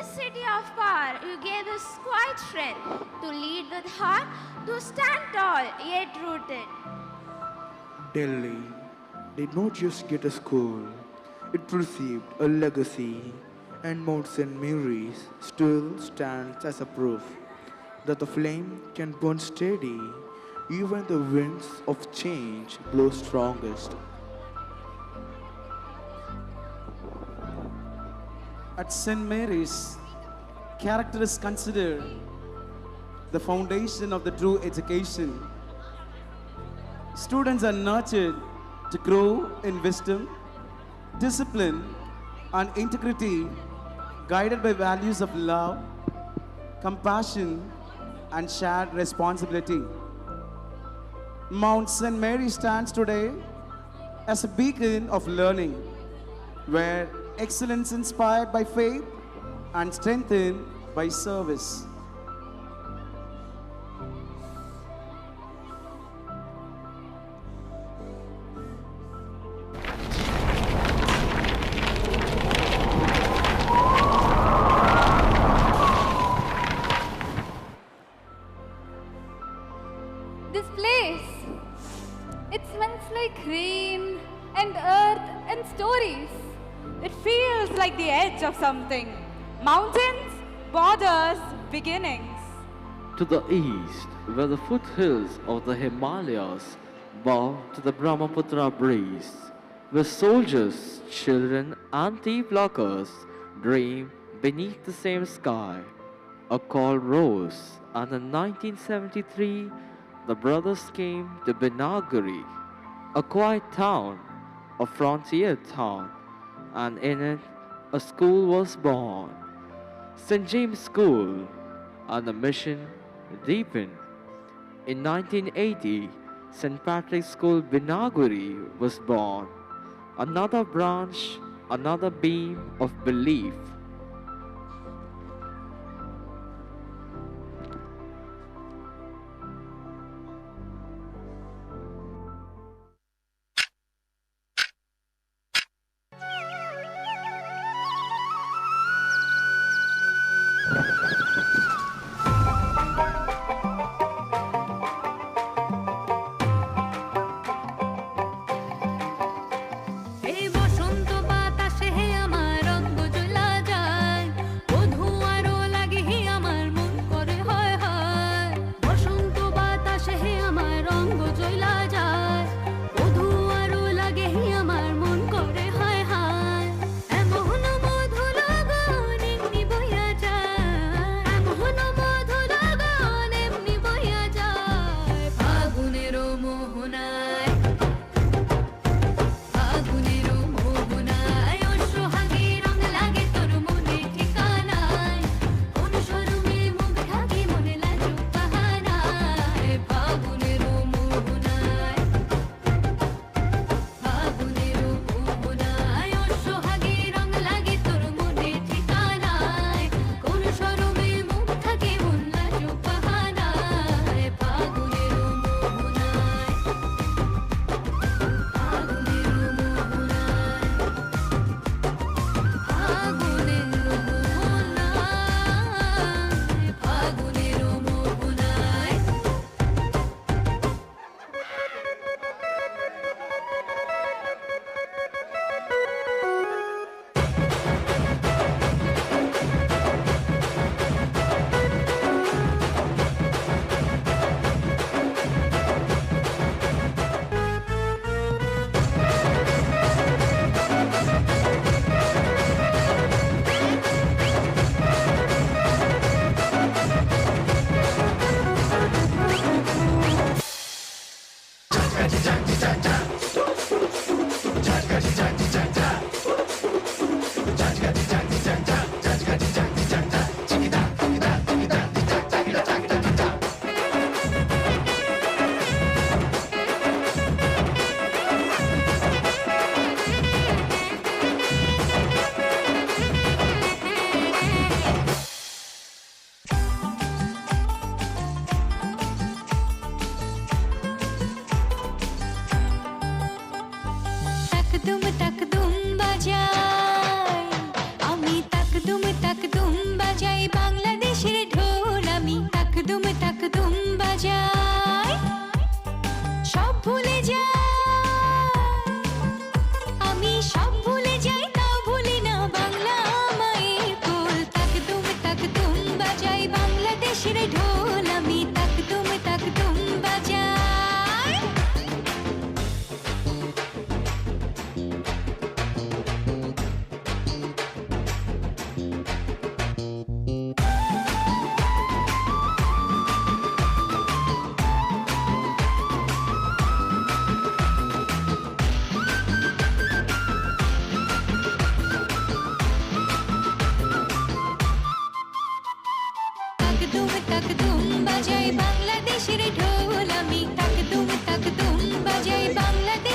this city of power, you gave us quiet strength to lead with heart, to stand tall yet rooted. Delhi did not just get a school, it received a legacy, and Mount St. Mary's still stands as a proof that the flame can burn steady even the winds of change blow strongest. At St. Mary's, character is considered the foundation of the true education. Students are nurtured to grow in wisdom, discipline, and integrity, guided by values of love, compassion, and shared responsibility. Mount St. Mary stands today as a beacon of learning, where excellence inspired by faith and strengthened by service. This place, it smells like rain and earth and stories. It feels like the edge of something. Mountains, borders, beginnings. To the east, where the foothills of the Himalayas bow to the Brahmaputra breeze, where soldiers, children, and thief lockers dream beneath the same sky, a call rose, and in 1973, the brothers came to Binaguri, a quiet town, a frontier town, and in it a school was born, St. James School, and the mission deepened. In 1980, St. Patrick's School Binaguri was born, another branch, another beam of belief. এই বসন্ত বাতাসে হে আমার রঙ্গ জ্বলা যায়, বধূ আরো লাগে হে আমার মন করে হয় হয়। বসন্ত বাতাসে হে আমার রঙ্গ জ্বলা যায়, বধূ আরো লাগে হে আমার মন করে হয় হয়। এমন মধু লগন এমনি বইয়া যায়, এমন মধু লগন এমনি বইয়া যায়। ফাগুনের মোহনায়, ফাগুনের মোহনায় ওর সোহাগে রং লাগে তোর মনে ঠিকানায়। কোন শরমে মুখ ঢাকি মনে লাজুক বাহানায়। ফাগুনের মোহনায়, ফাগুনের মোহনায় ওর সোহাগে রং লাগে তোর মনে ঠিকানায়। কোন শরমে মুখ ঢাকি মন লাজুক বাহানায়। ফাগুনের মোহনায়, ফাগুনের মোহনায়।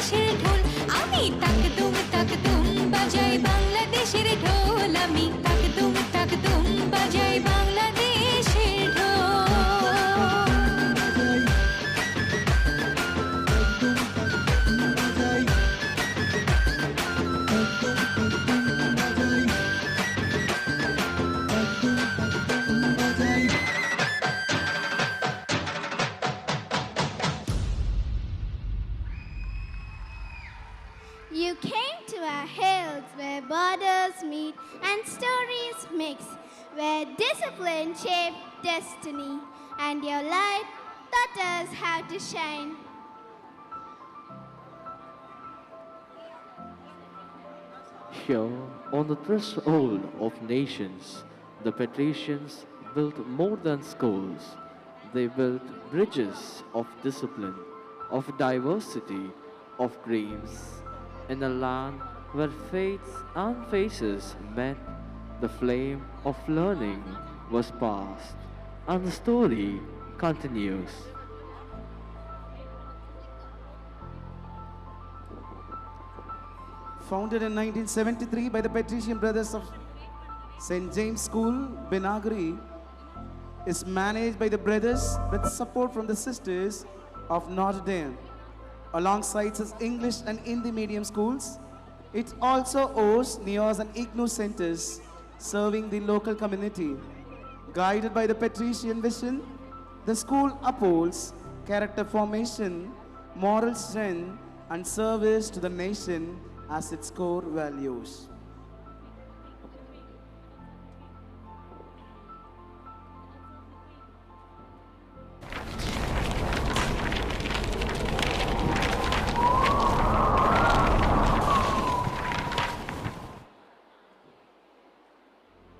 বাংলাদেশের ঢোল আমি তাকদুম তাকদুম বাজাই বাংলাদেশের ঢোল আমি তাকদুম তাকদুম বাজাই বাংলাদেশের ঢোল You came to our hills where borders meet and stories mix, where discipline shaped destiny, and your light taught us how to shine. Here, on the threshold of nations, the patricians built more than schools. They built bridges of discipline, of diversity, of dreams. In a land where faiths and faces met, the flame of learning was passed, and the story continues. Founded in 1973 by the Patrician Brothers of St. James School, Benagri, is managed by the brothers with support from the sisters of Notre Dame. Alongside its English and Hindi medium schools, it also hosts NEOS and IGNO centers serving the local community. Guided by the Patrician vision, the school upholds character formation, moral strength, and service to the nation as its core values.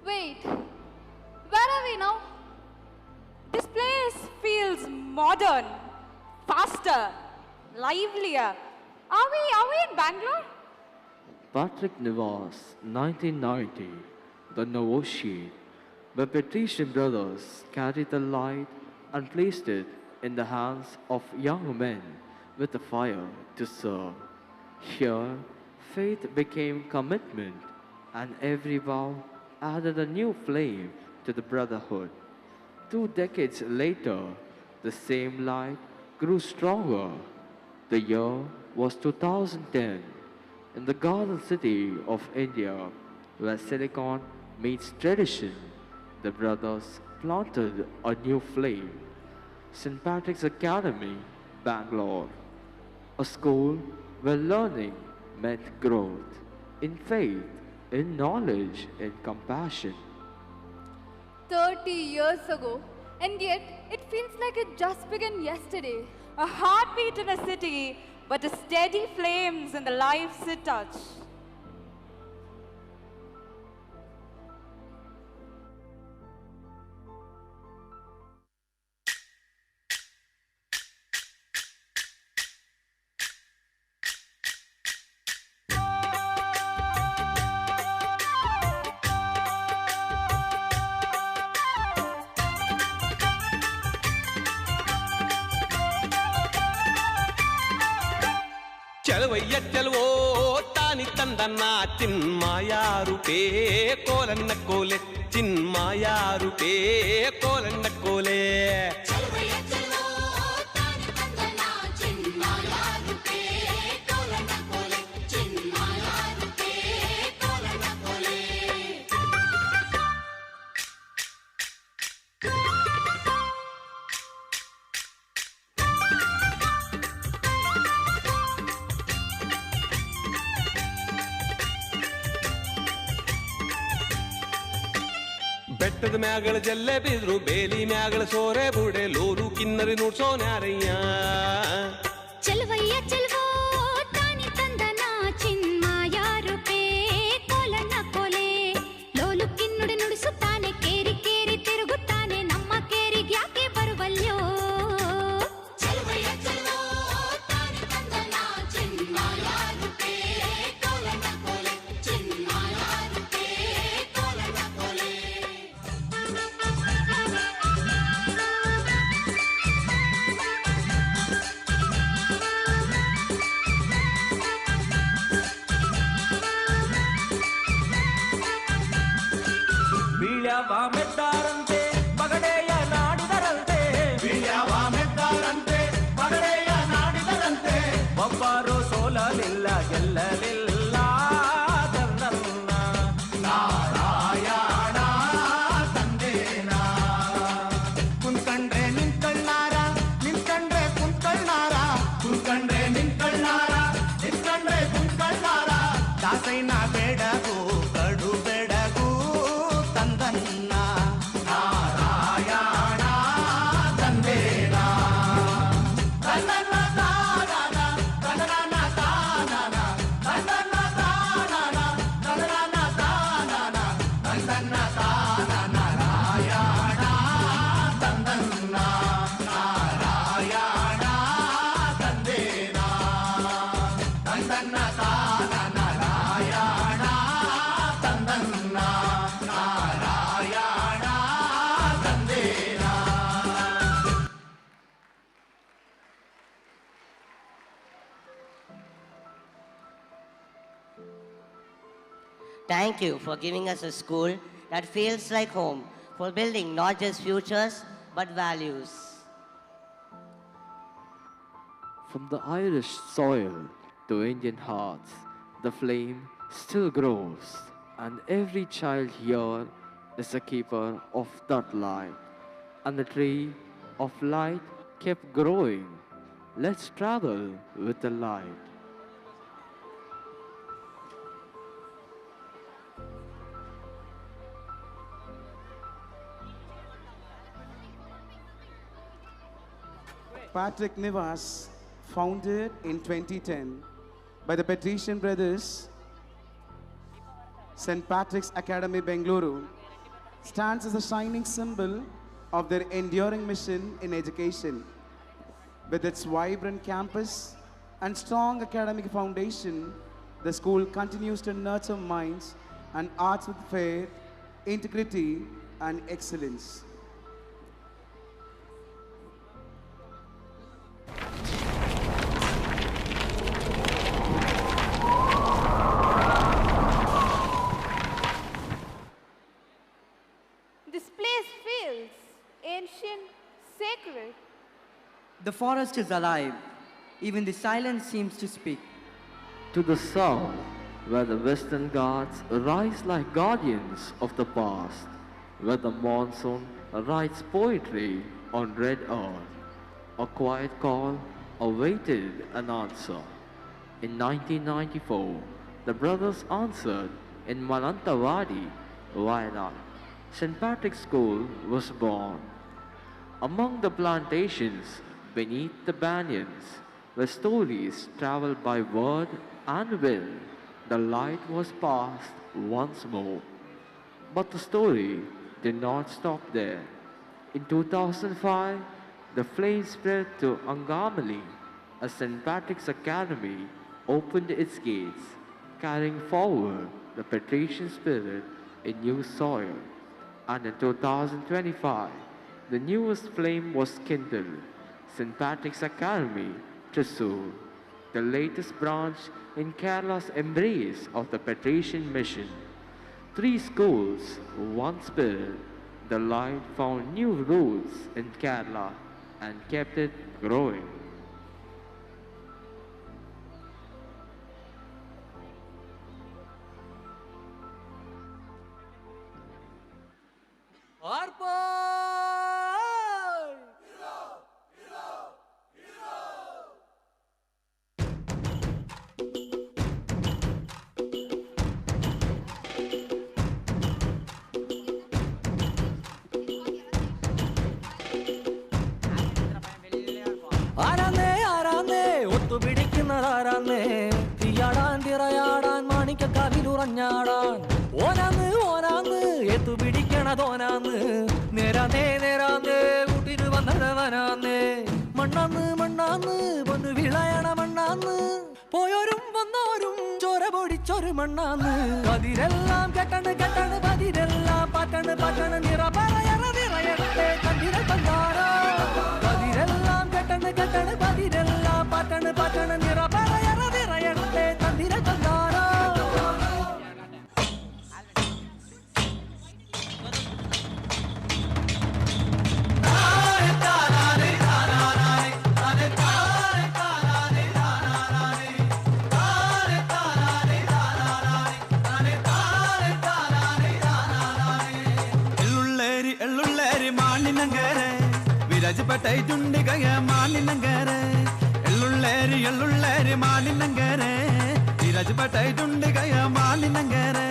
Wait, where are we now? This place feels modern, faster, livelier. Are we in Bangalore? Patrick Nivas, 1990, the novitiate. The Patrician brothers carried the light and placed it in the hands of young men with a fire to serve. Here, faith became commitment, and every vow added a new flame to the brotherhood. 2 decades later, the same light grew stronger. The year was 2010. In the Garden City of India, where silicon meets tradition, the brothers planted a new flame. St. Patrick's Academy, Bangalore, a school where learning met growth, in faith, in knowledge, in compassion. 30 years ago, and yet it feels like it just began yesterday. A heartbeat in a city, but a steady flames in the lives it touched. చలవయ్య చలవో తాని తందన్న చిన్మాయారుపే కోలన్న కోలే చిన్మాయారుపే కోలన్న కోలే ಬೆಟ್ಟದ ಮ್ಯಾಗಳ ಜಲ್ಲೆ ಬಿದ್ರು ಬೇಲಿ ಮ್ಯಾಗಳ ಸೋರೆ ಬುಡೆ ಲೋರು ಕಿನ್ನರಿ ನುಡ್ಸೋನ್ಯಾರಯ್ಯ ಚಲವಯ್ಯ ಚಲವೋ ತಾನಿ ತಂದನ ಚಿನ್ಮಾಯಾರುಪೇ ಕೋಲನ್ನ ಕೋಲೆ ಲೋಲು ಕಿನ್ನುಡಿ ನುಡಿಸುತ್ತಾನೆ ಕೇರಿ ಕೇರಿ ತಿರುಗುತ್ತಾನೆ ನಮ್ಮ ಕೇರಿಗೆ ಯಾಕೆ ಬರುವಲ್ಯೋ ಒಬ್ಬರು ಸೋಲಲಿಲ್ಲ ಗೆಲ್ಲಲಿಲ್ಲ ತಂದನ್ನ ನಾರಾಯಣ ತಂದೇನ ಕುಂತ್ಕಂಡ್ರೆ ನಿಂತ್ಕಳ್ನಾರ ನಿಂತ್ಕಂಡ್ರೆ ಕುಂತ್ಕಳ್ನಾರ ಕುಂತ್ಕಂಡ್ರೆ ನಿಂತ್ಕಳ್ನಾರ ನಿಂತ್ಕಂಡ್ರೆ ಕುಂತ್ಕಳ್ನಾರ ದಾಸೈನ ಬೇಡಗು ಕಡು ಬೇಡಗು ತಂದನ್ನ ನಾರಾಯಣ ತಂದೇನ ತಂದನ್ನ ತಾನನ ತಂದನ ತಾನನ ತಂದನ್ನ ತಾನನ ತಂದನ ತಾನನ ತಂದನ್ನ ತಾನನ ನಾರಾಯಣ ತಂದನ್ನ ನಾರಾಯಣ ತಂದೇನ ತಂದನ್ನ ತಾನನ ನಾರಾಯಣ ತಂದನ್ನ Narayana ತಂದೇನ. Thank you for giving us a school that feels like home, for building not just futures but values. From the Irish soil to Indian hearts, the flame still grows, and every child here is a keeper of that light. And the tree of light kept growing. Let's travel with the light. Patrick Nivas, founded in 2010 by the Patrician brothers, St. Patrick's Academy, Bengaluru, stands as a shining symbol of their enduring mission in education. With its vibrant campus and strong academic foundation, the school continues to nurture minds and arts with faith, integrity, and excellence. This place feels ancient, sacred. The forest is alive. Even the silence seems to speak. To the south, where the western Ghats rise like guardians of the past, where the monsoon writes poetry on red earth, a quiet call awaited an answer. In 1994, the brothers answered in Manantawadi, Wayanad. St. Patrick's School was born. Among the plantations, beneath the banyans, where stories traveled by word and will, the light was passed once more. But the story did not stop there. In 2005, the flame spread to Angamali as St. Patrick's Academy opened its gates, carrying forward the patrician spirit in new soil. And in 2025, the newest flame was kindled, St. Patrick's Academy, Thrissur, the latest branch in Kerala's embrace of the patrician mission. 3 schools, one spirit, the light found new roots in Kerala and kept it growing. ആരാന്നേ ആരാന്നേ ഒത്തുപിടിക്കുന്നതാരാന്നേ തീയാടാൻ തിറയാടാൻ മാണിക്കക്കാവിലുറഞ്ഞാടാൻ ഓനാന്ന് ഓനാന്ന് എത്തുപിടിക്കണതോനാന്ന് നേരാന്നേ നേരാന്നേ കൂട്ടിന് വന്നതവനാന്നേ മണ്ണാന്ന് മണ്ണാന്ന് വന്ന് വിളയണ മണ്ണാന്ന് പോയോരും വന്നോരും ചോര പൊടിച്ചൊരു മണ്ണാന്ന് പതിരെല്ലാം കെട്ടണ് കെട്ടണ് പതിരെല്ലാം പാറ്റണ് പാറ്റണ് നിറ പറയണ നിറയട്ടെ കണ്ടിര കണ്ടാരോ പതിരെല്ലാം കെട്ടണ് കെട്ടണ് പതിരെല്ലാം പാറ്റണ് പാറ്റണ് നിറ പറയണ നിറയട്ടെ കണ്ടിര കണ്ടാരോ പട്ടൈ ചുണ്ടികയ മാനിനങ്കരെ എള്ളുള്ളേരി മാനിനങ്കരെ Dheeraj പട്ടൈ ചുണ്ടികയ മാനിനങ്കരെ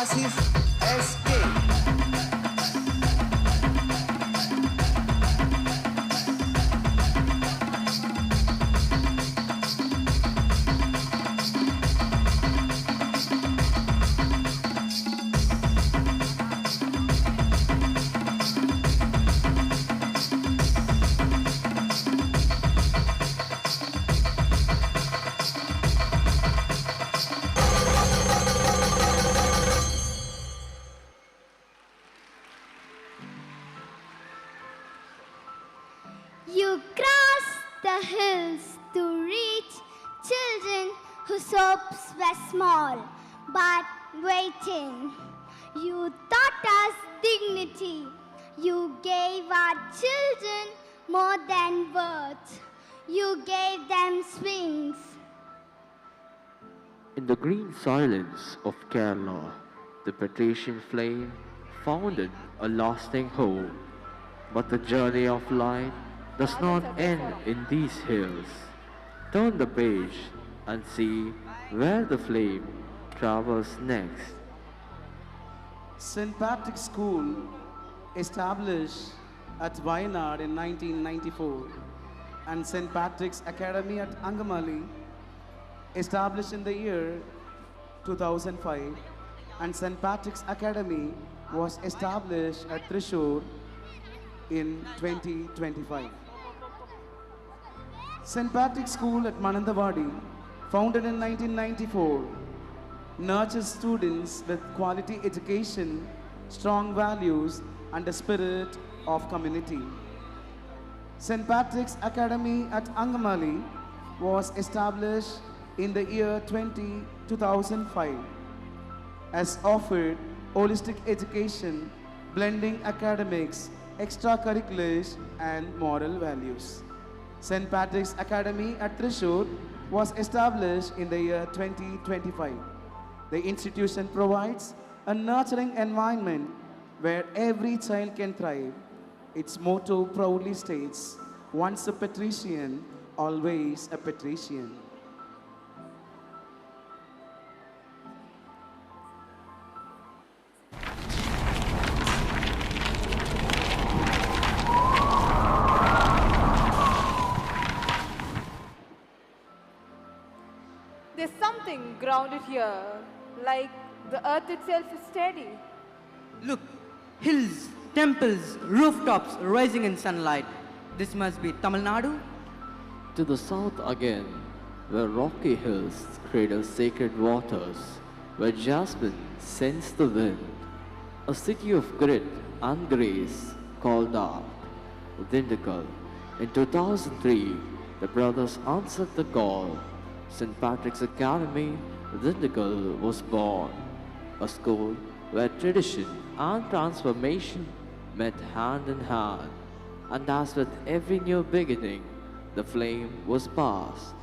Asif SK. You cross the hills to reach children whose hopes were small but waiting. You taught us dignity. You gave our children more than words. You gave them swings. In the green silence of Kerala, the patrician flame founded a lasting hope. But the journey of light does not end in these hills. Turn the page and see where the flame travels next. St. Patrick's School, established at Wayanad in 1994, and St. Patrick's Academy at Angamali, established in the year 2005, and St. Patrick's Academy was established at Thrissur in 2025. St. Patrick's School at Mananthavadi, founded in 1994, nurtures students with quality education, strong values, and a spirit of community. St. Patrick's Academy at Angamali was established in the year 2005, has offered holistic education, blending academics, extracurriculars, and moral values. St. Patrick's Academy at Thrissur was established in the year 2025. The institution provides a nurturing environment where every child can thrive. Its motto proudly states, "Once a patrician, always a patrician." There's something grounded here, like the earth itself is steady. Look, hills, temples, rooftops rising in sunlight. This must be Tamil Nadu. To the south again, where rocky hills cradle sacred waters, where jasmine scents the wind, a city of grit and grace called out, Dindigul. In 2003, the brothers answered the call. St. Patrick's Academy, Dindigul was born, a school where tradition and transformation met hand in hand, and as with every new beginning, the flame was passed.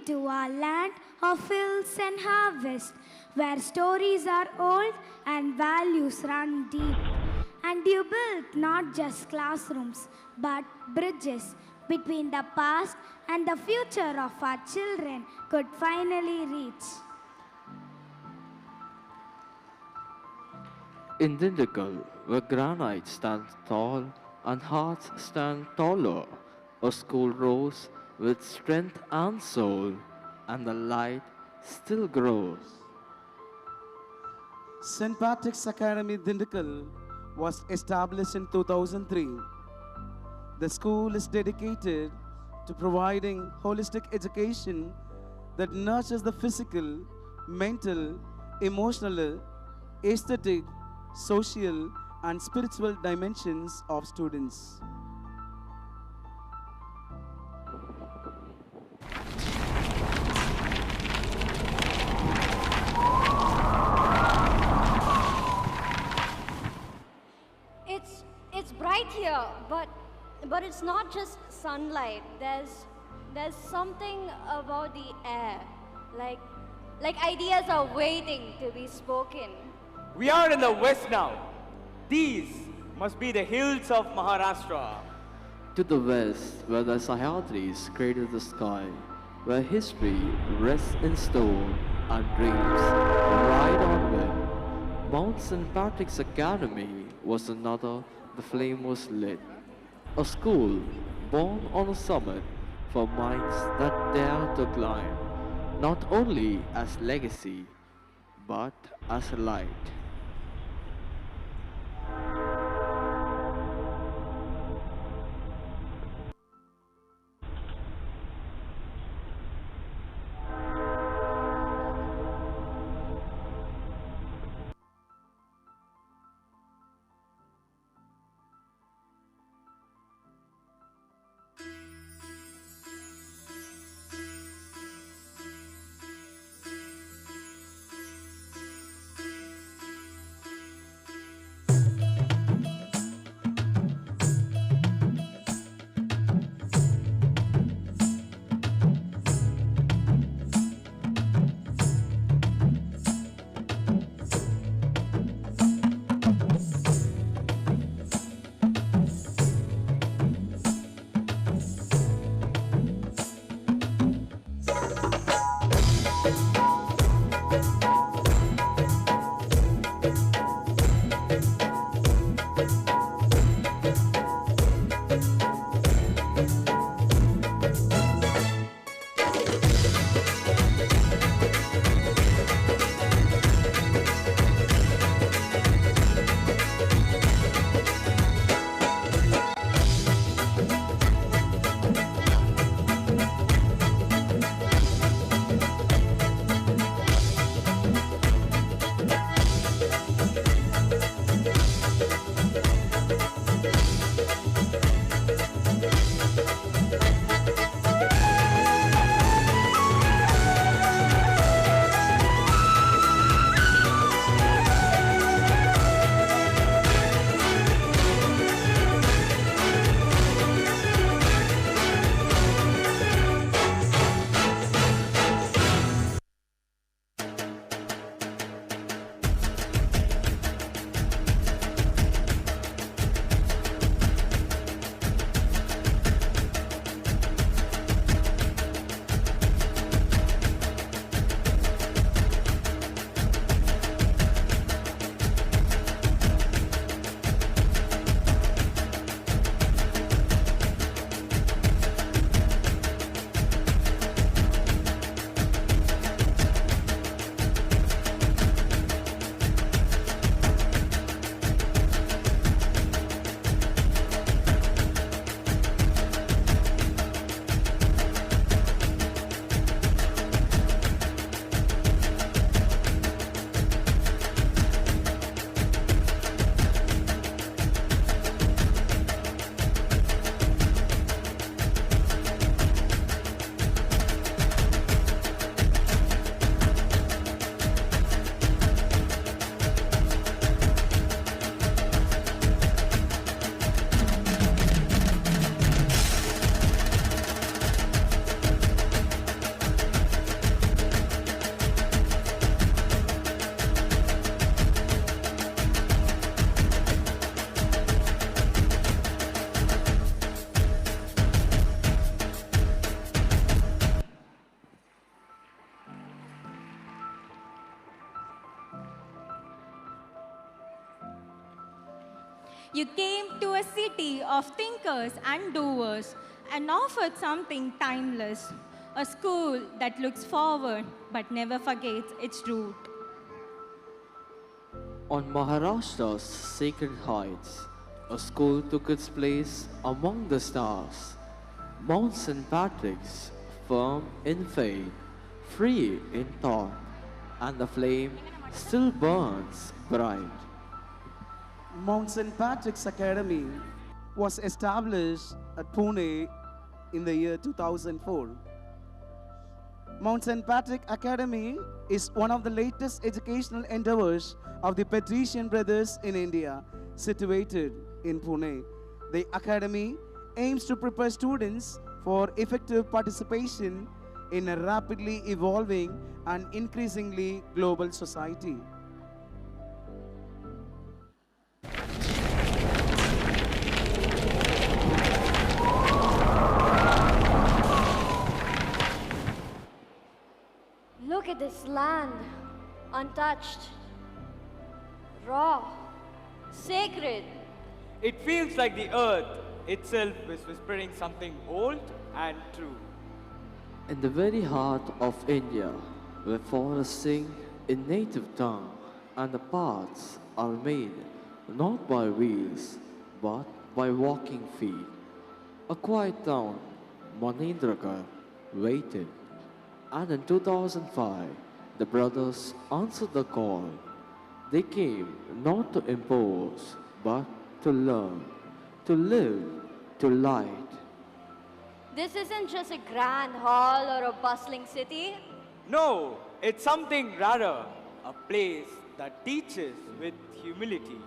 to our land of fields and harvest, where stories are old and values run deep. And you built not just classrooms, but bridges between the past and the future of our children could finally reach. In Dindigul, where granite stands tall and hearts stand taller, a school rose with strength and soul, and the light still grows. St. Patrick's Academy Dindigul was established in 2003. The school is dedicated to providing holistic education that nurtures the physical, mental, emotional, aesthetic, social, and spiritual dimensions of students. It's bright here, but it's not just sunlight. There's something about the air, like ideas are waiting to be spoken. We are in the west now. These must be the hills of Maharashtra. To the west, where the Sahyadris cradle the sky, where history rests in stone and dreams ride on wind, Mount St. Patrick's Academy was another. The flame was lit. A school born on a summit for minds that dare to climb, not only as legacy, but as a light. You came to a city of thinkers and doers and offered something timeless, a school that looks forward but never forgets its root. On Maharashtra's sacred heights, a school took its place among the stars. Mount St. Patrick's, firm in faith, free in thought, and the flame still burns bright. Mount St. Patrick's Academy was established at Pune in the year 2004. Mount St. Patrick Academy is one of the latest educational endeavors of the Patrician brothers in India, situated in Pune. The academy aims to prepare students for effective participation in a rapidly evolving and increasingly global society. Look at this land, untouched, raw, sacred. It feels like the earth itself is whispering something old and true. In the very heart of India, where forests sing in native tongue and the paths are made not by wheels but by walking feet, a quiet town, Manindragarh, waited. And in 2005, the brothers answered the call. They came not to impose, but to learn, to live, to light. This isn't just a grand hall or a bustling city. No, it's something rarer, a place that teaches with humility.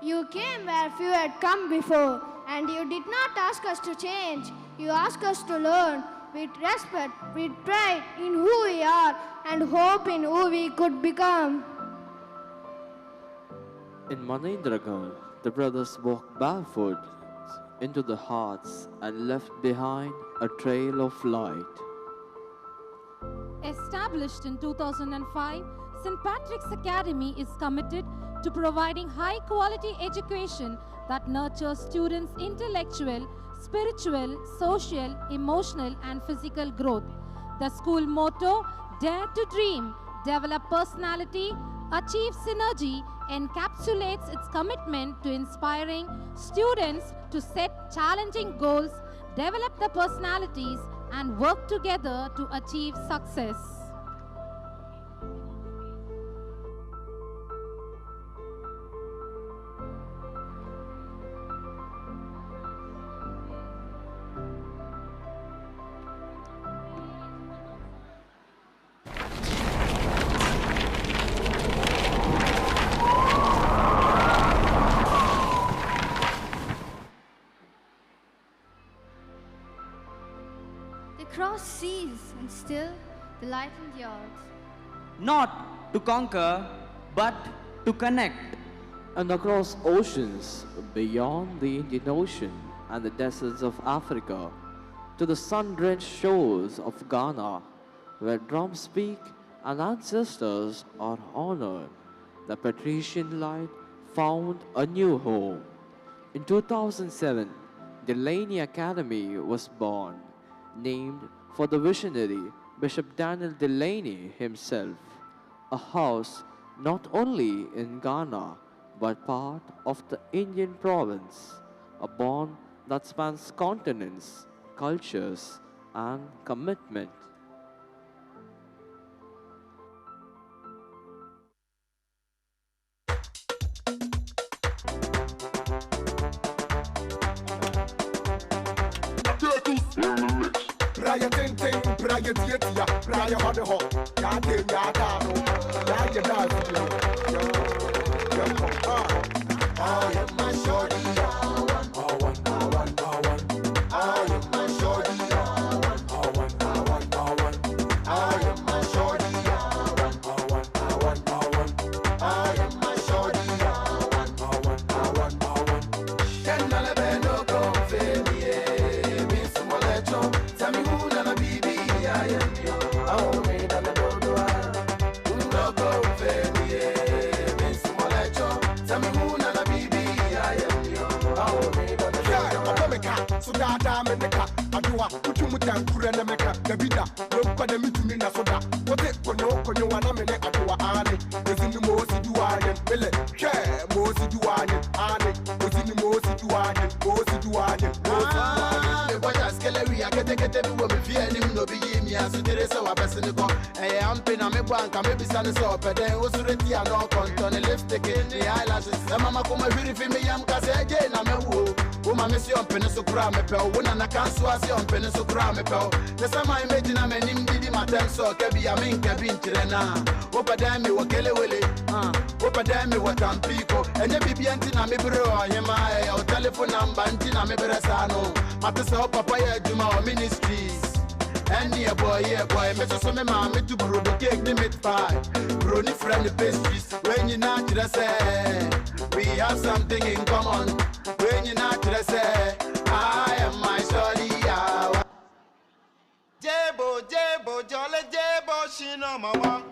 You came where few had come before, and you did not ask us to change. You asked us to learn with respect, with pride in who we are, and hope in who we could become. In Manindragarh, the brothers walked barefoot into the hearts and left behind a trail of light. Established in 2005, St. Patrick's Academy is committed to providing high-quality education that nurtures students' intellectual, spiritual, social, emotional, and physical growth. The school motto, Dare to Dream, Develop Personality, Achieve Synergy, encapsulates its commitment to inspiring students to set challenging goals, develop their personalities, and work together to achieve success. They cross seas and still the light endures. Not to conquer, but to connect. And across oceans, beyond the Indian Ocean and the deserts of Africa, to the sun-drenched shores of Ghana, where drums speak and ancestors are honored, the patrician light found a new home. In 2007, Delaney Academy was born, named for the visionary Bishop Daniel Delaney himself, a house not only in Ghana but part of the Indian province, a bond that spans continents, cultures, and commitment. Braya ting ting, braya tietia, braya hot ho, ya ting ya da no, ya ya da ya I am my shorty, I want, I am my shorty, I want, I am my shorty, I want, I am my shorty, I want. Can I be no confirm? Tell me who na baby I am yo. Oh me na do do I. No go fair me small lecho. Tell me who na baby I am yo. Oh me na do do I. Yeah, meka so da me neka. Adua kutumu tankure na meka. Davida no kwa de mitumi na soda. Wote konyo wana me ne adua ane. Ezini mo si duayen. Mele ke mo si duayen ane. Ezini mo si duayen. Mo si duayen. We are getting me fear him no be me as there is our best in the go. I'm pin on me bank, maybe sun is up, and then was ready and all content lipstick in the eyelashes. And Mamma come very for me, I'm again. I'm a woo. Woman, miss your penis of gram, when I can't swass your penis of gram. The summer imagine I'm an indie matter, so Kabi, I mean, cabin Tirena. Opa damn me, what Kelly Willie, Opa damn me, what I'm people, and the baby antina me bro, or telephone number, antina me brasano. Matasa Papaya Juma Ministries. And yeah boy, Mr. Some mammy to brew the cake, the meat pie. Brony friendly pastries. When you not say, we have something in common. When you not say, I am my shorty. Jebo, jolly Jebo, she know mama.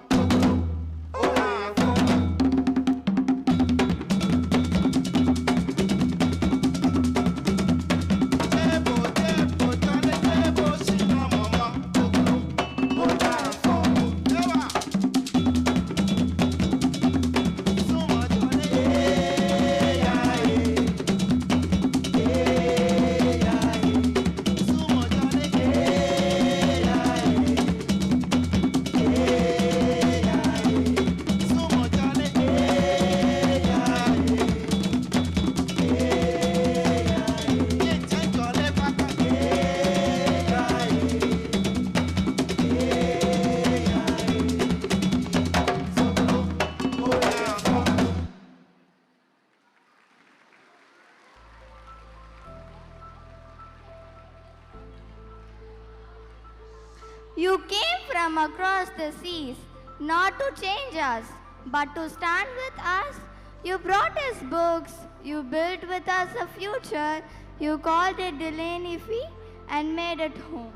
You came from across the seas, not to change us, but to stand with us. You brought us books, you built with us a future, You called it Delaney Fee and made it home.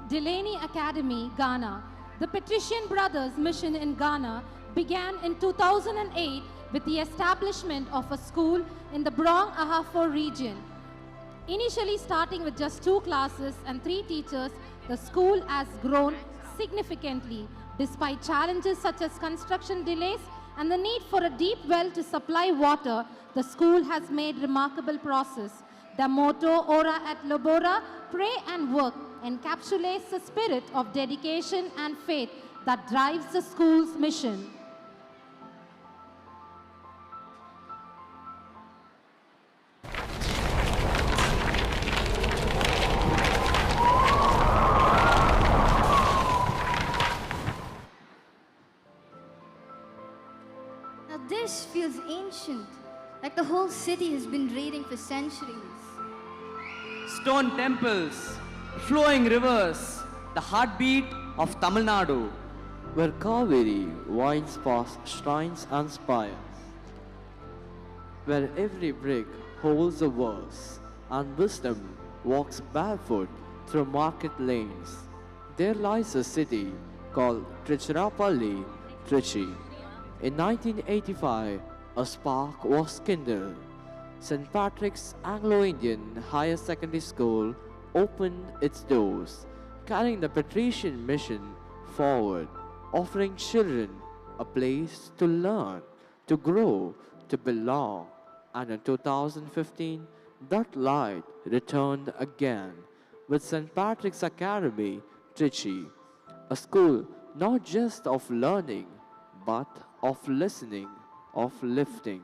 Delaney Academy, Ghana. The Patrician Brothers mission in Ghana began in 2008 with the establishment of a school in the Brong Ahafo region. Initially starting with just 2 classes and 3 teachers, the school has grown significantly despite challenges such as construction delays and the need for a deep well to supply water. The school has made remarkable progress. The motto, Ora et Labora, pray and work, encapsulates the spirit of dedication and faith that drives the school's mission. Now this feels ancient, like the whole city has been raiding for centuries. Stone temples, flowing rivers, the heartbeat of Tamil Nadu. Where Kaveri winds past shrines and spires, where every brick holds a verse and wisdom walks barefoot through market lanes, there lies a city called Tiruchirappalli, Trichy. In 1985, a spark was kindled. St. Patrick's Anglo-Indian Higher Secondary School opened its doors, carrying the patrician mission forward, offering children a place to learn, to grow, to belong. And in 2015, that light returned again with St. Patrick's Academy, Trichy, a school not just of learning, but of listening, of lifting.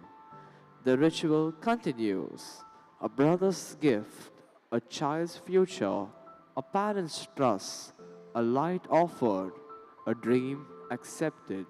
The ritual continues. A brother's gift, a child's future, a parent's trust, a light offered, a dream accepted.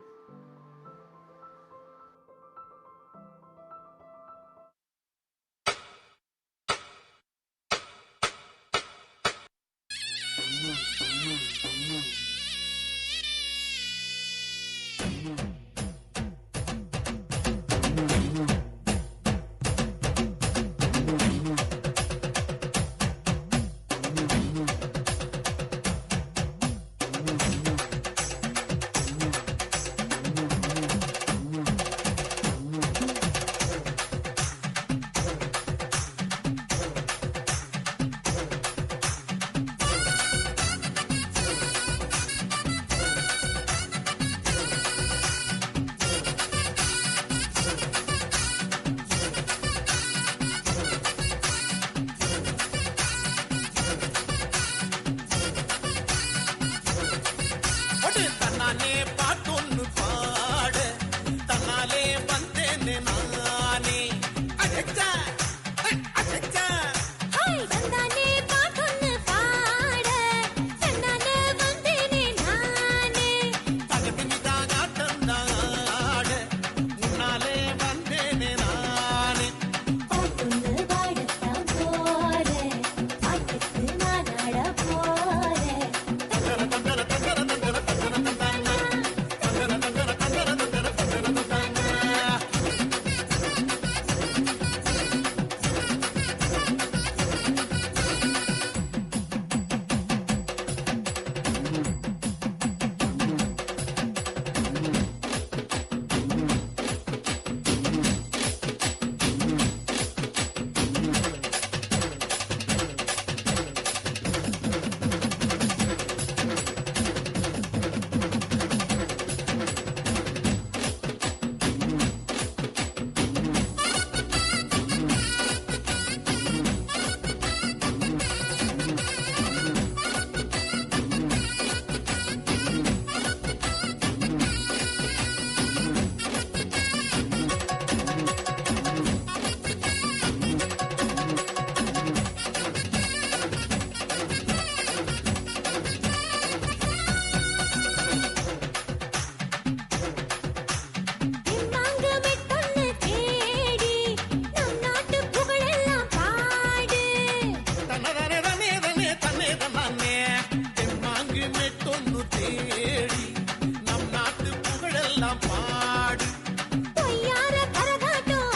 பொய்யார Karakattam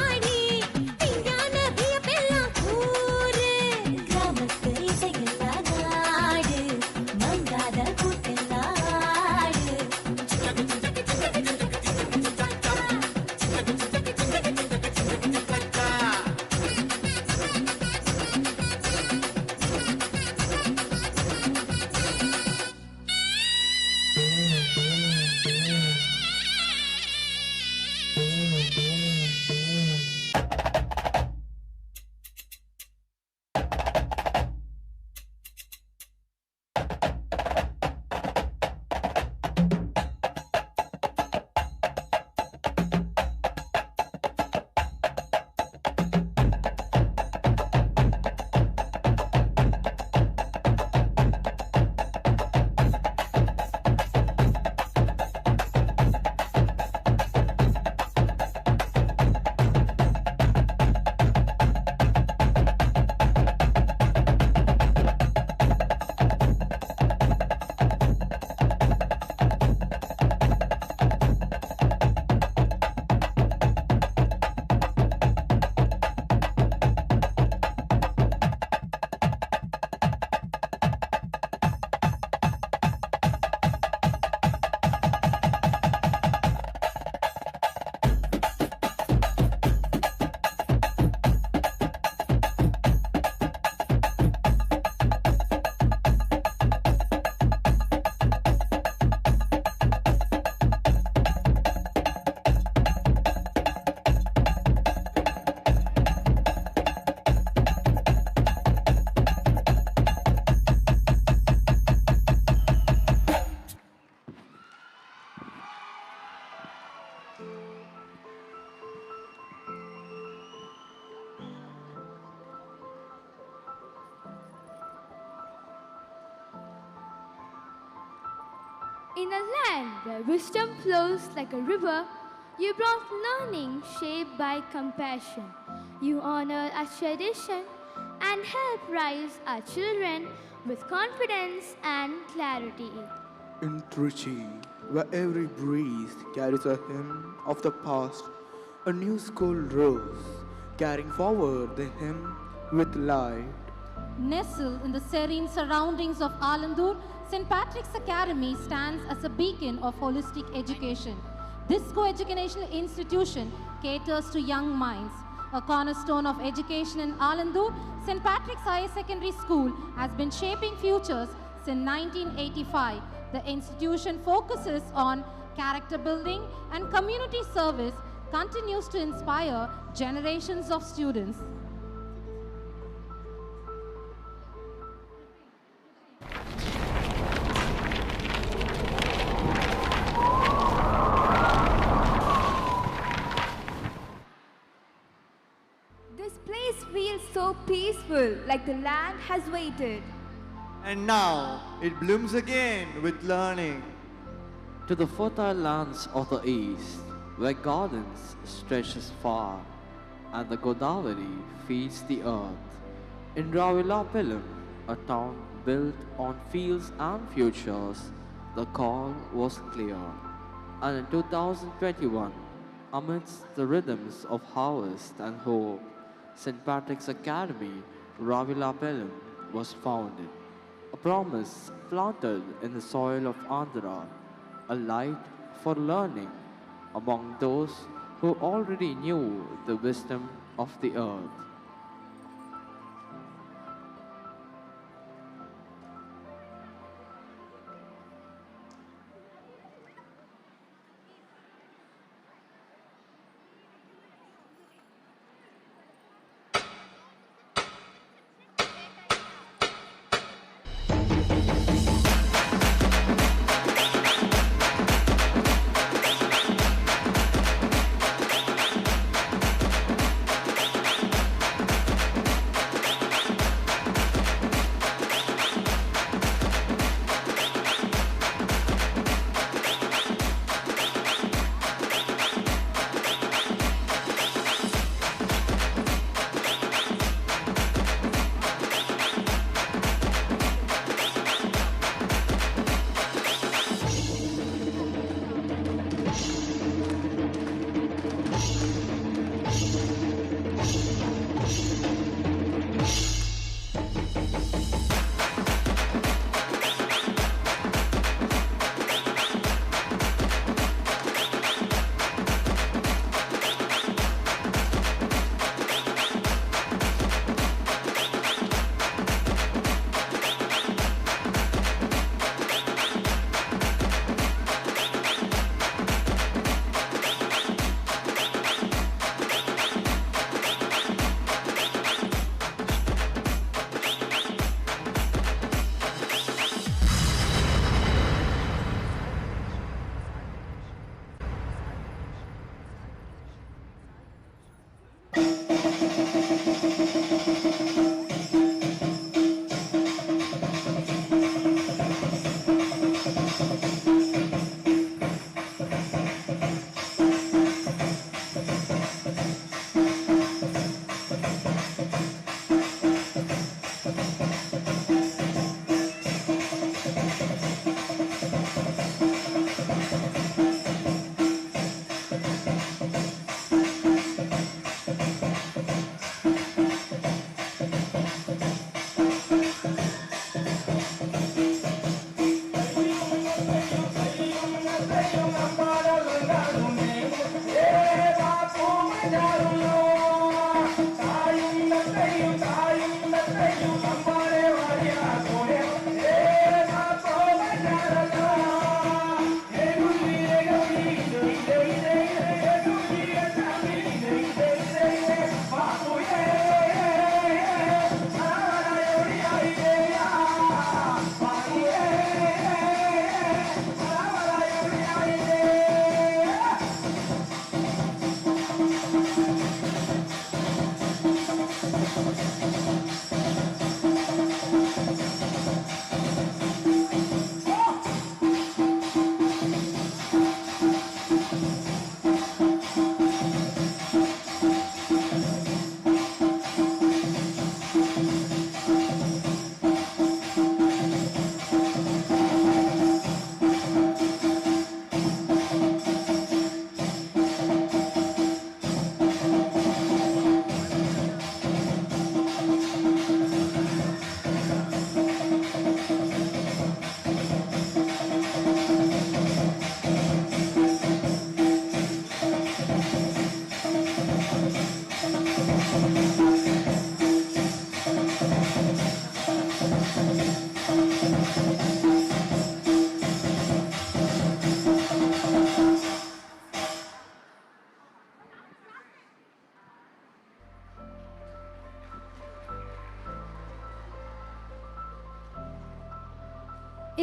Aadi In a land where wisdom flows like a river, you brought learning shaped by compassion. You honor our tradition and help rise our children with confidence and clarity. In Trichy, where every breeze carries a hymn of the past, a new school rose, carrying forward the hymn with light. Nestled in the serene surroundings of Alandur, St. Patrick's Academy stands as a beacon of holistic education. This co-educational institution caters to young minds. A cornerstone of education in Alandur, St. Patrick's Higher Secondary School has been shaping futures since 1985. The institution focuses on character building and community service, continues to inspire generations of students. This place feels so peaceful, like the land has waited. And now it blooms again with learning. To the fertile lands of the east, where gardens stretches far, and the Godavari feeds the earth. In Ravilapalam, a town built on fields and futures, the call was clear. And in 2021, amidst the rhythms of harvest and hope, St. Patrick's Academy, Ravilapalam, was founded. A promise planted in the soil of Andhra, a light for learning among those who already knew the wisdom of the earth.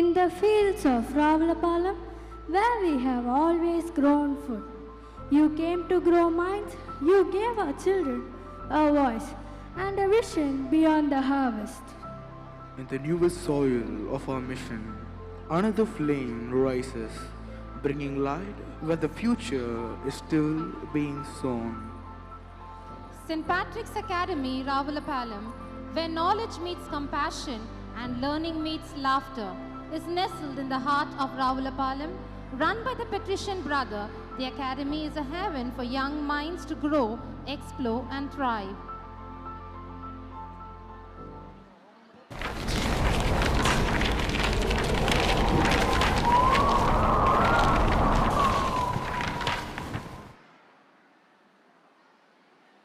in the fields of Ravalapalam, where we have always grown food. You came to grow minds, you gave our children a voice and a vision beyond the harvest. In the newest soil of our mission, another flame rises, bringing light where the future is still being sown. St. Patrick's Academy, Ravalapalam, where knowledge meets compassion and learning meets laughter, is nestled in the heart of Ravalapalam. Run by the patrician brother, the academy is a haven for young minds to grow, explore and thrive.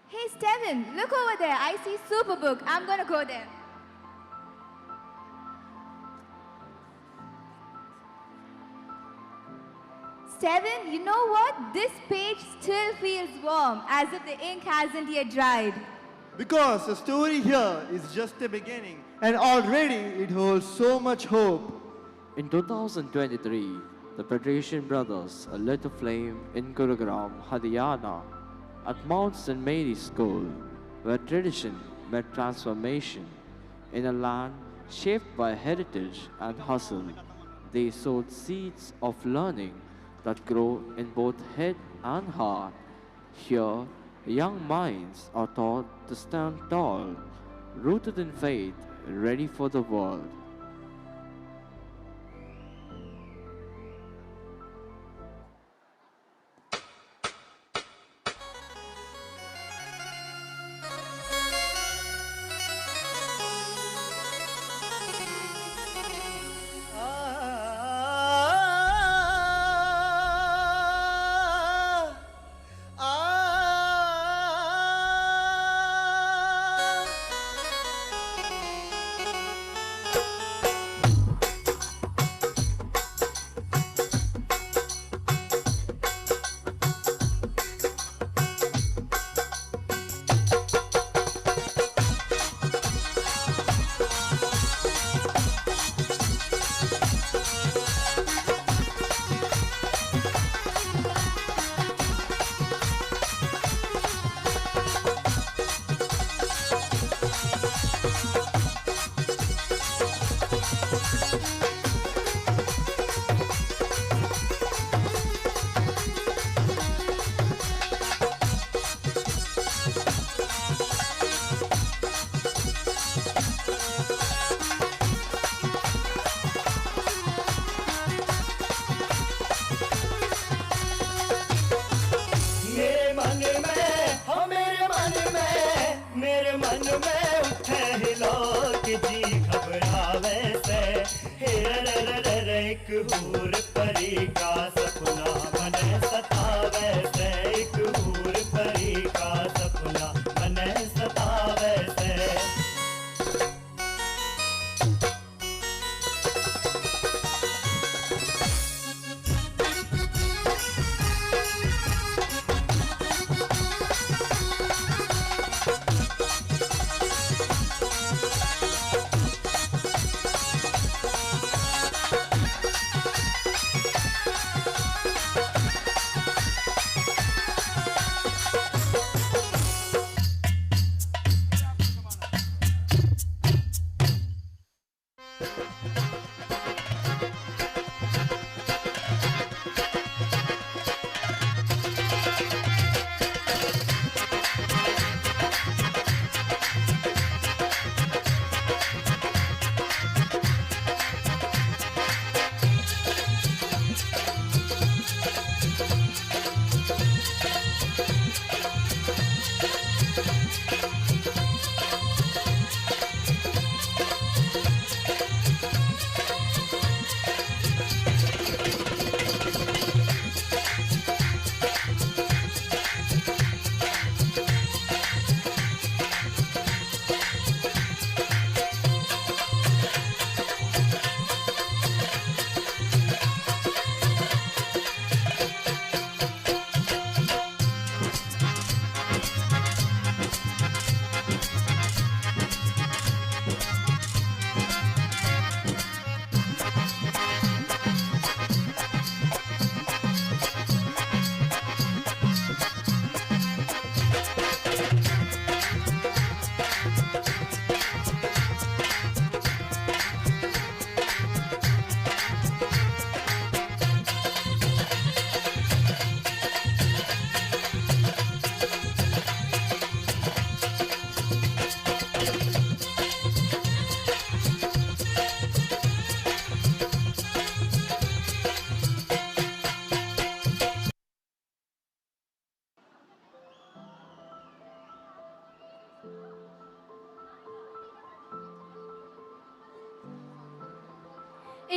Hey Steven, look over there. I see Superbook. I'm gonna go there. Steven, you know what? This page still feels warm, as if the ink hasn't yet dried. Because the story here is just the beginning, and already it holds so much hope. In 2023, the Patrician Brothers lit a flame in Gurugram, Haryana, at Mount St. Mary's School, where tradition met transformation. In a land shaped by heritage and hustle, they sowed seeds of learning that grow in both head and heart. Here, young minds are taught to stand tall, rooted in faith, ready for the world.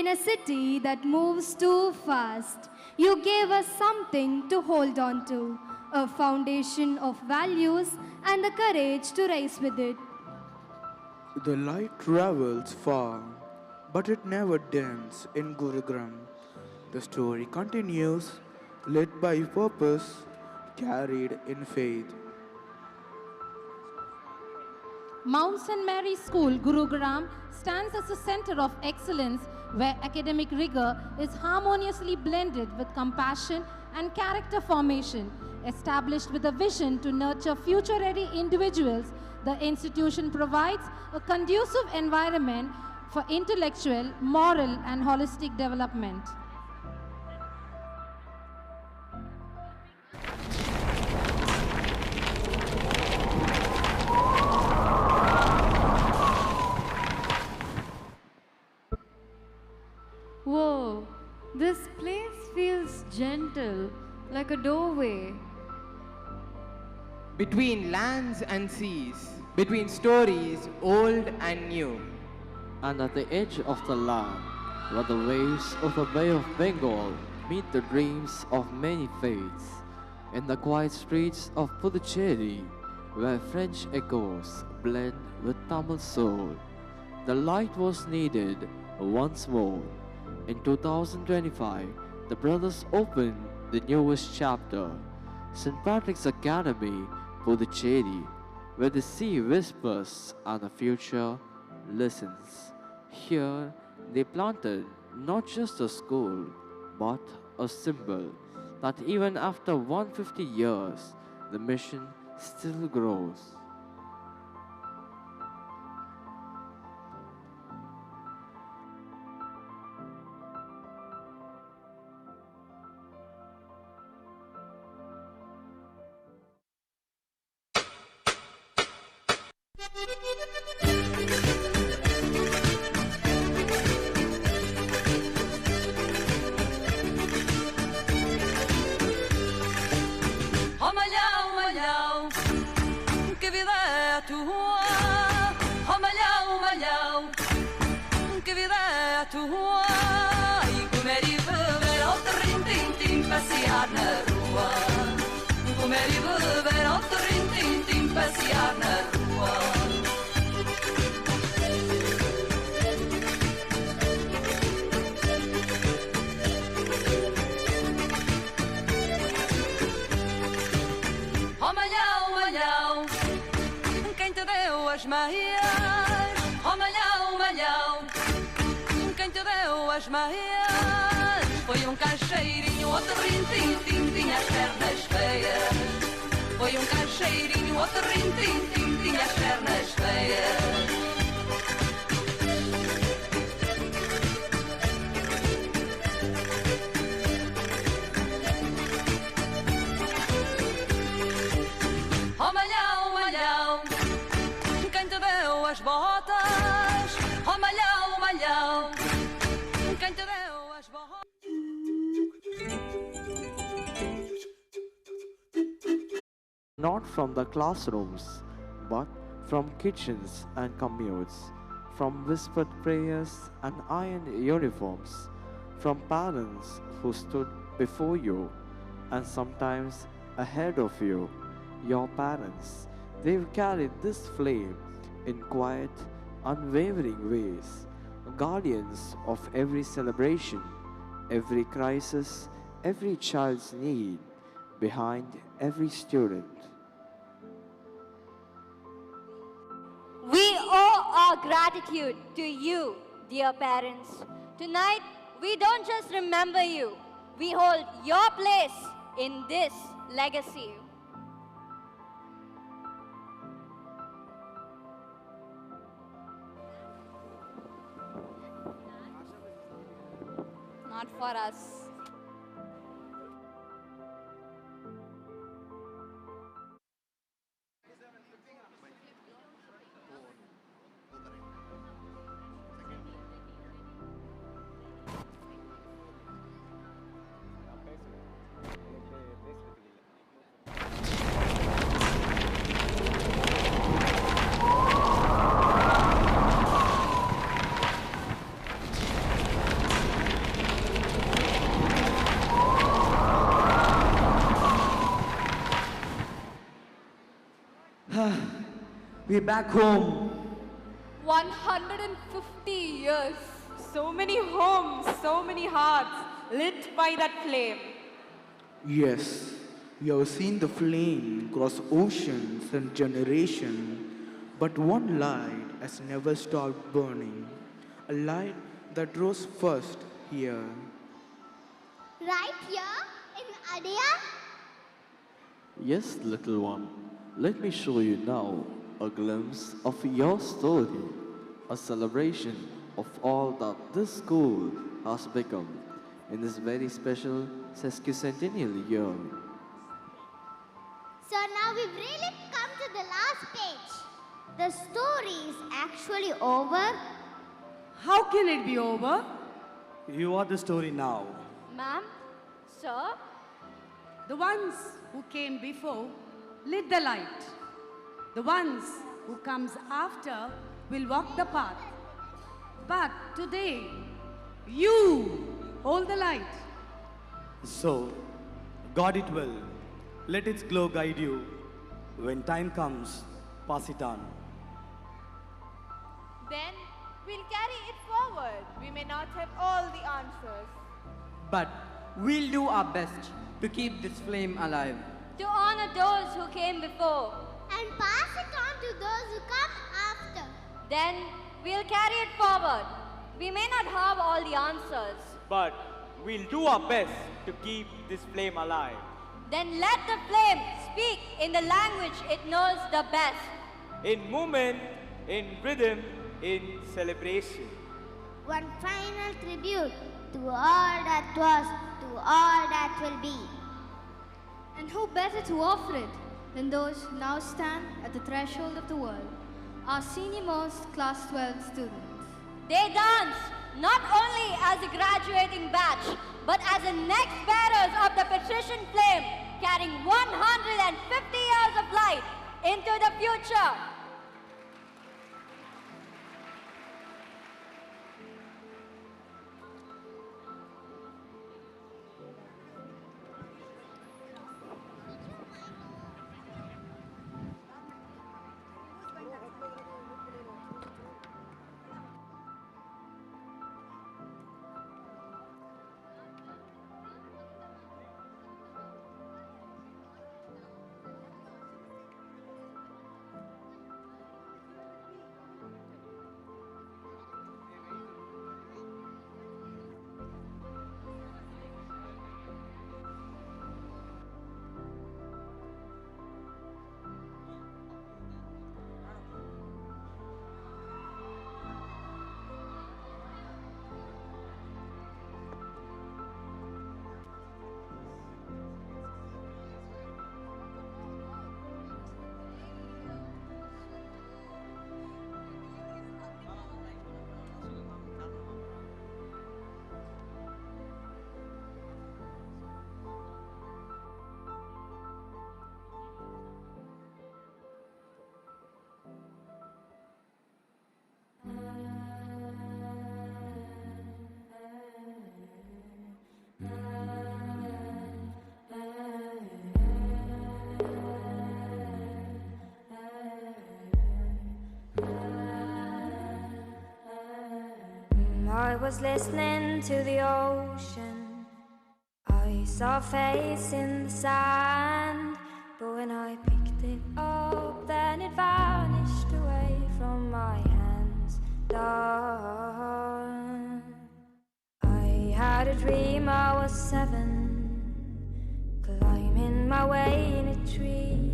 In a city that moves too fast, you gave us something to hold on to, a foundation of values and the courage to rise with it. The light travels far, but it never dims in Gurugram. The story continues, led by purpose, carried in faith. Mount St. Mary's School, Gurugram, stands as a center of excellence where academic rigor is harmoniously blended with compassion and character formation. Established with a vision to nurture future-ready individuals, the institution provides a conducive environment for intellectual, moral, and holistic development. Whoa, this place feels gentle, like a doorway. Between lands and seas, between stories old and new. And at the edge of the land, where the waves of the Bay of Bengal meet the dreams of many faiths, in the quiet streets of Puducherry, where French echoes blend with Tamil soul, the light was needed once more. In 2025, the brothers opened the newest chapter, St. Patrick's Academy, Puducherry, where the sea whispers and the future listens. Here, they planted not just a school, but a symbol that even after 150 years, the mission still grows. Oh malhão, que vida é a tua? Oh malhão, que vida é a tua? E comer e beber ao terrim-tim-tim, passear na rua. Comer e beber ao terrim-tim-tim, passear na rua. Oh malhão, quem te deu as meias? Oh malhão, quem te deu as meias? Foi um caixeirinho, outro rim-tim-tim, tinha as pernas feias. Foi um caixeirinho, outro rim-tim-tim, tinha as pernas feias. Oh malhão, quem te deu as botas? Oh malhão, quem te deu as botas? Not from the classrooms, but from kitchens and commutes, from whispered prayers and ironed uniforms, from parents who stood before you and sometimes ahead of you. Your parents, they've carried this flame in quiet, unwavering ways, guardians of every celebration, every crisis, every child's need, behind every student. We owe our gratitude to you, dear parents. Tonight, we don't just remember you, we hold your place in this legacy. Not for us. We're back home. 150 years. So many homes, so many hearts lit by that flame. Yes, you have seen the flame cross oceans and generations, but one light has never stopped burning. A light that rose first here. Right here in Adia? Yes, little one. Let me show you now a glimpse of your story, a celebration of all that this school has become in this very special Sesquicentennial year. So now we've really come to the last page. The story is actually over. How can it be over? You are the story now. Ma'am? Sir? The ones who came before lit the light. The ones who comes after will walk the path. But today, you hold the light. So, guard it well. Let its glow guide you. When time comes, pass it on. Then we'll carry it forward. We may not have all the answers. But we'll do our best to keep this flame alive. To honor those who came before. And pass it on to those who come after. Then we'll carry it forward. We may not have all the answers. But we'll do our best to keep this flame alive. Then let the flame speak in the language it knows the best. In movement, in rhythm, in celebration. One final tribute to all that was, to all that will be. And who better to offer it than those who now stand at the threshold of the world, our senior-most class 12 students. They dance not only as a graduating batch, but as the next bearers of the patrician flame, carrying 150 years of light into the future. I was listening to the ocean. I saw a face in the sand, but when I picked it up, then it vanished away from my hands. Darn. I had a dream I was 7, climbing my way in a tree.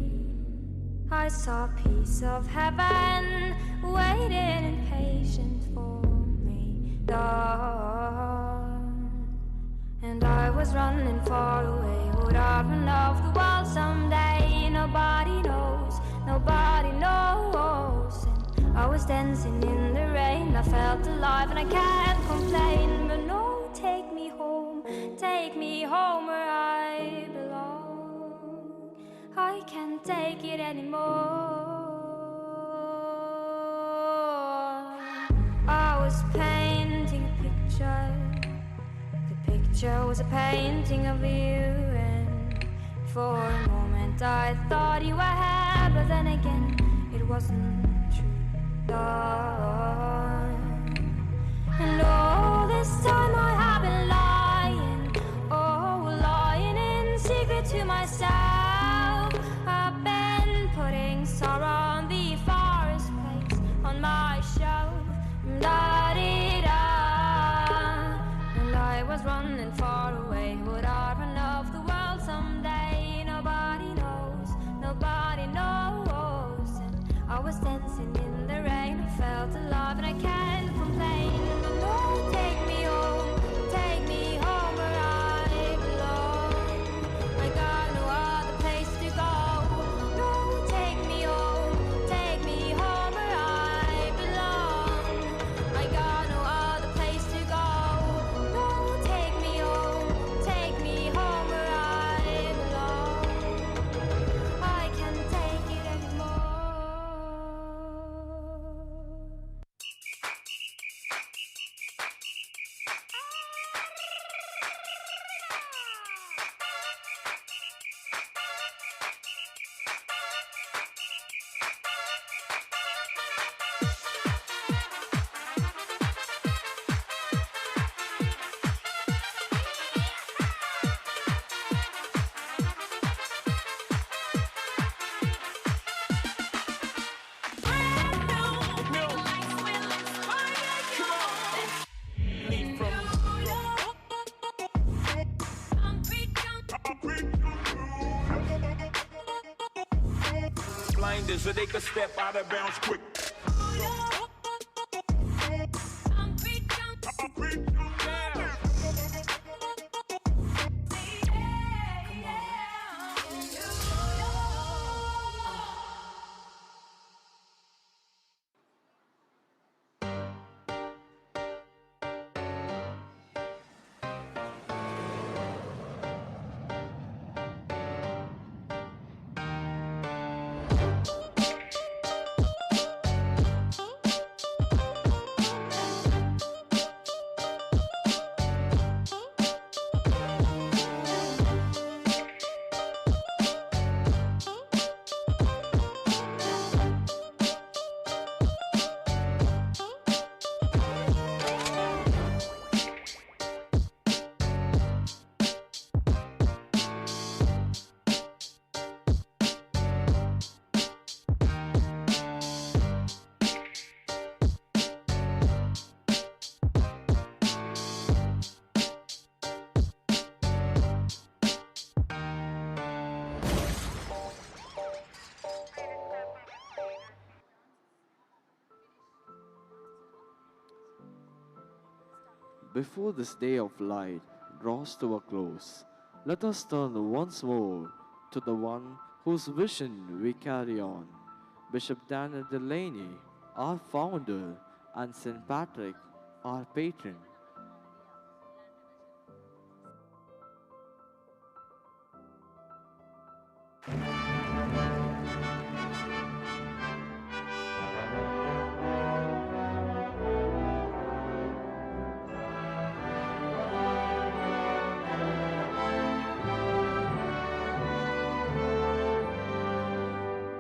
I saw a piece of heaven waiting impatient for me. Darn. And I was running far away. Would I run off the wall someday? Nobody knows, nobody knows. And I was dancing in the rain. I felt alive and I can't complain. But no, take me home where I belong. I can't take it anymore. I was painting a picture. The picture was a painting of you, and for a moment I thought you were here, but then again it wasn't true love. And all this time I have been lying, oh, lying in secret to myself. I've been putting sorrow on the forest place on my shelf. Da-dee-da. And I was running far away. Would I run off the world someday? Nobody knows, nobody knows. And I was dancing in the rain. I felt alive and I can't complain. No, take me home where I belong. I got no other place to go. No, take me home where I belong. I got no other place to go. No, take me home where I belong. I can't take it anymore. Blinders so they could step out of bounds quick. Before this day of light draws to a close, let us turn once more to the one whose vision we carry on, Bishop Daniel Delaney, our founder, and St. Patrick, our patron.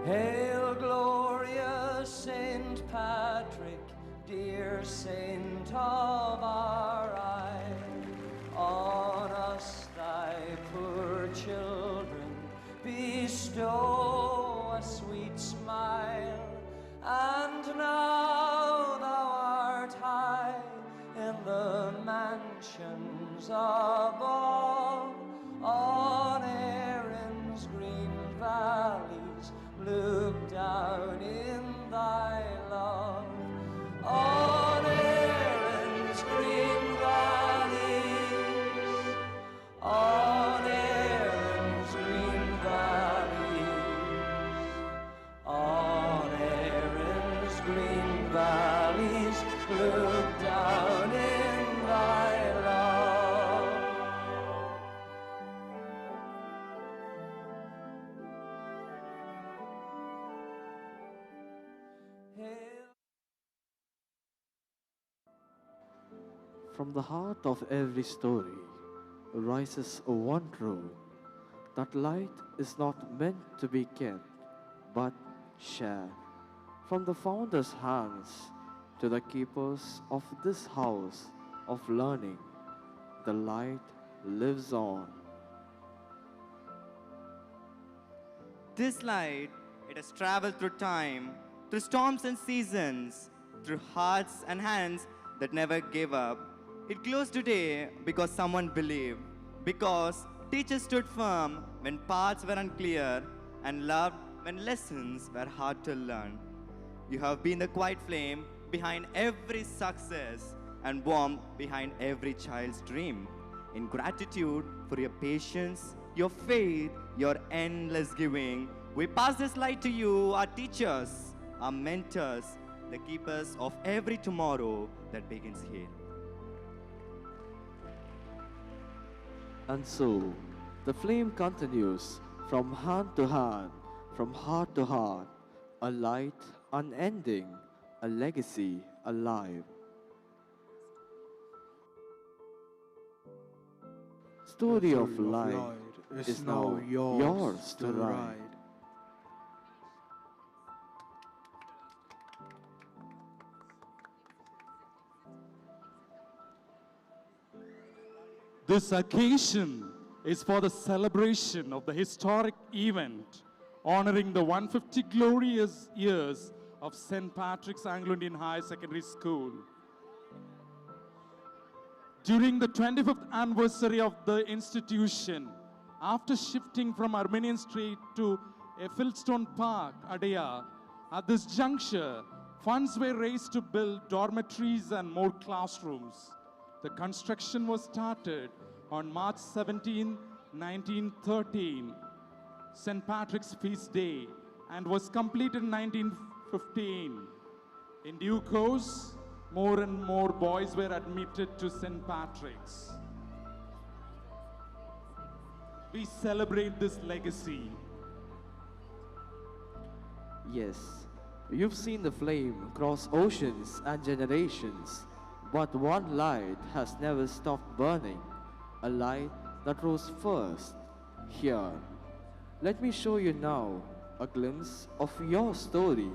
Hail, glorious Saint Patrick, dear saint of our eye. On us, thy poor children, bestow a sweet smile. And now thou art high in the mansions above, on Erin's green valleys, look down in thy love. On Erin's green valleys, on Erin's green valleys, on Erin's green valleys, look down in thy love. From the heart of every story rises one truth, that light is not meant to be kept, but shared. From the founder's hands to the keepers of this house of learning, the light lives on. This light, it has traveled through time, through storms and seasons, through hearts and hands that never gave up. It glows today because someone believed, because teachers stood firm when paths were unclear, and loved when lessons were hard to learn. You have been the quiet flame behind every success and warmth behind every child's dream. In gratitude for your patience, your faith, your endless giving, we pass this light to you, our teachers, our mentors, the keepers of every tomorrow that begins here. And so, the flame continues from hand to hand, from heart to heart, a light unending, a legacy alive. Story of light is now yours to write. This occasion is for the celebration of the historic event honoring the 150 glorious years of St. Patrick's Anglo-Indian Higher Secondary School. During the 25th anniversary of the institution, after shifting from Armenian Street to Ecclestone Park, Adaya, at this juncture, funds were raised to build dormitories and more classrooms. The construction was started on March 17, 1913, St. Patrick's Feast Day, and was completed in 1915. In due course, more and more boys were admitted to St. Patrick's. We celebrate this legacy. Yes, you've seen the flame cross oceans and generations, but one light has never stopped burning, a light that rose first, here. Let me show you now a glimpse of your story,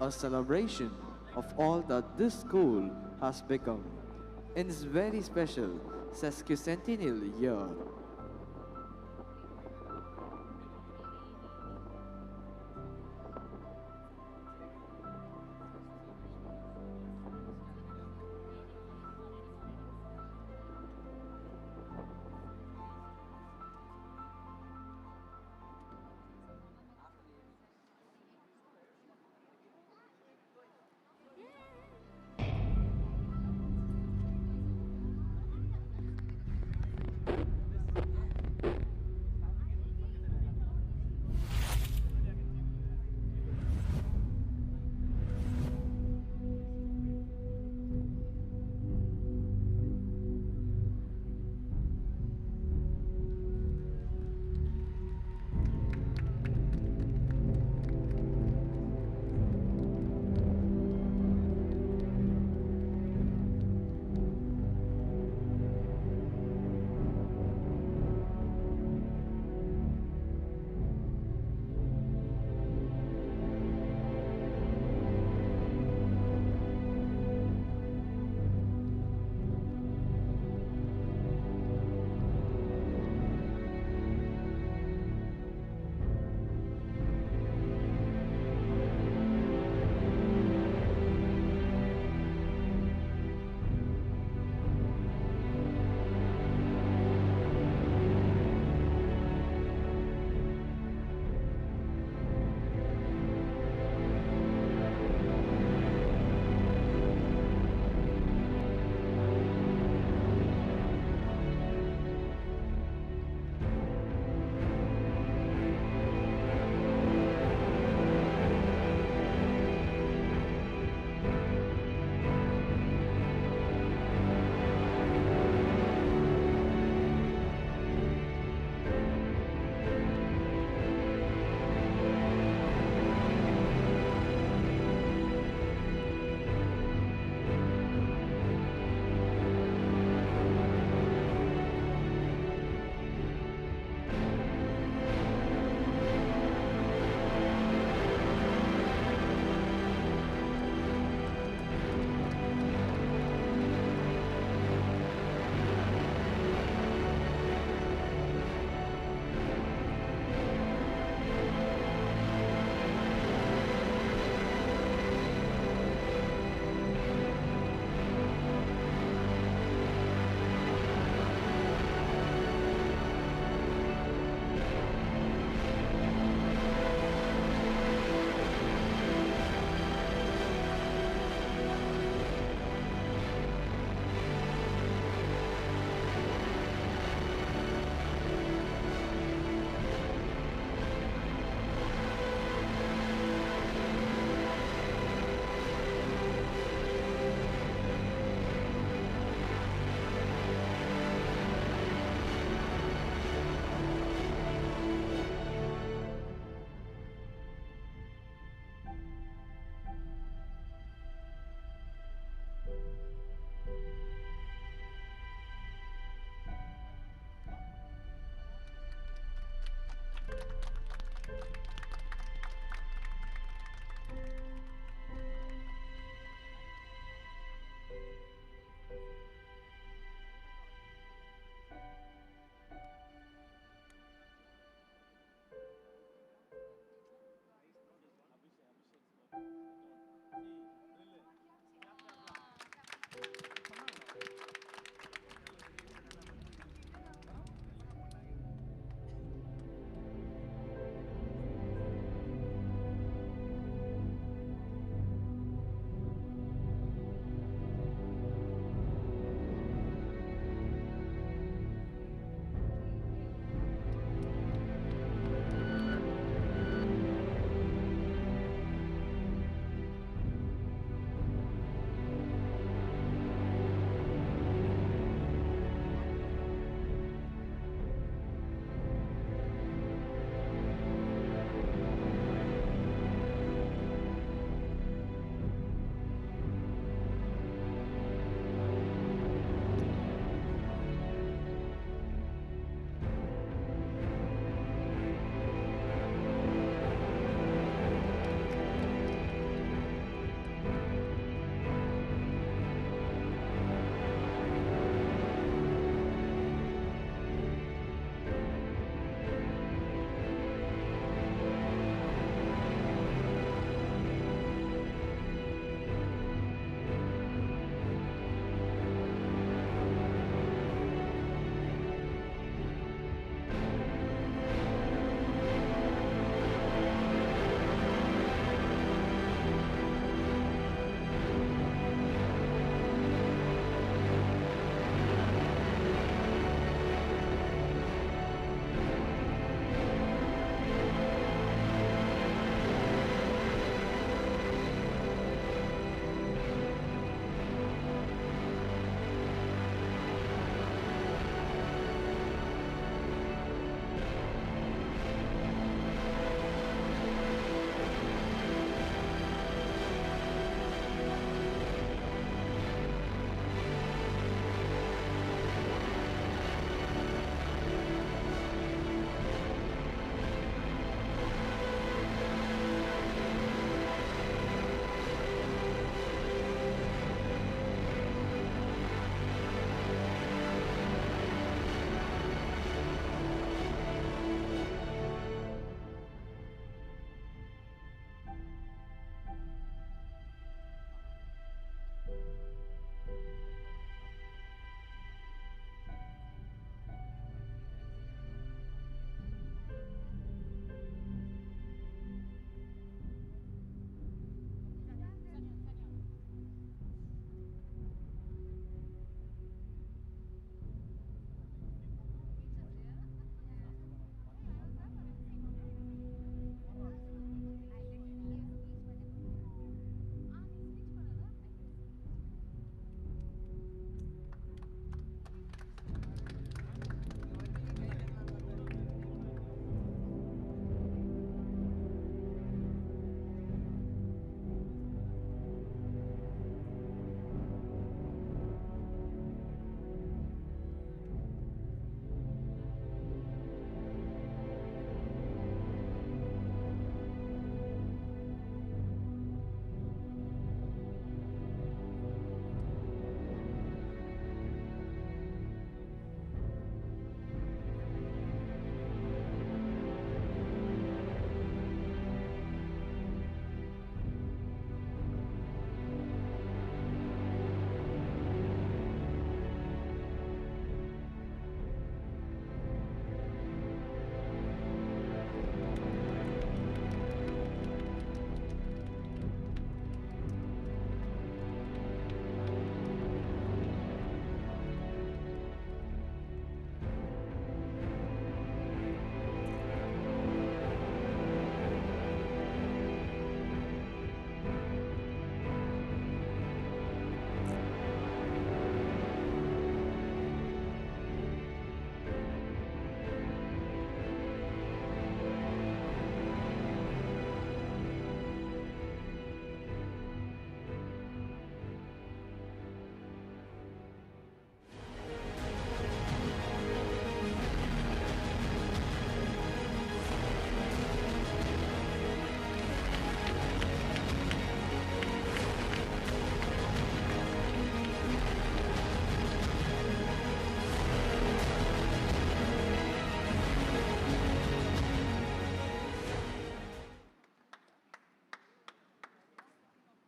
a celebration of all that this school has become in this very special Sesquicentennial year.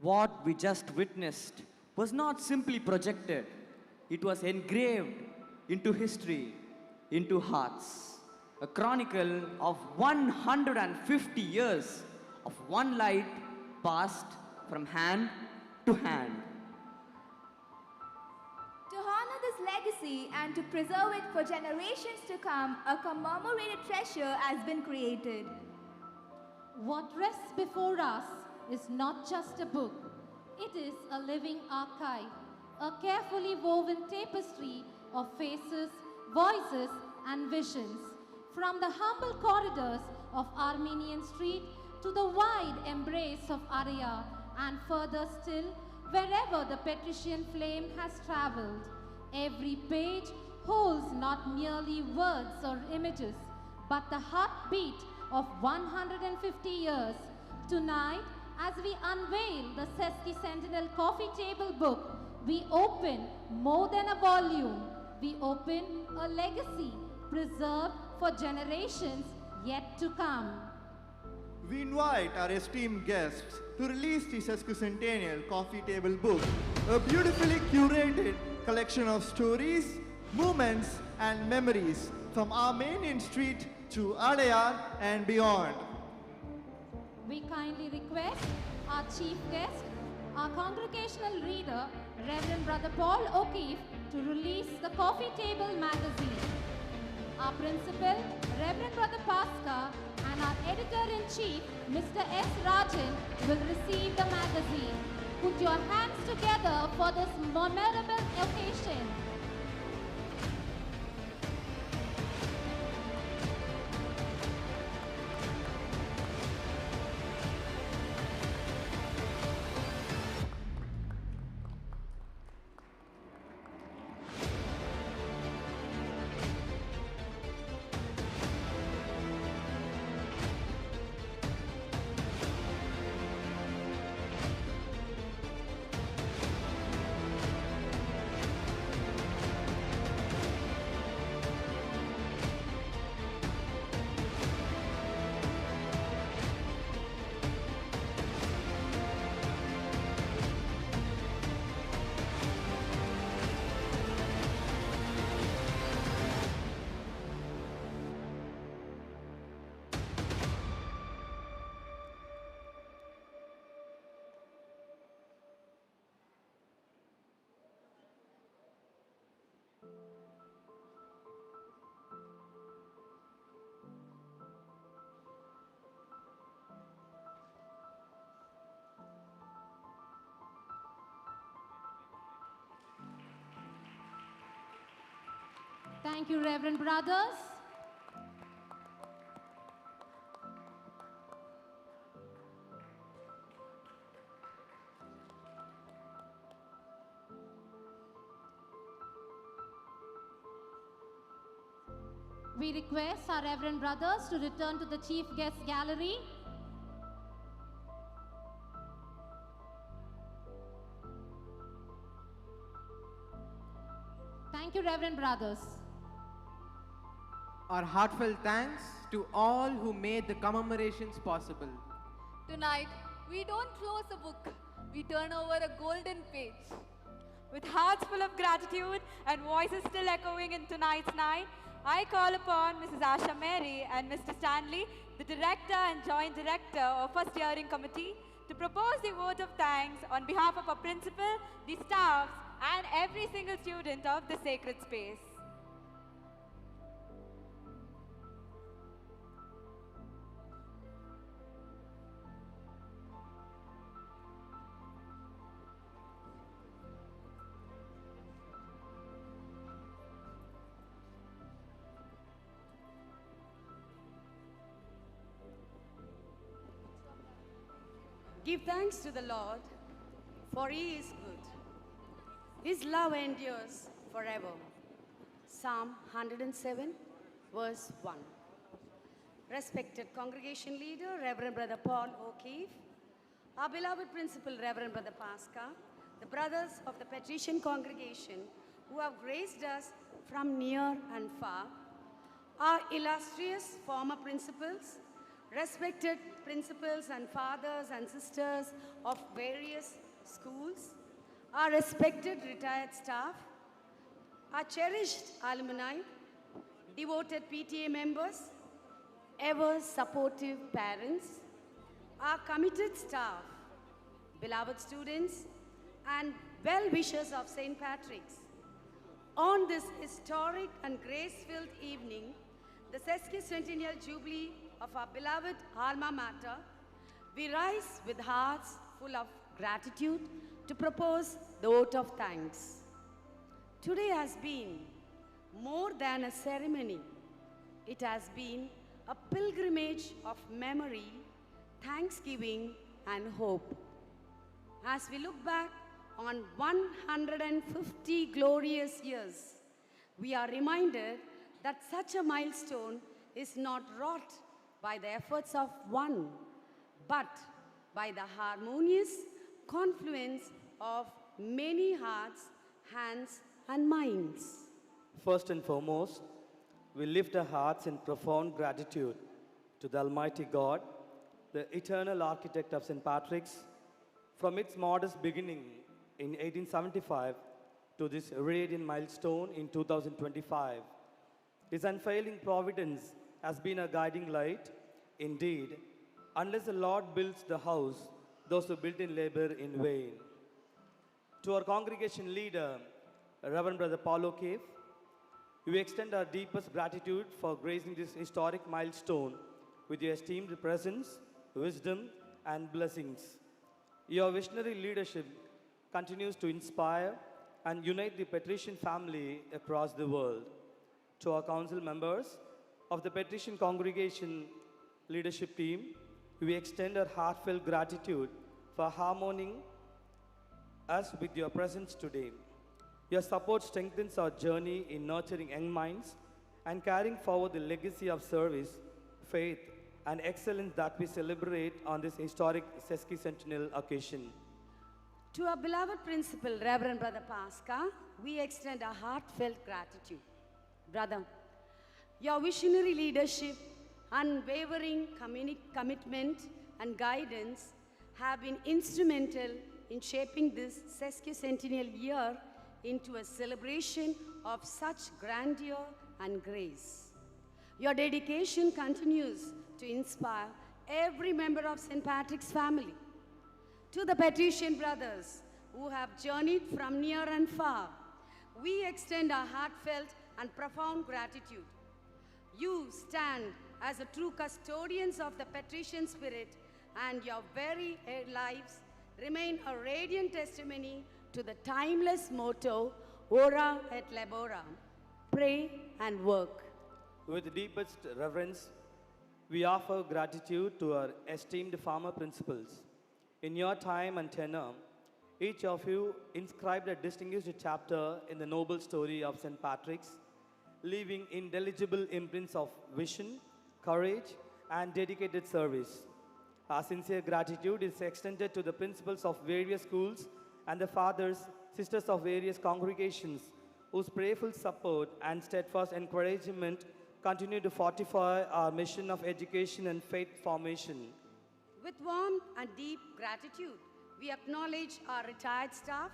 What we just witnessed was not simply projected, it was engraved into history, into hearts. A chronicle of 150 years of one light passed from hand to hand. To honor this legacy and to preserve it for generations to come, a commemorated treasure has been created. What rests before us is not just a book, it is a living archive, a carefully woven tapestry of faces, voices, and visions. From the humble corridors of Armenian Street to the wide embrace of Arya, and further still, wherever the patrician flame has traveled. Every page holds not merely words or images, but the heartbeat of 150 years. Tonight, as we unveil the Sesquicentennial coffee table book, we open more than a volume. We open a legacy preserved for generations yet to come. We invite our esteemed guests to release the Sesquicentennial Coffee Table Book, a beautifully curated collection of stories, moments, and memories from Armenian Street to Adayar and beyond. We kindly request our chief guest, our congregational reader, Reverend Brother Paul O'Keefe, to release the Coffee Table magazine. Our principal, Reverend Brother Pasca, and our editor-in-chief, Mr. S. Rajan, will receive the magazine. Put your hands together for this memorable occasion. Thank you, Reverend Brothers. We request our Reverend Brothers to return to the Chief Guest Gallery. Thank you, Reverend Brothers. Our heartfelt thanks to all who made the commemorations possible. Tonight, we don't close a book, we turn over a golden page. With hearts full of gratitude and voices still echoing in tonight's night, I call upon Mrs. Asha Mary and Mr. Stanley, the Director and Joint Director of First Hearing Committee, to propose the vote of thanks on behalf of our principal, the staffs, and every single student of the sacred space. Give thanks to the Lord, for he is good. His love endures forever. Psalm 107, verse 1. Respected congregation leader, Reverend Brother Paul O'Keefe, our beloved principal, Reverend Brother Pasca, the brothers of the Patrician congregation who have graced us from near and far, our illustrious former principals, respected principals and fathers and sisters of various schools, our respected retired staff, our cherished alumni, devoted PTA members, ever supportive parents, our committed staff, beloved students, and well-wishers of St. Patrick's. On this historic and grace-filled evening, the Sesquicentennial Jubilee of our beloved alma mater, we rise with hearts full of gratitude to propose the vote of thanks. Today has been more than a ceremony. It has been a pilgrimage of memory, thanksgiving, and hope. As we look back on 150 glorious years, we are reminded that such a milestone is not wrought by the efforts of one, but by the harmonious confluence of many hearts, hands, and minds. First and foremost, we lift our hearts in profound gratitude to the Almighty God, the eternal architect of St. Patrick's, from its modest beginning in 1875 to this radiant milestone in 2025. His unfailing providence has been a guiding light. Indeed, unless the Lord builds the house, those who build in labor in vain. To our congregation leader, Reverend Brother Paulo Cave, we extend our deepest gratitude for gracing this historic milestone with your esteemed presence, wisdom, and blessings. Your visionary leadership continues to inspire and unite the Patrician family across the world. To our council members of the Patrician Congregation leadership team, we extend our heartfelt gratitude for harmonizing us with your presence today. Your support strengthens our journey in nurturing young minds and carrying forward the legacy of service, faith, and excellence that we celebrate on this historic Sesquicentennial occasion. To our beloved principal, Reverend Brother Pasca, we extend our heartfelt gratitude. Brother, your visionary leadership, unwavering commitment, and guidance have been instrumental in shaping this sesquicentennial year into a celebration of such grandeur and grace. Your dedication continues to inspire every member of St. Patrick's family. To the Patrician brothers who have journeyed from near and far, we extend our heartfelt and profound gratitude. You stand as the true custodians of the patrician spirit, and your very lives remain a radiant testimony to the timeless motto, Ora et Labora, pray and work. With deepest reverence, we offer gratitude to our esteemed farmer principals. In your time and tenure, each of you inscribed a distinguished chapter in the noble story of St. Patrick's, leaving indelible imprints of vision, courage, and dedicated service. Our sincere gratitude is extended to the principals of various schools and the fathers, sisters of various congregations whose prayerful support and steadfast encouragement continue to fortify our mission of education and faith formation. With warmth and deep gratitude, we acknowledge our retired staff.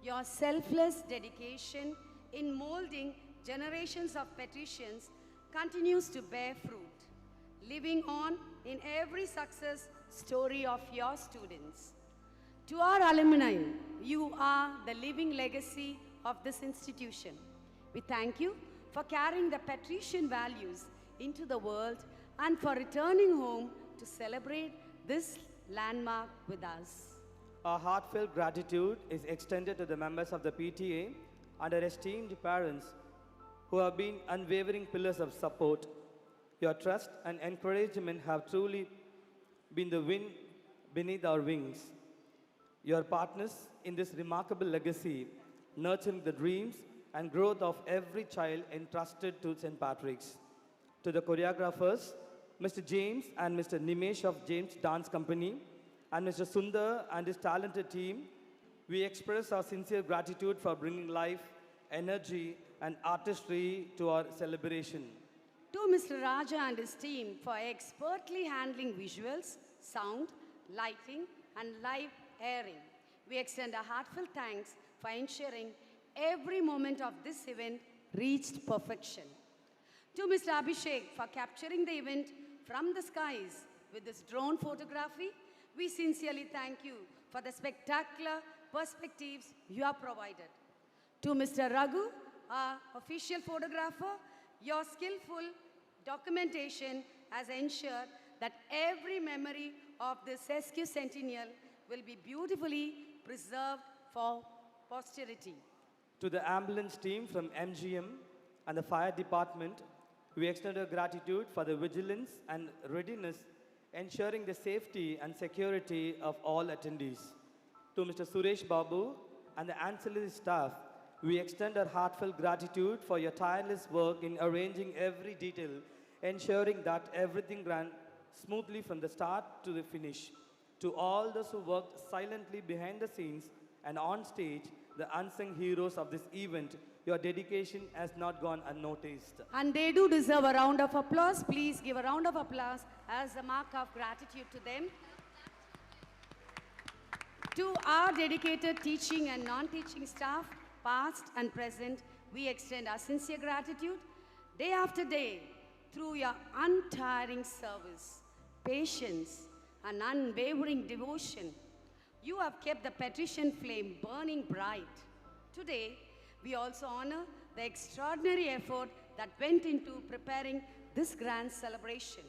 Your selfless dedication in molding generations of patricians continues to bear fruit, living on in every success story of your students. To our alumni, you are the living legacy of this institution. We thank you for carrying the patrician values into the world and for returning home to celebrate this landmark with us. Our heartfelt gratitude is extended to the members of the PTA and our esteemed parents who have been unwavering pillars of support. Your trust and encouragement have truly been the wind beneath our wings. Your partners in this remarkable legacy, nurturing the dreams and growth of every child entrusted to St. Patrick's. To the choreographers, Mr. James and Mr. Nimesh of James Dance Company, and Mr. Sundar and his talented team, we express our sincere gratitude for bringing life, energy, and artistry to our celebration. To Mr. Raja and his team for expertly handling visuals, sound, lighting, and live airing, we extend our heartfelt thanks for ensuring every moment of this event reached perfection. To Mr. Abhishek for capturing the event from the skies with this drone photography, we sincerely thank you for the spectacular perspectives you have provided. To Mr. Raghu, our official photographer, your skillful documentation has ensured that every memory of the Sesquicentennial will be beautifully preserved for posterity. To the ambulance team from MGM and the fire department, we extend our gratitude for the vigilance and readiness, ensuring the safety and security of all attendees. To Mr. Suresh Babu and the ancillary staff, we extend our heartfelt gratitude for your tireless work in arranging every detail, ensuring that everything ran smoothly from the start to the finish. To all those who worked silently behind the scenes and on stage, the unsung heroes of this event, your dedication has not gone unnoticed. And they do deserve a round of applause. Please give a round of applause as a mark of gratitude to them. To our dedicated teaching and non-teaching staff, past and present, we extend our sincere gratitude. Day after day, through your untiring service, patience, and unwavering devotion, you have kept the patrician flame burning bright. Today, we also honor the extraordinary effort that went into preparing this grand celebration.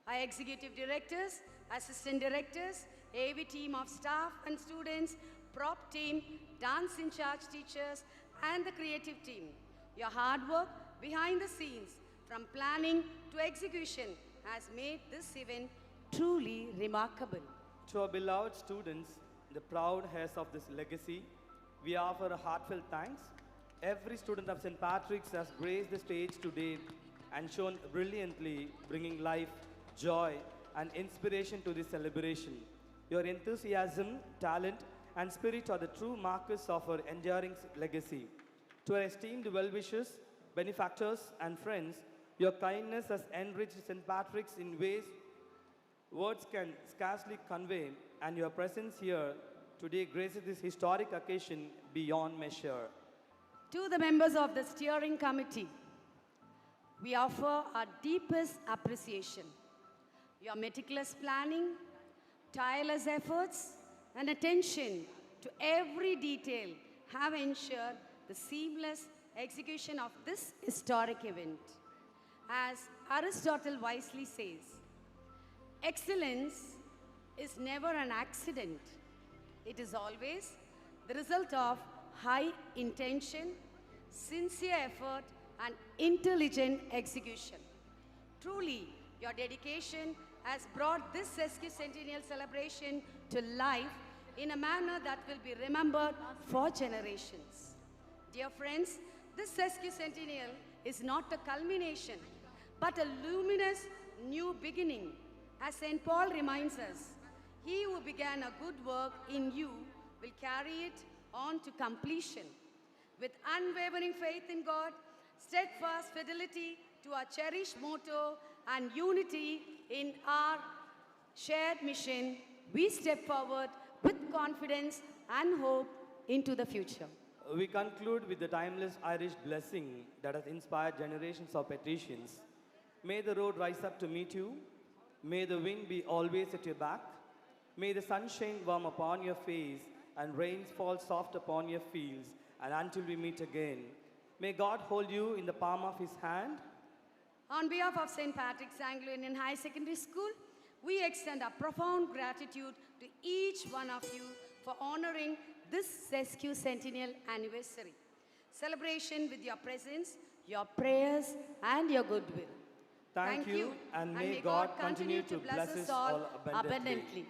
Our executive directors, assistant directors, AV team of staff and students, prop team, dance in charge teachers, and the creative team. Your hard work behind the scenes, from planning to execution, has made this event truly remarkable. To our beloved students, the proud heirs of this legacy, we offer a heartfelt thanks. Every student of St. Patrick's has graced the stage today and shone brilliantly, bringing life, joy, and inspiration to this celebration. Your enthusiasm, talent, and spirit are the true markers of our enduring legacy. To our esteemed well-wishers, benefactors, and friends, your kindness has enriched St. Patrick's in ways words can scarcely convey, and your presence here today graces this historic occasion beyond measure. To the members of the steering committee, we offer our deepest appreciation. Your meticulous planning, tireless efforts, and attention to every detail have ensured the seamless execution of this historic event. As Aristotle wisely says, excellence is never an accident. It is always the result of high intention, sincere effort, and intelligent execution. Truly, your dedication has brought this Sesquicentennial celebration to life in a manner that will be remembered for generations. Dear friends, this Sesquicentennial is not a culmination, but a luminous new beginning. As St. Paul reminds us, he who began a good work in you will carry it on to completion. With unwavering faith in God, steadfast fidelity to our cherished motto, and unity in our shared mission, we step forward with confidence and hope into the future. We conclude with the timeless Irish blessing that has inspired generations of patricians. May the road rise up to meet you. May the wind be always at your back. May the sunshine warm upon your face and rains fall soft upon your fields. And until we meet again, may God hold you in the palm of his hand. On behalf of St. Patrick's Anglo-Indian High Secondary School, we extend our profound gratitude to each one of you for honoring this Sesquicentennial anniversary celebration with your presence, your prayers, and your goodwill. Thank you, and may God continue to bless us all abundantly.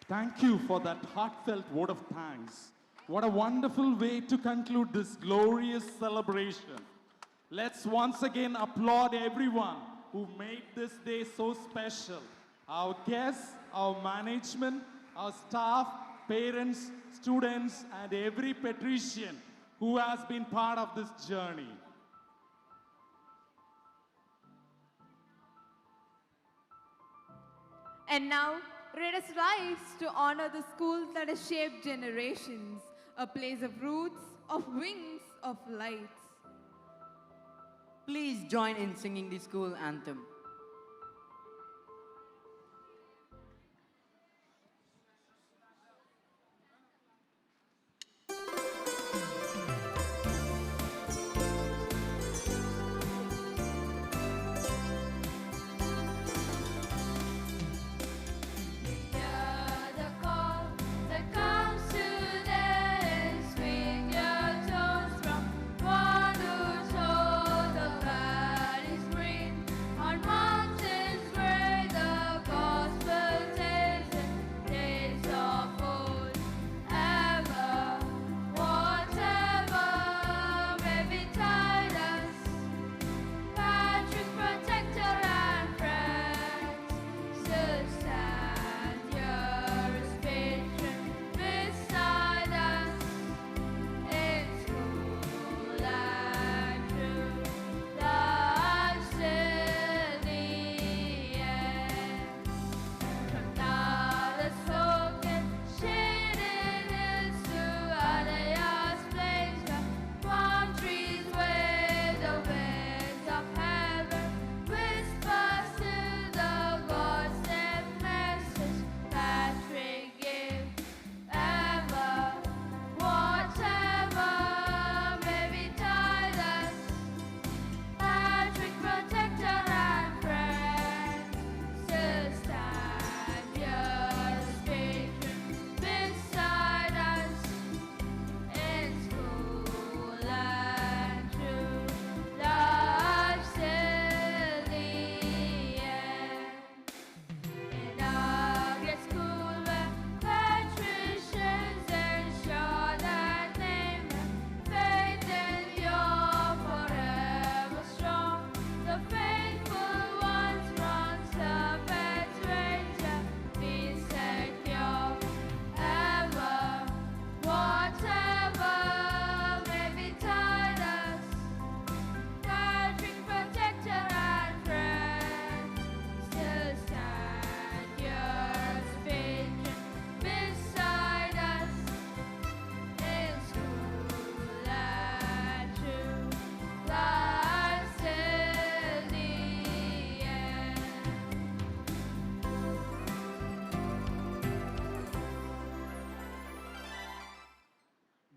Thank you for that heartfelt word of thanks. What a wonderful way to conclude this glorious celebration. Let's once again applaud everyone who made this day so special. Our guests, our management, our staff, parents, students, and every patrician who has been part of this journey. And now, Let us rise to honor the schools that have shaped generations, a place of roots, of wings, of lights. Please join in singing the school anthem.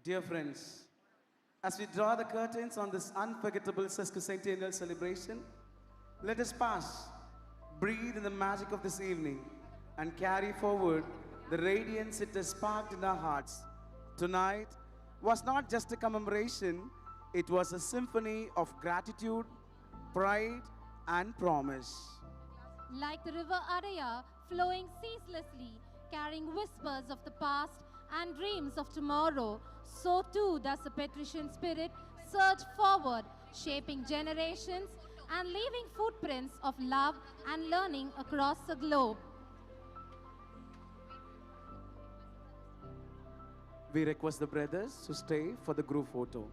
Dear friends, as we draw the curtains on this unforgettable Sesquicentennial celebration, let us pass, breathe in the magic of this evening, and carry forward the radiance it has sparked in our hearts. Tonight was not just a commemoration, it was a symphony of gratitude, pride, and promise. Like the river Adaya flowing ceaselessly, carrying whispers of the past and dreams of tomorrow, so too does the patrician spirit surge forward, shaping generations and leaving footprints of love and learning across the globe. We request the brothers to stay for the group photo.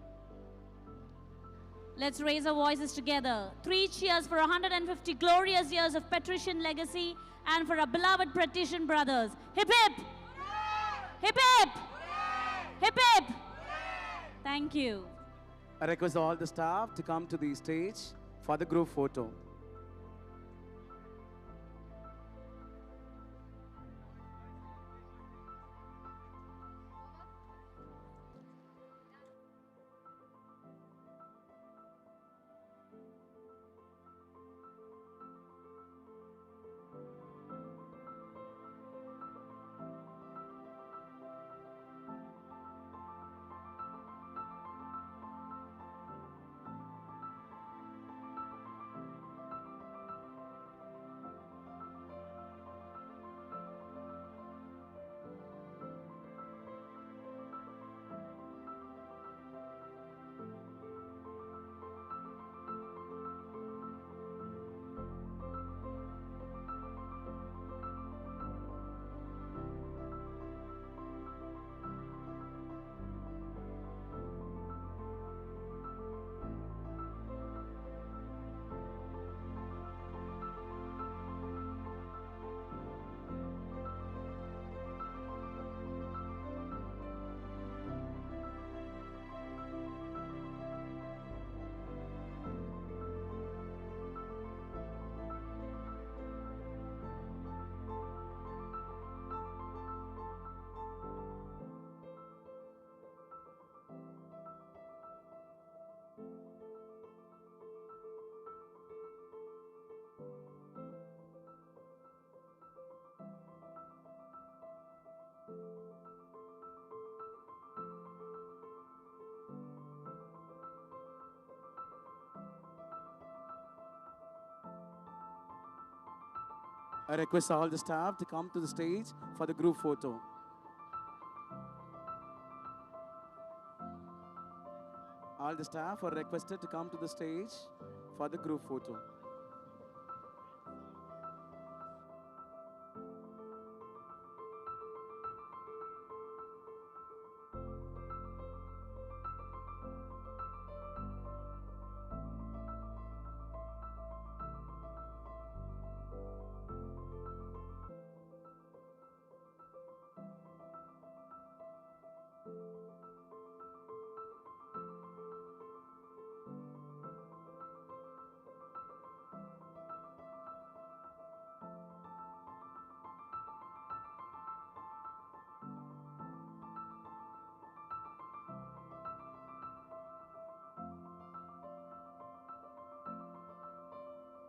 Let's raise our voices together. 3 cheers for 150 glorious years of patrician legacy and for our beloved patrician brothers. Hip hip! Hip hip! Hip hip! Thank you. I request all the staff to come to the stage for the group photo. I request all the staff to come to the stage for the group photo. All the staff are requested to come to the stage for the group photo.